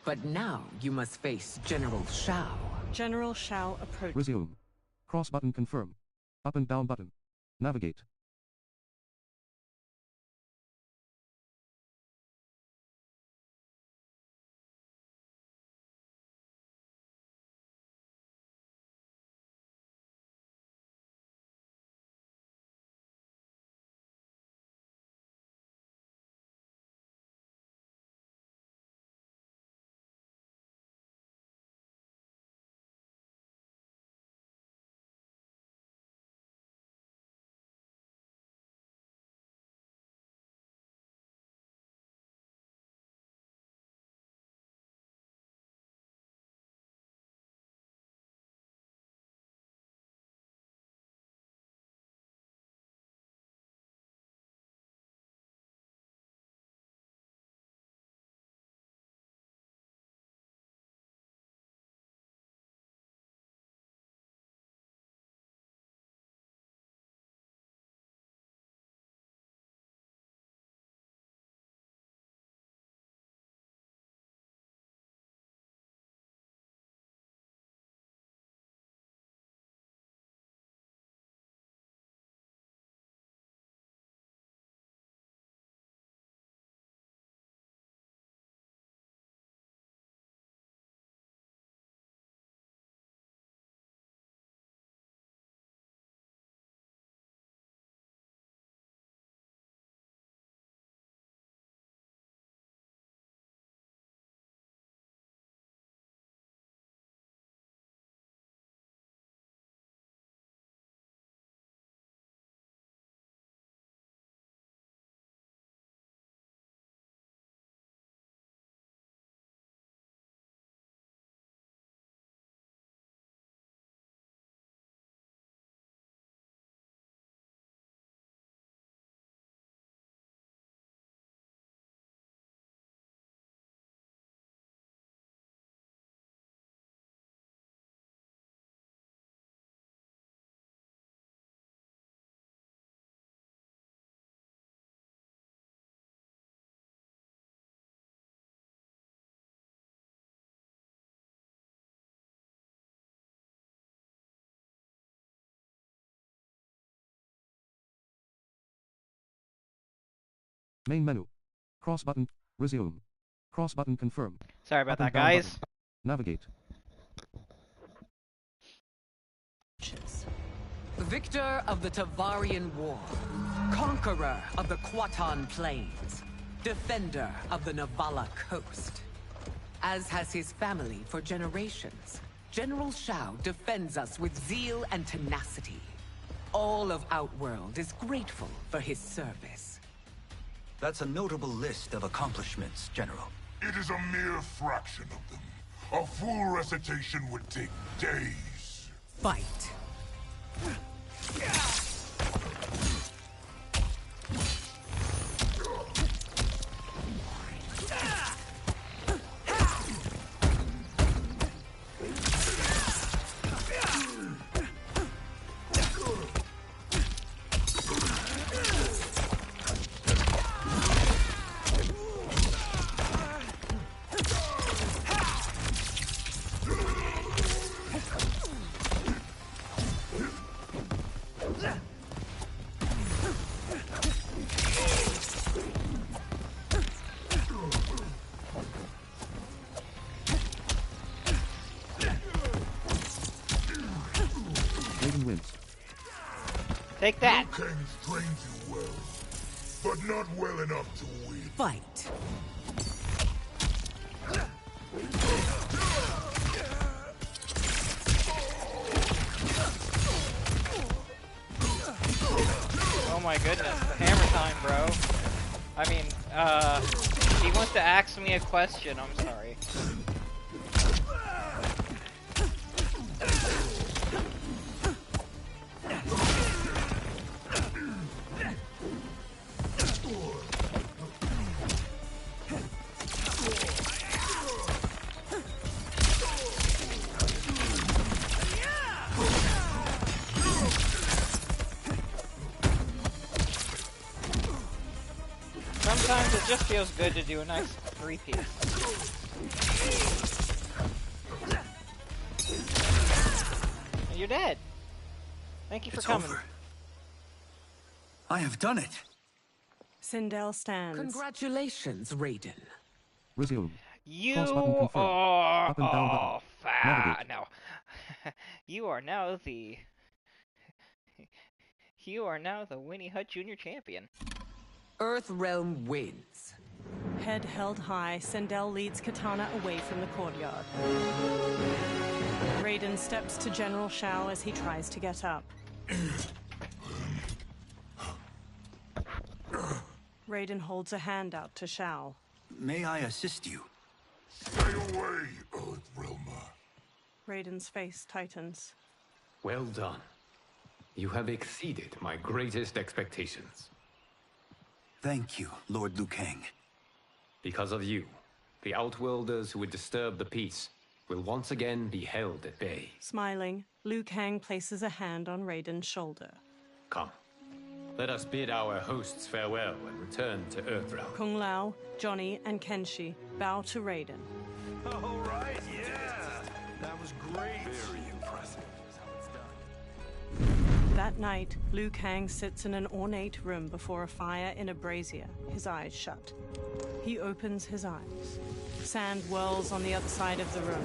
But now you must face General Shao. General Shao approaches. Resume. Cross button confirm. Up and down button. Navigate. Main menu. Cross button. Resume. Cross button confirm. Sorry about Up and that, down guys. button. Navigate. Victor of the Tavarian War. Conqueror of the Quatan Plains. Defender of the Navala Coast. As has his family for generations, General Shao defends us with zeal and tenacity. All of Outworld is grateful for his service. That's a notable list of accomplishments, General. It is a mere fraction of them. A full recitation would take days. Fight. Take that. Liu Kang's trained you well, but not well enough to win. Fight. Oh my goodness, the hammer time, bro. I mean, he wants to ask me a question, I'm sorry. Sometimes it just feels good to do a nice three-piece. You're dead. Thank you for coming. Over. I have done it. Sindel stands. Congratulations, Raiden. Resume. You Pause button confirm. are Up and down button. Navigate. no. You are now the Winnie Hut Jr. champion. Earthrealm wins. Head held high, Sindel leads Katana away from the courtyard. Raiden steps to General Shao as he tries to get up. Raiden holds a hand out to Shao. May I assist you? Stay away, Earthrealmer. Raiden's face tightens. Well done. You have exceeded my greatest expectations. Thank you, Lord Liu Kang. Because of you, the Outworlders who would disturb the peace will once again be held at bay. Smiling, Liu Kang places a hand on Raiden's shoulder. Come, let us bid our hosts farewell and return to Earthrealm. Kung Lao, Johnny, and Kenshi bow to Raiden. All right, yeah. That was great. Very impressive. That night, Liu Kang sits in an ornate room before a fire in a brazier, his eyes shut. He opens his eyes. Sand whirls on the other side of the room.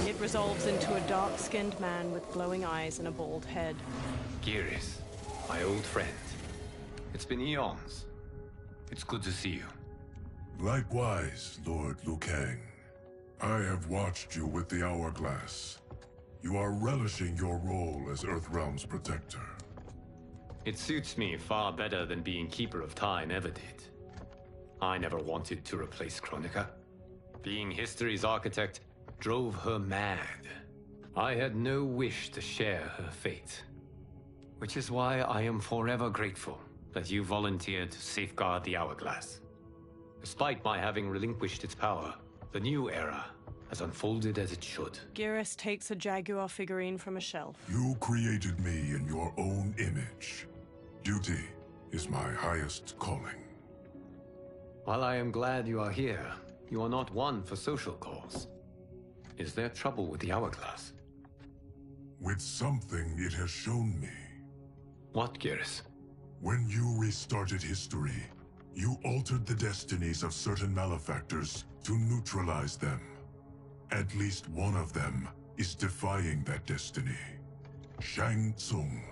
It resolves into a dark-skinned man with glowing eyes and a bald head. Geras, my old friend. It's been eons. It's good to see you. Likewise, Lord Liu Kang. I have watched you with the Hourglass. You are relishing your role as Earthrealm's protector. It suits me far better than being Keeper of Time ever did. I never wanted to replace Kronika. Being history's architect drove her mad. I had no wish to share her fate. Which is why I am forever grateful that you volunteered to safeguard the Hourglass. Despite my having relinquished its power, the new era has unfolded as it should. Geras takes a Jaguar figurine from a shelf. You created me in your own image. Duty is my highest calling. While I am glad you are here, you are not one for social calls. Is there trouble with the Hourglass? With something it has shown me. What, Geras? When you restarted history, you altered the destinies of certain malefactors to neutralize them. At least one of them is defying that destiny. Shang Tsung.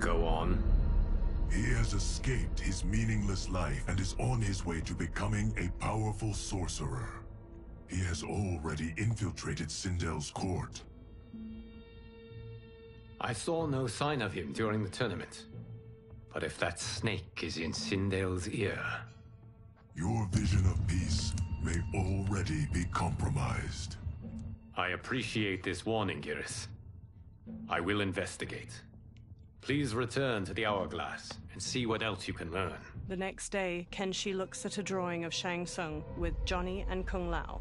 Go on. He has escaped his meaningless life and is on his way to becoming a powerful sorcerer. He has already infiltrated Sindel's court. I saw no sign of him during the tournament. But if that snake is in Sindel's ear... Your vision of peace may already be compromised. I appreciate this warning, Geras. I will investigate. Please return to the Hourglass and see what else you can learn. The next day, Kenshi looks at a drawing of Shang Tsung with Johnny and Kung Lao.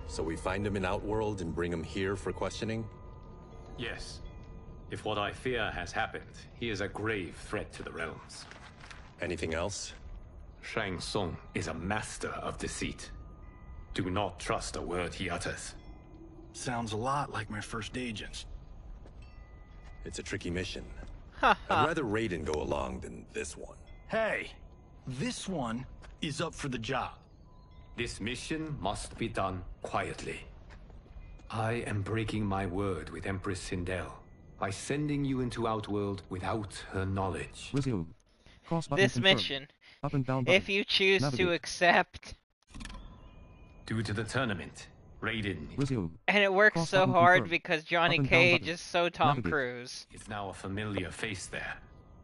So we find him in Outworld and bring him here for questioning? Yes. If what I fear has happened, he is a grave threat to the realms. Anything else? Shang Tsung is a master of deceit. Do not trust a word he utters. Sounds a lot like my first agents. It's a tricky mission. I'd rather Raiden go along than this one. Hey, this one is up for the job. This mission must be done quietly. I am breaking my word with Empress Sindel. by sending you into Outworld without her knowledge. Resume. Cross button This confirmed. mission, Up and down button. if you choose to Navigate. accept, Due to the tournament, Raiden Resume. and it works Cross so button hard confirmed. because Johnny Up and down Cage button. is so Tom Navigate. Cruise. is now a familiar face there.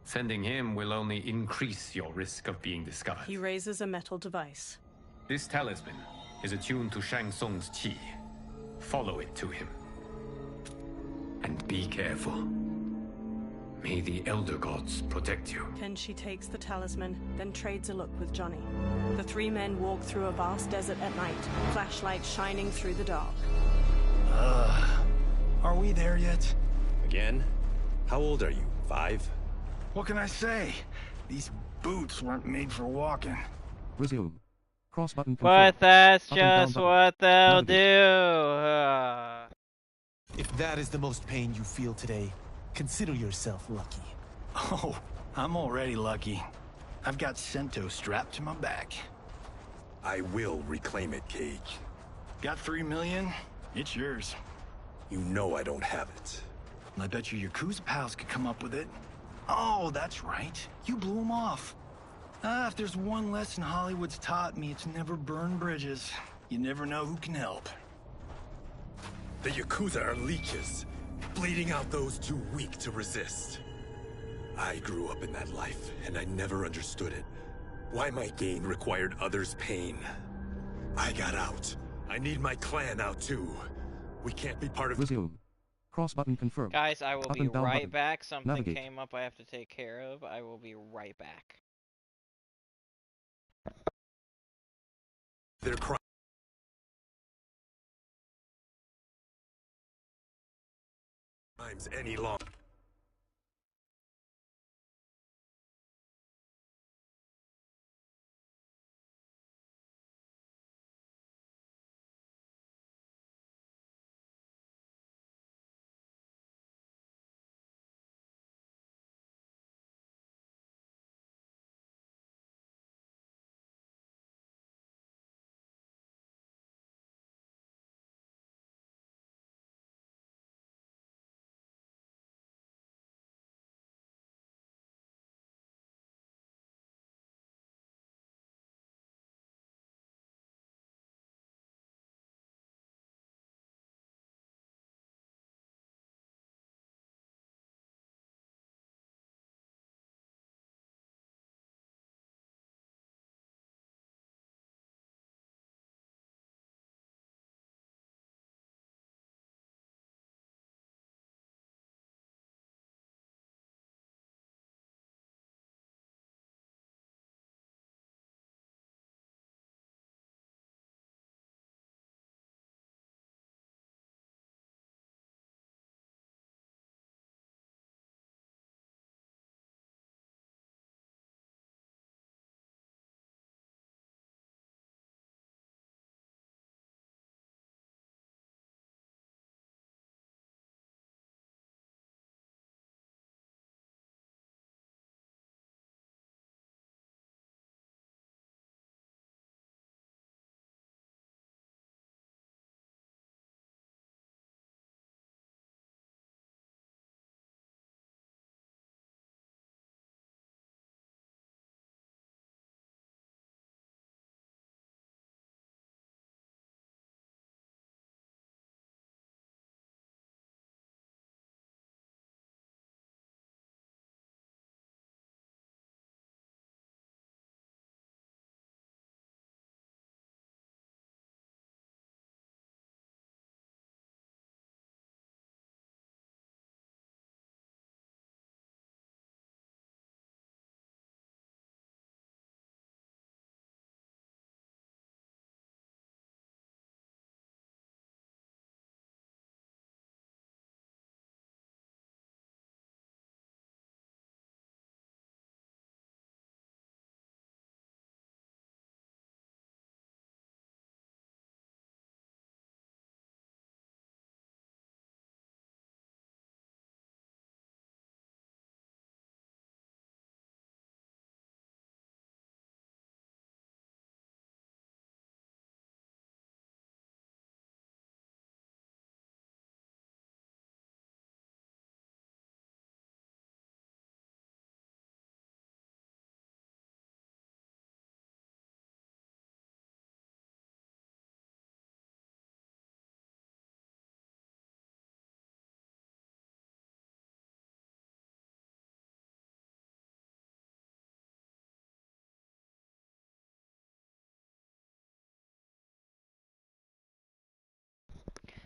Sending him will only increase your risk of being discovered. He raises a metal device. This talisman is attuned to Shang Tsung's chi. Follow it to him. And be careful. May the Elder Gods protect you. Kenshi takes the talisman, then trades a look with Johnny. The three men walk through a vast desert at night, flashlights shining through the dark. Are we there yet? Again? How old are you? 5? What can I say? These boots weren't made for walking. Resume. Cross button confirmed. But that's Up and down just button. what they'll Navigate. do. If that is the most pain you feel today, consider yourself lucky. Oh, I'm already lucky. I've got Sento strapped to my back. I will reclaim it, Cage. Got 3 million? It's yours. You know I don't have it. I bet your Yakuza pals could come up with it. Oh, that's right. You blew them off. If there's one lesson Hollywood's taught me, it's never burn bridges. You never know who can help. The Yakuza are leeches, bleeding out those too weak to resist. I grew up in that life, and I never understood it. Why my gain required others' pain. I got out. I need my clan out too. We can't be part of— Resume. Cross button confirmed. Guys, I will Up be and down right button. back. Something Navigate. came up I have to take care of. I will be right back. their crimes any longer.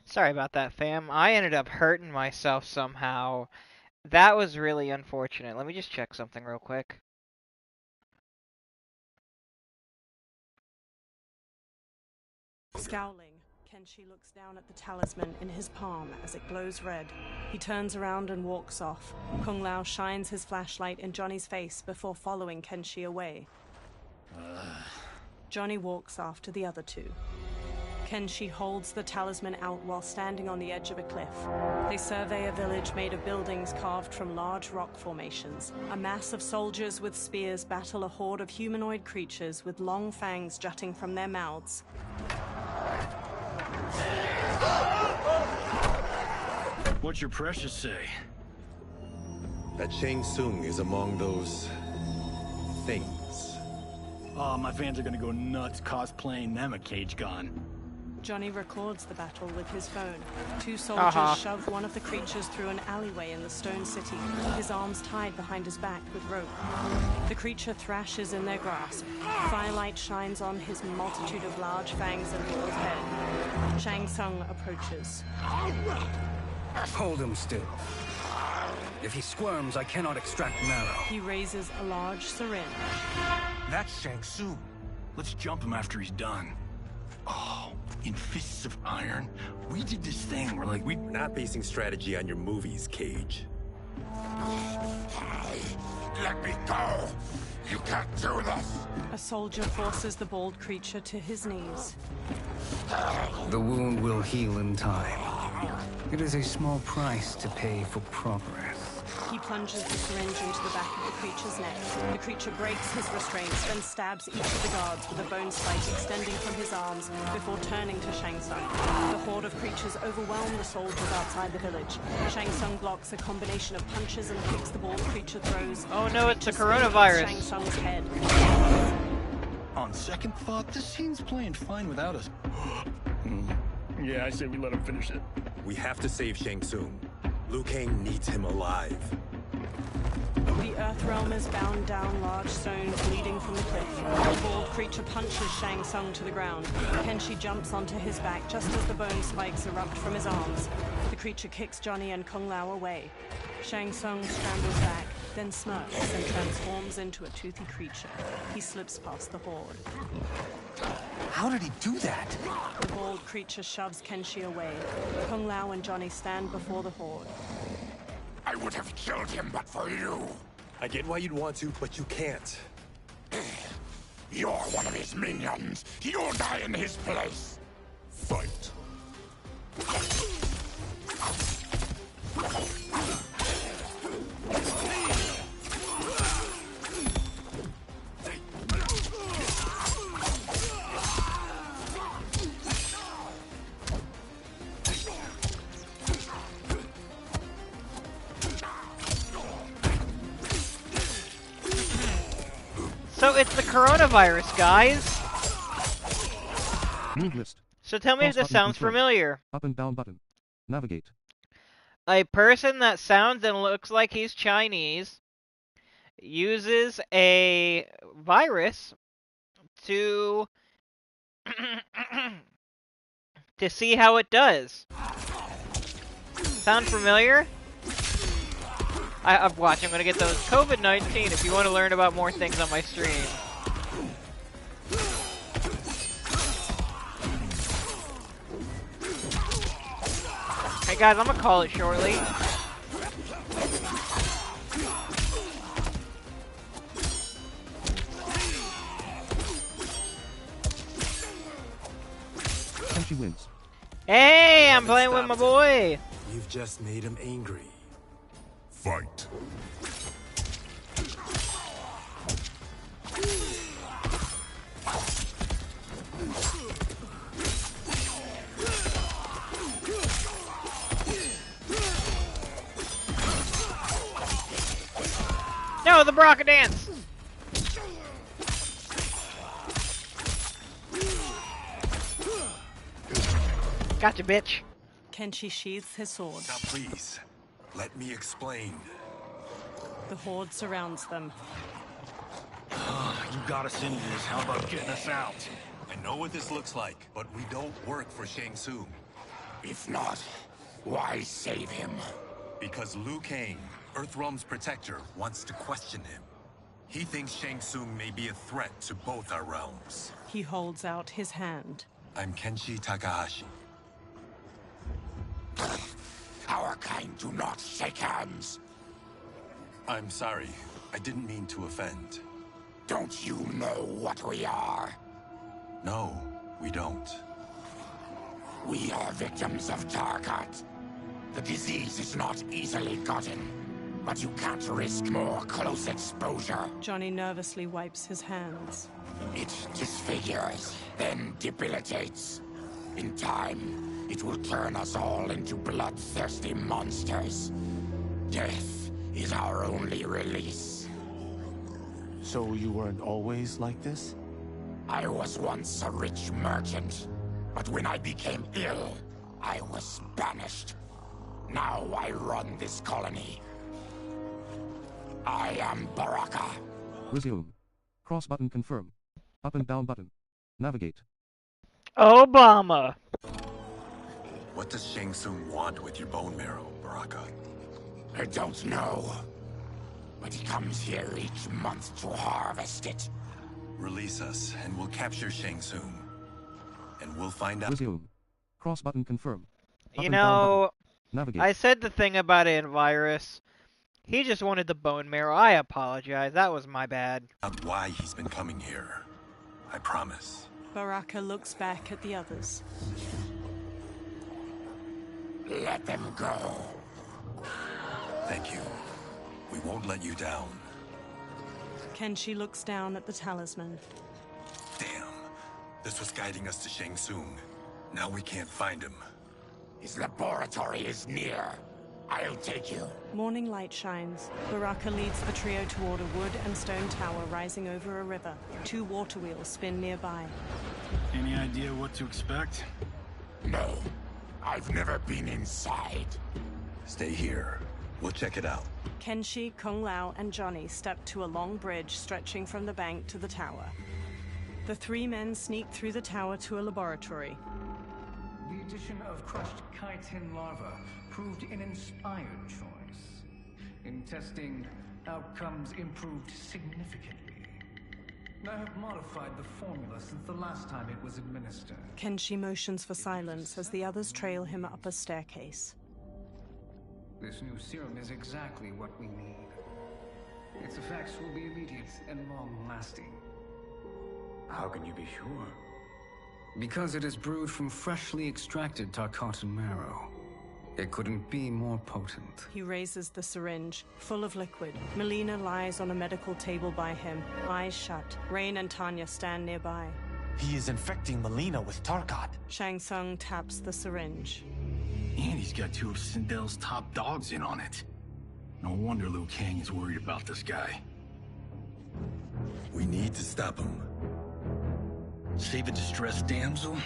Sorry about that, fam. I ended up hurting myself somehow. That was really unfortunate. Let me just check something real quick. Scowling, Kenshi looks down at the talisman in his palm as it glows red. He turns around and walks off. Kung Lao shines his flashlight in Johnny's face before following Kenshi away. Johnny walks after the other two. Kenshi holds the talisman out while standing on the edge of a cliff. They survey a village made of buildings carved from large rock formations. A mass of soldiers with spears battle a horde of humanoid creatures with long fangs jutting from their mouths. What's your precious say? That Shang Tsung is among those things. Oh, my fans are gonna go nuts cosplaying them a Cage Gon. Johnny records the battle with his phone. Two soldiers shove one of the creatures through an alleyway in the stone city, his arms tied behind his back with rope. The creature thrashes in their grasp. Firelight shines on his multitude of large fangs and Lord's head. Shang Tsung approaches. Hold him still. If he squirms, I cannot extract marrow. He raises a large syringe. That's Shang Tsung. Let's jump him after he's done. Oh, in Fists of Iron, we did this thing where, like, we're not basing strategy on your movies, Cage. Let me go! You can't do this! A soldier forces the bald creature to his knees. The wound will heal in time. It is a small price to pay for progress. He plunges the syringe into the back of the creature's neck. The creature breaks his restraints, then stabs each of the guards with a bone spike extending from his arms before turning to Shang Tsung. The horde of creatures overwhelm the soldiers outside the village. Shang Tsung blocks a combination of punches and kicks the bald creature throws. Oh no, it's the coronavirus. Shang Tsung's head. On second thought, this scene's playing fine without us. Yeah, I say we let him finish it. We have to save Shang Tsung. Liu Kang needs him alive. The Earthrealm is bound down large stones leading from the cliff. The bald creature punches Shang Tsung to the ground. Kenshi jumps onto his back just as the bone spikes erupt from his arms. The creature kicks Johnny and Kung Lao away. Shang Tsung scrambles back, then smirks and transforms into a toothy creature. He slips past the horde. How did he do that? The bald creature shoves Kenshi away. Kung Lao and Johnny stand before the horde. I would have killed him but for you. I get why you'd want to, but you can't. You're one of his minions. You'll die in his place. Fight. So it's the coronavirus, guys. Move list. So tell me if this sounds familiar. Up and down button. Navigate. A person that sounds and looks like he's Chinese uses a virus to to see how it does. Sound familiar? Watch, I'm gonna get those COVID-19 if you want to learn about more things on my stream. Hey guys, I'm gonna call it shortly. Kenshi wins. Hey, I'm playing with my boy. You've just made him angry. Fight. No, the Baraka dance. Gotcha, bitch. Kenshi sheathes his sword. Now please, let me explain. The horde surrounds them. You got us into this. How about getting us out? I know what this looks like, but we don't work for Shang Tsung. If not, why save him? Because Liu Kang, Earthrealm's protector, wants to question him. He thinks Shang Tsung may be a threat to both our realms. He holds out his hand. I'm Kenshi Takahashi. Our kind do not shake hands. I'm sorry. I didn't mean to offend. Don't you know what we are? No, we don't. We are victims of Tarkat. The disease is not easily gotten, but you can't risk more close exposure. Johnny nervously wipes his hands. It disfigures, then debilitates. In time, it will turn us all into bloodthirsty monsters. Death is our only release. So you weren't always like this? I was once a rich merchant, but when I became ill, I was banished. Now I run this colony. I am Baraka. Resume. Cross button confirm. Up and down button. Navigate. Obama! What does Shang Tsung want with your bone marrow, Baraka? I don't know. But he comes here each month to harvest it. Release us, and we'll capture Shang Tsung. And we'll find out. Resume. Cross button confirm. Up You and down know, button. Navigate. I said the thing about it in Virus. He just wanted the bone marrow. I apologize. That was my bad. Out why he's been coming here. I promise. Baraka looks back at the others. Let them go. Thank you. We won't let you down. Kenshi looks down at the talisman. Damn. This was guiding us to Shang Tsung. Now we can't find him. His laboratory is near. I'll take you. Morning light shines. Baraka leads the trio toward a wood and stone tower rising over a river. 2 water wheels spin nearby. Any idea what to expect? No. I've never been inside. Stay here. We'll check it out. Kenshi, Kung Lao, and Johnny step to a long bridge stretching from the bank to the tower. The 3 men sneak through the tower to a laboratory. The addition of crushed chitin larva proved an inspired choice. In testing, outcomes improved significantly. I have modified the formula since the last time it was administered. Kenshi motions for silence as the others trail him up a staircase. This new serum is exactly what we need. Its effects will be immediate and long-lasting. How can you be sure? Because it is brewed from freshly extracted Tarkatan marrow. It couldn't be more potent. He raises the syringe, full of liquid. Melina lies on a medical table by him, eyes shut. Rain and Tanya stand nearby. He is infecting Melina with Tarkat. Shang Tsung taps the syringe. And he's got 2 of Sindel's top dogs in on it. No wonder Liu Kang is worried about this guy. We need to stop him. Save a distressed damsel?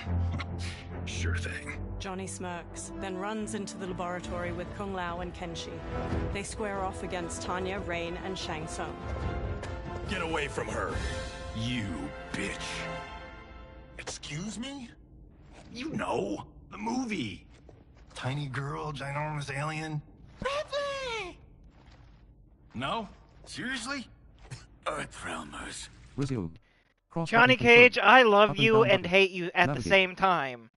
Sure thing. Johnny smirks, then runs into the laboratory with Kung Lao and Kenshi. They square off against Tanya, Rain, and Shang Tsung. Get away from her. You bitch. Excuse me? You know, the movie. Tiny girl, ginormous alien. Bradley! No? Seriously? Earthrealmers. Resume. Cross Johnny button confirm. Cage, I love Up and you down and button. hate you at the Navigate. same time.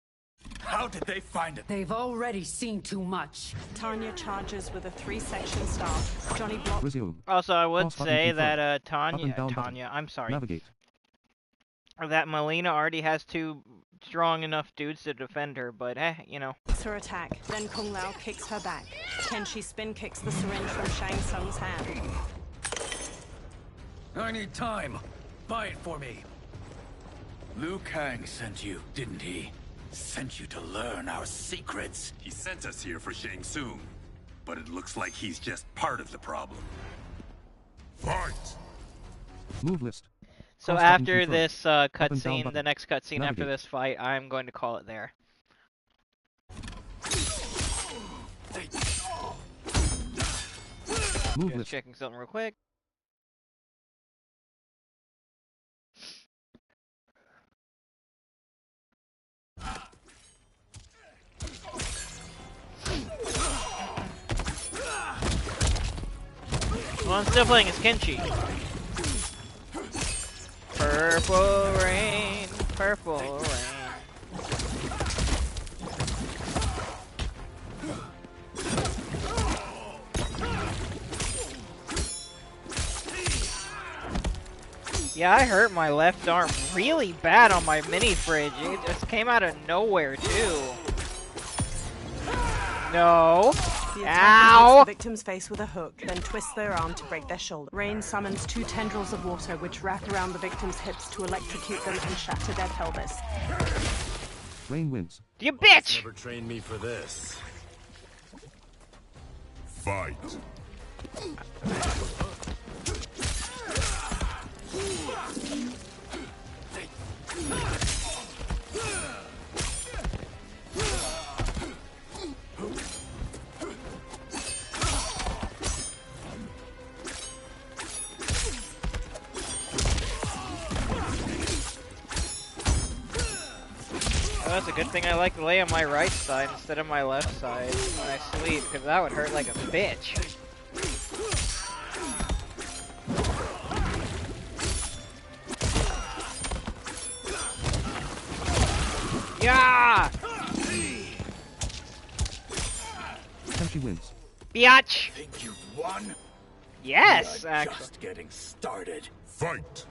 How did they find it? They've already seen too much. Tanya charges with a 3-section staff. Johnny blocks. Resume. Also, I would Cross button say confirm. that Up and down button. Tanya, I'm sorry, Navigate. that Melina already has 2 strong enough dudes to defend her, but you know. It's her attack. Then Kung Lao kicks her back. Kenshi spin kicks the syringe from Shang Tsung's hand. I need time. Buy it for me. Liu Kang sent you, didn't he? Sent you to learn our secrets. He sent us here for Shang Tsung. But it looks like he's just part of the problem. Fight! Move list. So Cross button after confirm. this Up and down cutscene, the button. next cutscene after Navigate. this fight, I'm going to call it there. Move Just list. checking something real quick. I'm still playing as Kenshi. Purple rain, purple rain. Yeah, I hurt my left arm really bad on my mini fridge. It just came out of nowhere, too. No. The attacker Ow! hits the victim's face with a hook, then twists their arm to break their shoulder. Rain summons 2 tendrils of water, which wrap around the victim's hips to electrocute them and shatter their pelvis. Rain wins. You bitch! Never trained me for this. Fight. Oh, that's a good thing I like to lay on my right side instead of my left side when I sleep, because that would hurt like a bitch. Yeah! Kenshi wins. Biatch! Think you won? Yes, You're actually. just getting started. Fight.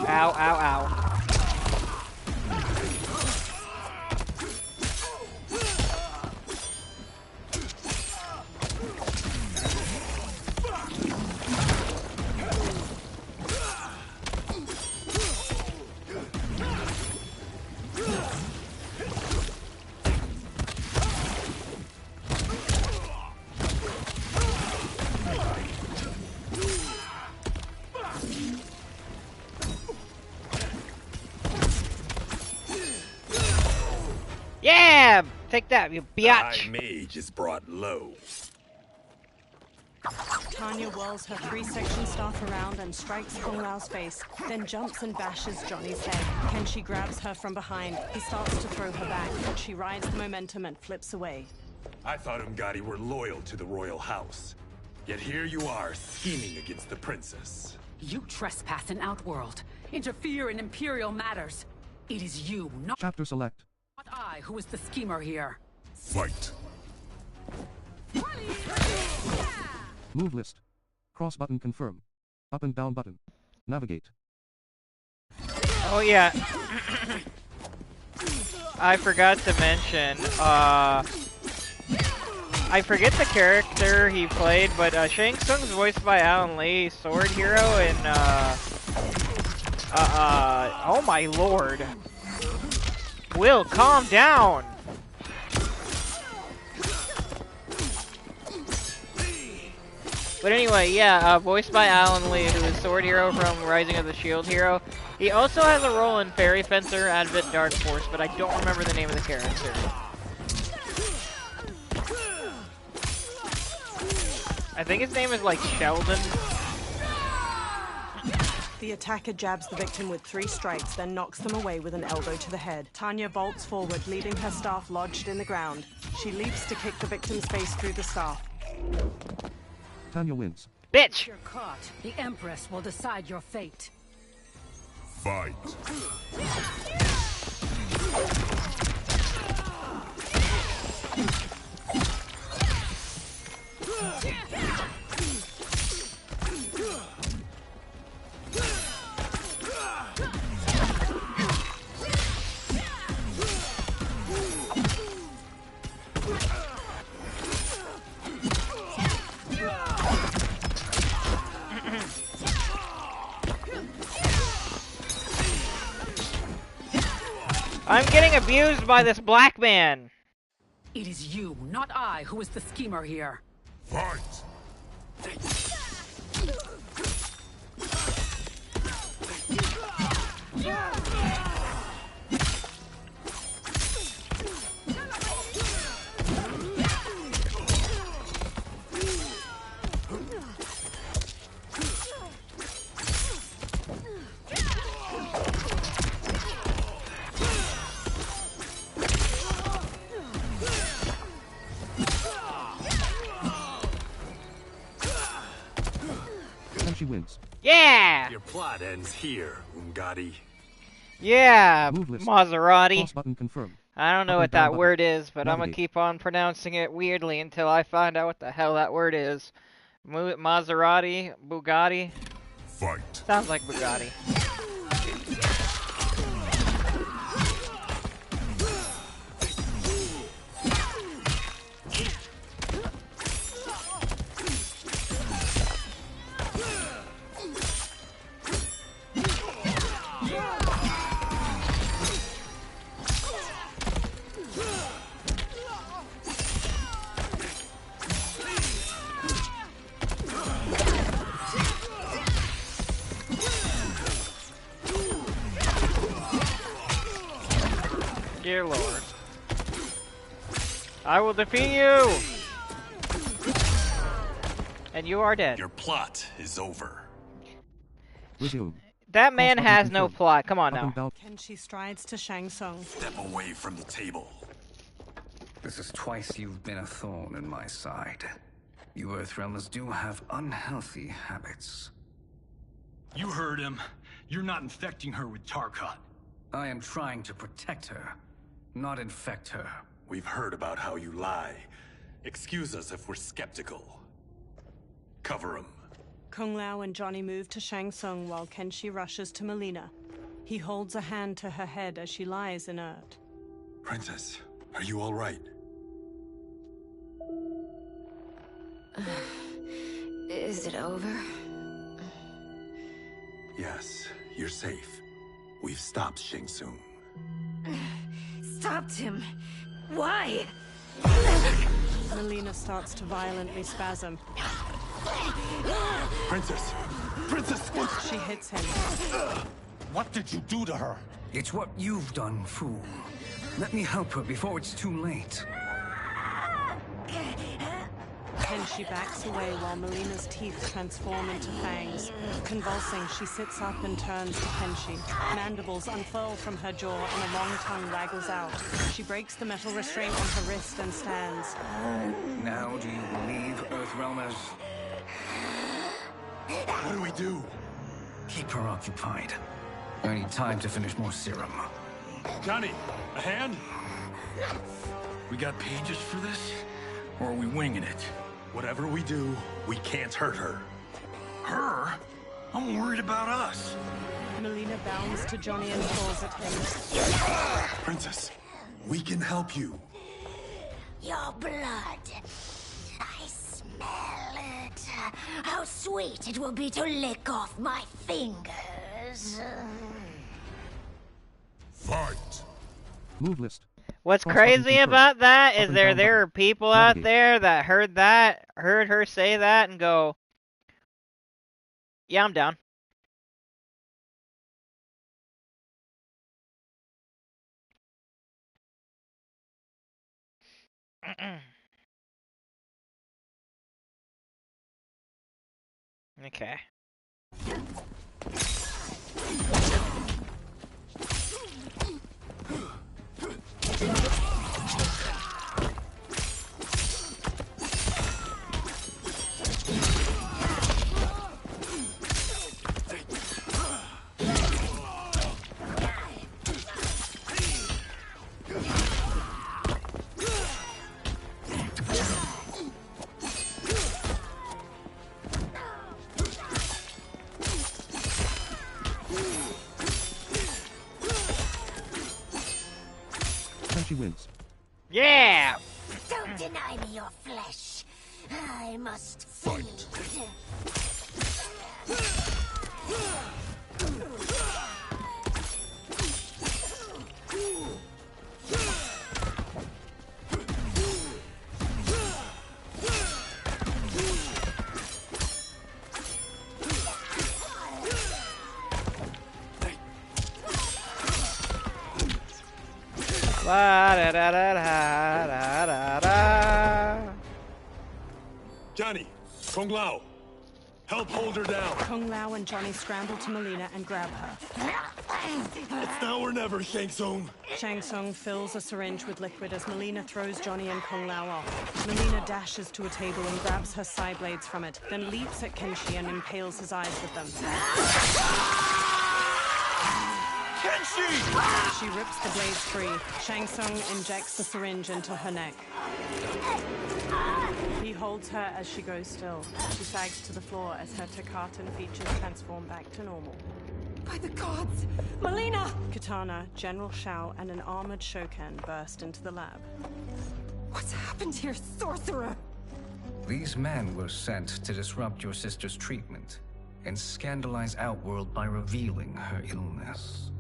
Ow, ow, ow. Yeah! Take that, you biatch! My mage is brought low. Tanya whirls her 3-section staff around and strikes Kung Lao's face, then jumps and bashes Johnny's head. Kenshi grabs her from behind. He starts to throw her back, but she rides the momentum and flips away. I thought Umgadi were loyal to the royal house. Yet here you are, scheming against the princess. You trespass in Outworld, interfere in Imperial matters. It is you, not Chapter select. I, who is the schemer here. Fight. Move list. Cross button confirm. Up and down button. Navigate. Oh yeah. I forgot to mention, I forget the character he played, but Shang Tsung's voiced by Alan Lee, Sword Hero, and oh my lord. Will, calm down! But anyway, yeah, voiced by Alan Lee, who is Sword Hero from Rising of the Shield Hero. He also has a role in Fairy Fencer Advent Dark Force, but I don't remember the name of the character. I think his name is like Sheldon. The attacker jabs the victim with 3 strikes, then knocks them away with an elbow to the head. Tanya bolts forward, leaving her staff lodged in the ground. She leaps to kick the victim's face through the staff. Tanya wins. Bitch! If you're caught, the Empress will decide your fate. Fight. I'm getting abused by this black man. It is you, not I, who is the schemer here. Fight. wins. Yeah! Your plot ends here, Ungadi. Yeah, Move list. Maserati. Pause button confirm. I don't know Up what and down that button. word is, but I'm gonna Navigate. keep on pronouncing it weirdly until I find out what the hell that word is. Maserati? Bugatti? Fight. Sounds like Bugatti. Dear Lord. I will defeat you! And you are dead. Your plot is over. Resume. That man button has no confirmed. plot. Come on Up and now. down. Kenshi strides to Shang Tsung. Step away from the table. This is twice you've been a thorn in my side. You Earthrealmers do have unhealthy habits. You heard him. You're not infecting her with Tarkat. I am trying to protect her, not infect her. We've heard about how you lie. Excuse us if we're skeptical. Cover him. Kung Lao and Johnny move to Shang Tsung while Kenshi rushes to Melina. He holds a hand to her head as she lies inert. Princess, are you all right? Is it over? Yes, you're safe. We've stopped Shang Tsung. Stopped him. Why? Melina starts to violently spasm. Princess! Princess! She hits him. What did you do to her? It's what you've done, fool. Let me help her before it's too late. Kenshi backs away while Melina's teeth transform into fangs. Convulsing, she sits up and turns to Kenshi. Mandibles unfurl from her jaw and a long tongue waggles out. She breaks the metal restraint on her wrist and stands. Now do you believe, Earthrealmers? What do we do? Keep her occupied. I need time to finish more serum. Johnny, a hand? We got pages for this? Or are we winging it? Whatever we do, we can't hurt her. Her? I'm worried about us. Melina bounds to Johnny and pulls at him. Princess, we can help you. Your blood. I smell it. How sweet it will be to lick off my fingers. Fight. Move list. What's Cross button crazy confirmed. about that Up is and there down are button. people out Navigate. there that heard her say that and go, yeah, I'm down. Okay. Kenshi wins. Yeah! Don't deny me your flesh. I must Fight. La da da da da da da da. Johnny, Kung Lao, help hold her down. Kung Lao and Johnny scramble to Melina and grab her. It's now or never, Shang Tsung. Shang Tsung fills a syringe with liquid as Melina throws Johnny and Kung Lao off. Melina dashes to a table and grabs her psi blades from it, then leaps at Kenshi and impales his eyes with them. Kenshi! She rips the blades free. Shang Tsung injects the syringe into her neck. He holds her as she goes still. She sags to the floor as her Takatan features transform back to normal. By the gods! Melina! Katana, General Shao, and an armored Shokan burst into the lab. What's happened here, sorcerer? These men were sent to disrupt your sister's treatment and scandalize Outworld by revealing her illness.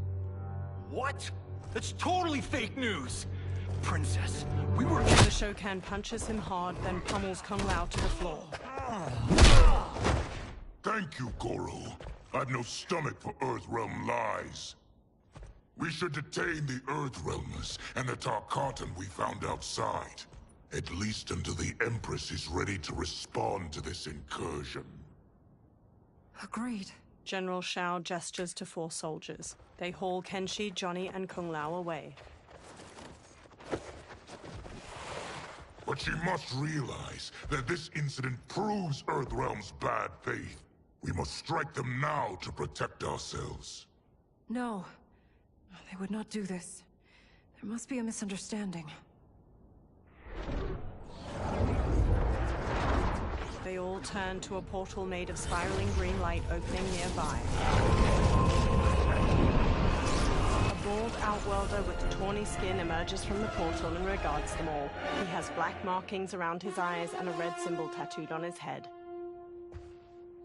What? That's totally fake news! Princess, we were... The Shokan punches him hard, then pummels Kung Lao to the floor. Thank you, Goro. I've no stomach for Earthrealm lies. We should detain the Earthrealmers and the Tarkatan we found outside. At least until the Empress is ready to respond to this incursion. Agreed. General Shao gestures to 4 soldiers. They haul Kenshi, Johnny, and Kung Lao away. But she must realize that this incident proves Earthrealm's bad faith. We must strike them now to protect ourselves. No. They would not do this. There must be a misunderstanding. They all turn to a portal made of spiraling green light opening nearby. A bald outworlder with tawny skin emerges from the portal and regards them all. He has black markings around his eyes and a red symbol tattooed on his head.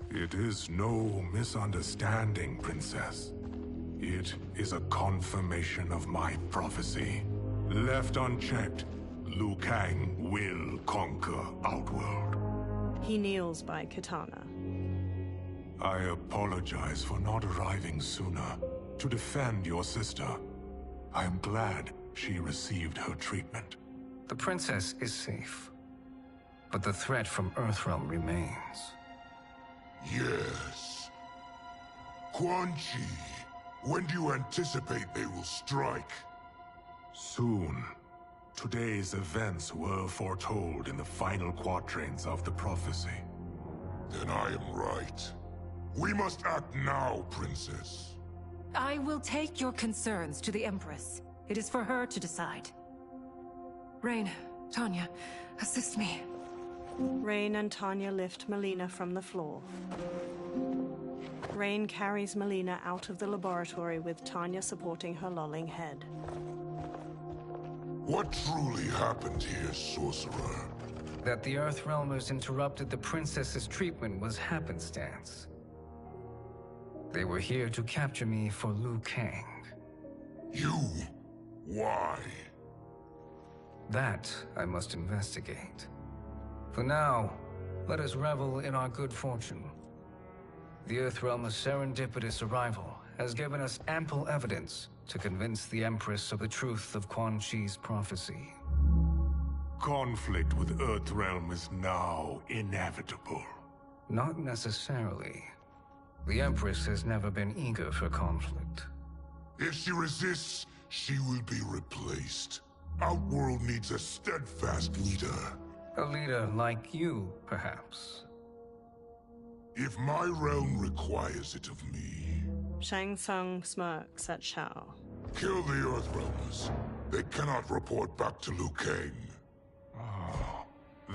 It is no misunderstanding, Princess. It is a confirmation of my prophecy. Left unchecked, Liu Kang will conquer Outworld. He kneels by Katana. I apologize for not arriving sooner to defend your sister. I am glad she received her treatment. The princess is safe, but the threat from Earthrealm remains. Yes. Quan Chi, when do you anticipate they will strike? Soon. Today's events were foretold in the final quatrains of the prophecy. Then I am right. We must act now, Princess. I will take your concerns to the Empress. It is for her to decide. Rain, Tanya, assist me. Rain and Tanya lift Melina from the floor. Rain carries Melina out of the laboratory with Tanya supporting her lolling head. What truly happened here, sorcerer? That the Earthrealmers interrupted the princess's treatment was happenstance. They were here to capture me for Liu Kang. You? Why? That I must investigate. For now, let us revel in our good fortune. The Earthrealm's serendipitous arrival has given us ample evidence to convince the Empress of the truth of Quan Chi's prophecy. Conflict with Earthrealm is now inevitable. Not necessarily. The Empress has never been eager for conflict. If she resists, she will be replaced. Outworld needs a steadfast leader. A leader like you, perhaps. If my realm requires it of me... Shang Tsung smirks at Shao. Kill the Earthrealmers. They cannot report back to Liu Kang. Oh,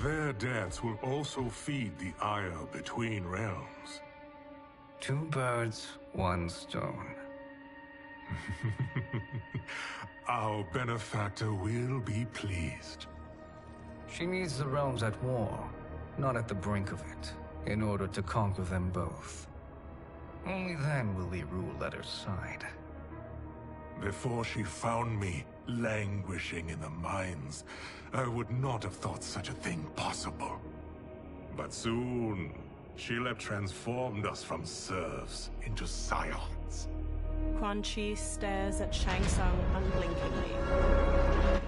their deaths will also feed the ire between realms. 2 birds, 1 stone. Our benefactor will be pleased. She needs the realms at war, not at the brink of it, in order to conquer them both. Only then will we rule at her side. Before she found me languishing in the mines, I would not have thought such a thing possible. But soon, she'll have transformed us from serfs into scions. Quan Chi stares at Shang Tsung unblinkingly.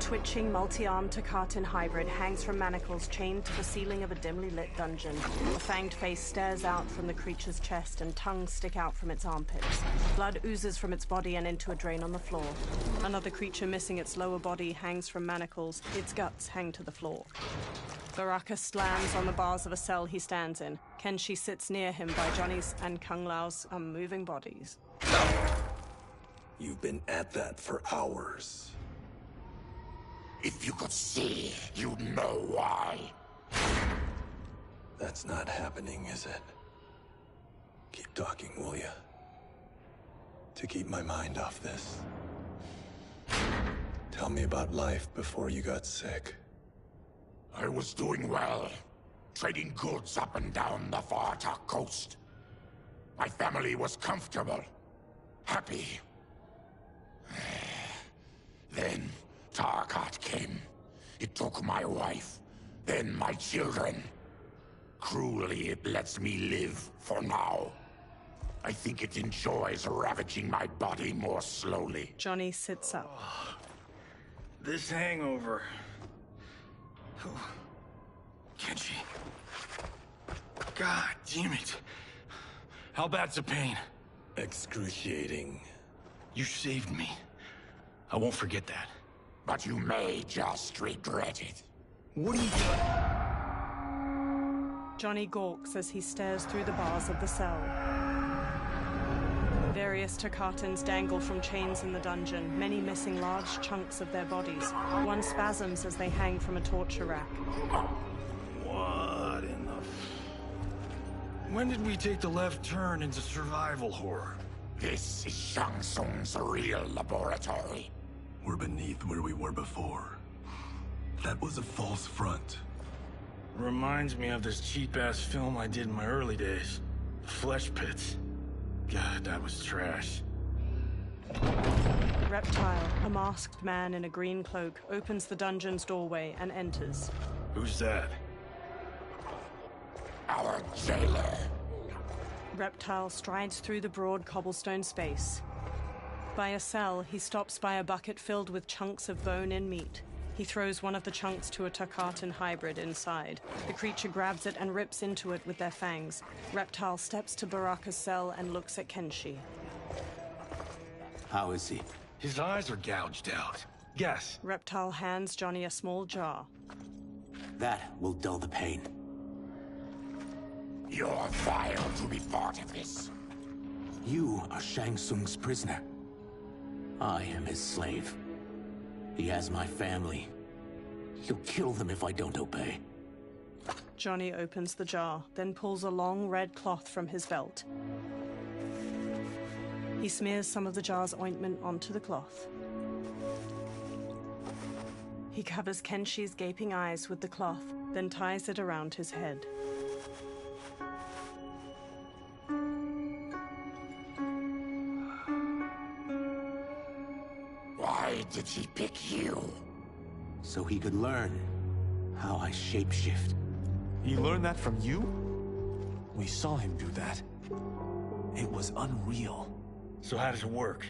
twitching, multi-armed Takatin hybrid hangs from manacles chained to the ceiling of a dimly lit dungeon. A fanged face stares out from the creature's chest and tongues stick out from its armpits. Blood oozes from its body and into a drain on the floor. Another creature missing its lower body hangs from manacles. Its guts hang to the floor. Baraka slams on the bars of a cell he stands in. Kenshi sits near him by Johnny's and Kung Lao's unmoving bodies. You've been at that for hours. If you could see, you'd know why. That's not happening, is it? Keep talking, will ya? To keep my mind off this. Tell me about life before you got sick. I was doing well, trading goods up and down the Varta coast. My family was comfortable, happy. Then Tarkat came. It took my wife, then my children. Cruelly, it lets me live for now. I think it enjoys ravaging my body more slowly. Johnny sits up. This hangover. Kenshi. God damn it. How bad's the pain? Excruciating. You saved me. I won't forget that. But you may just regret it. What are you doing? Johnny gawks as he stares through the bars of the cell. Various Takatans dangle from chains in the dungeon, many missing large chunks of their bodies. One spasms as they hang from a torture rack. What in the... When did we take the left turn into survival horror? This is Shang Tsung's real laboratory. We're beneath where we were before. That was a false front. Reminds me of this cheap-ass film I did in my early days. Flesh Pits. God, that was trash. Reptile, a masked man in a green cloak, opens the dungeon's doorway and enters. Who's that? Our jailer. Reptile strides through the broad cobblestone space. By a cell, he stops by a bucket filled with chunks of bone-in meat. He throws one of the chunks to a Takatan hybrid inside. The creature grabs it and rips into it with their fangs. Reptile steps to Baraka's cell and looks at Kenshi. How is he? His eyes are gouged out. Guess. Reptile hands Johnny a small jar. That will dull the pain. You're vile to be part of this. You are Shang Tsung's prisoner. I am his slave. He has my family. He'll kill them if I don't obey. Johnny opens the jar, then pulls a long red cloth from his belt. He smears some of the jar's ointment onto the cloth. He covers Kenshi's gaping eyes with the cloth, then ties it around his head. Why did he pick you? So he could learn how I shapeshift. He learned that from you? We saw him do that. It was unreal. So how does it work?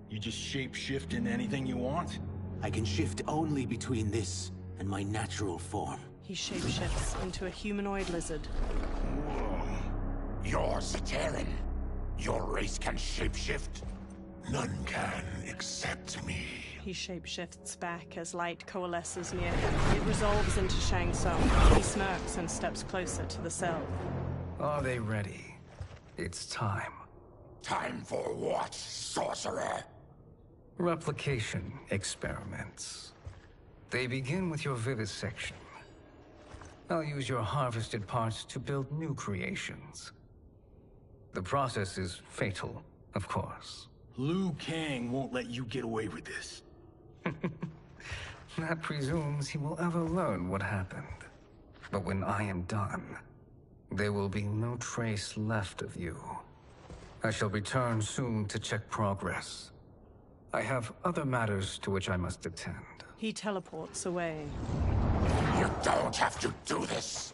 You just shape-shift into anything you want? I can shift only between this and my natural form. He shapeshifts into a humanoid lizard. Whoa. You're Zateran. Your race can shapeshift? None can except me. He shapeshifts back as light coalesces near him. It resolves into Shang Tsung. He smirks and steps closer to the cell. Are they ready? It's time. Time for what, sorcerer? Replication experiments. They begin with your vivisection. I'll use your harvested parts to build new creations. The process is fatal, of course. Liu Kang won't let you get away with this. That presumes he will ever learn what happened. But when I am done, there will be no trace left of you. I shall return soon to check progress. I have other matters to which I must attend. He teleports away. You don't have to do this.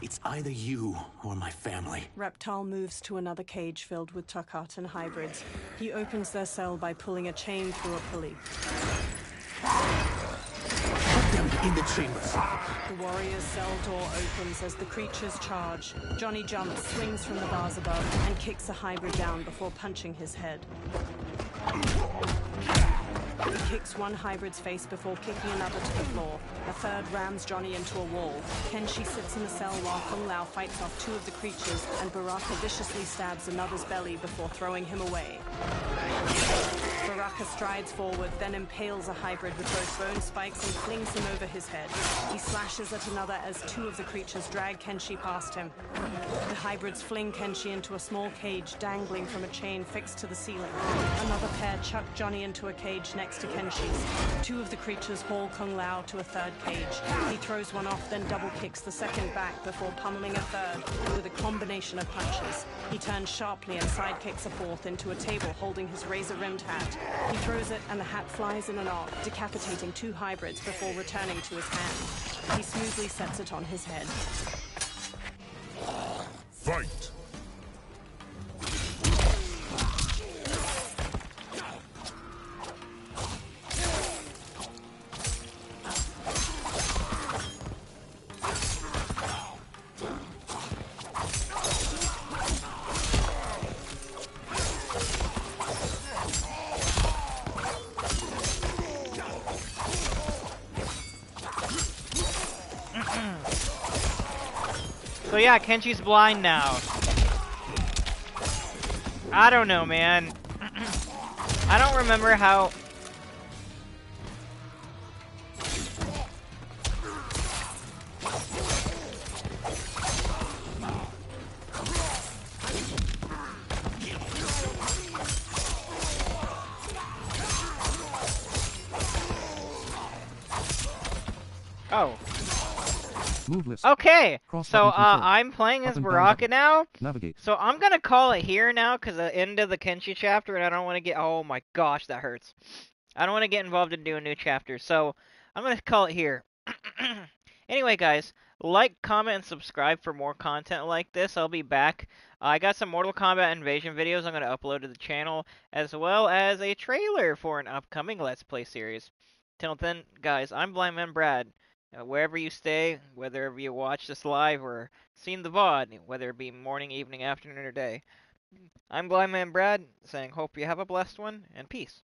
It's either you or my family. Reptile moves to another cage filled with Takatan hybrids. He opens their cell by pulling a chain through a pulley. Put them in the chambers. The warrior's cell door opens as the creatures charge. Johnny jumps, swings from the bars above, and kicks a hybrid down before punching his head. He kicks one hybrid's face before kicking another to the floor. A third rams Johnny into a wall. Kenshi sits in the cell while Kung Lao fights off two of the creatures, and Baraka viciously stabs another's belly before throwing him away. Baraka strides forward, then impales a hybrid with both bone spikes and flings him over his head. He slashes at another as two of the creatures drag Kenshi past him. The hybrids fling Kenshi into a small cage dangling from a chain fixed to the ceiling. Another pair chuck Johnny into a cage next to Kenshi's. Two of the creatures haul Kung Lao to a third cage. He throws one off, then double kicks the second back before pummeling a third with a combination of punches. He turns sharply and sidekicks a fourth into a table holding his razor-rimmed hat. He throws it and the hat flies in an arc, decapitating two hybrids before returning to his hand. He smoothly sets it on his head. Fight! So yeah, Kenshi's blind now. I don't know, man. I don't remember how... Oh. Move list. Okay, Cross so button control. I'm playing as Up and down Baraka button. now. Navigate. So I'm gonna call it here now, cause the end of the Kenshi chapter, and I don't want to get. Oh my gosh, that hurts. I don't want to get involved in doing new chapters, so I'm gonna call it here. Anyway, guys, like, comment, and subscribe for more content like this. I'll be back. I got some Mortal Kombat Invasion videos I'm gonna upload to the channel, as well as a trailer for an upcoming Let's Play series. Till then, guys, I'm Blind Man Brad. Wherever you stay, whether you watch this live or seen the VOD, whether it be morning, evening, afternoon, or day. I'm Blind Man Brad, saying hope you have a blessed one, and peace.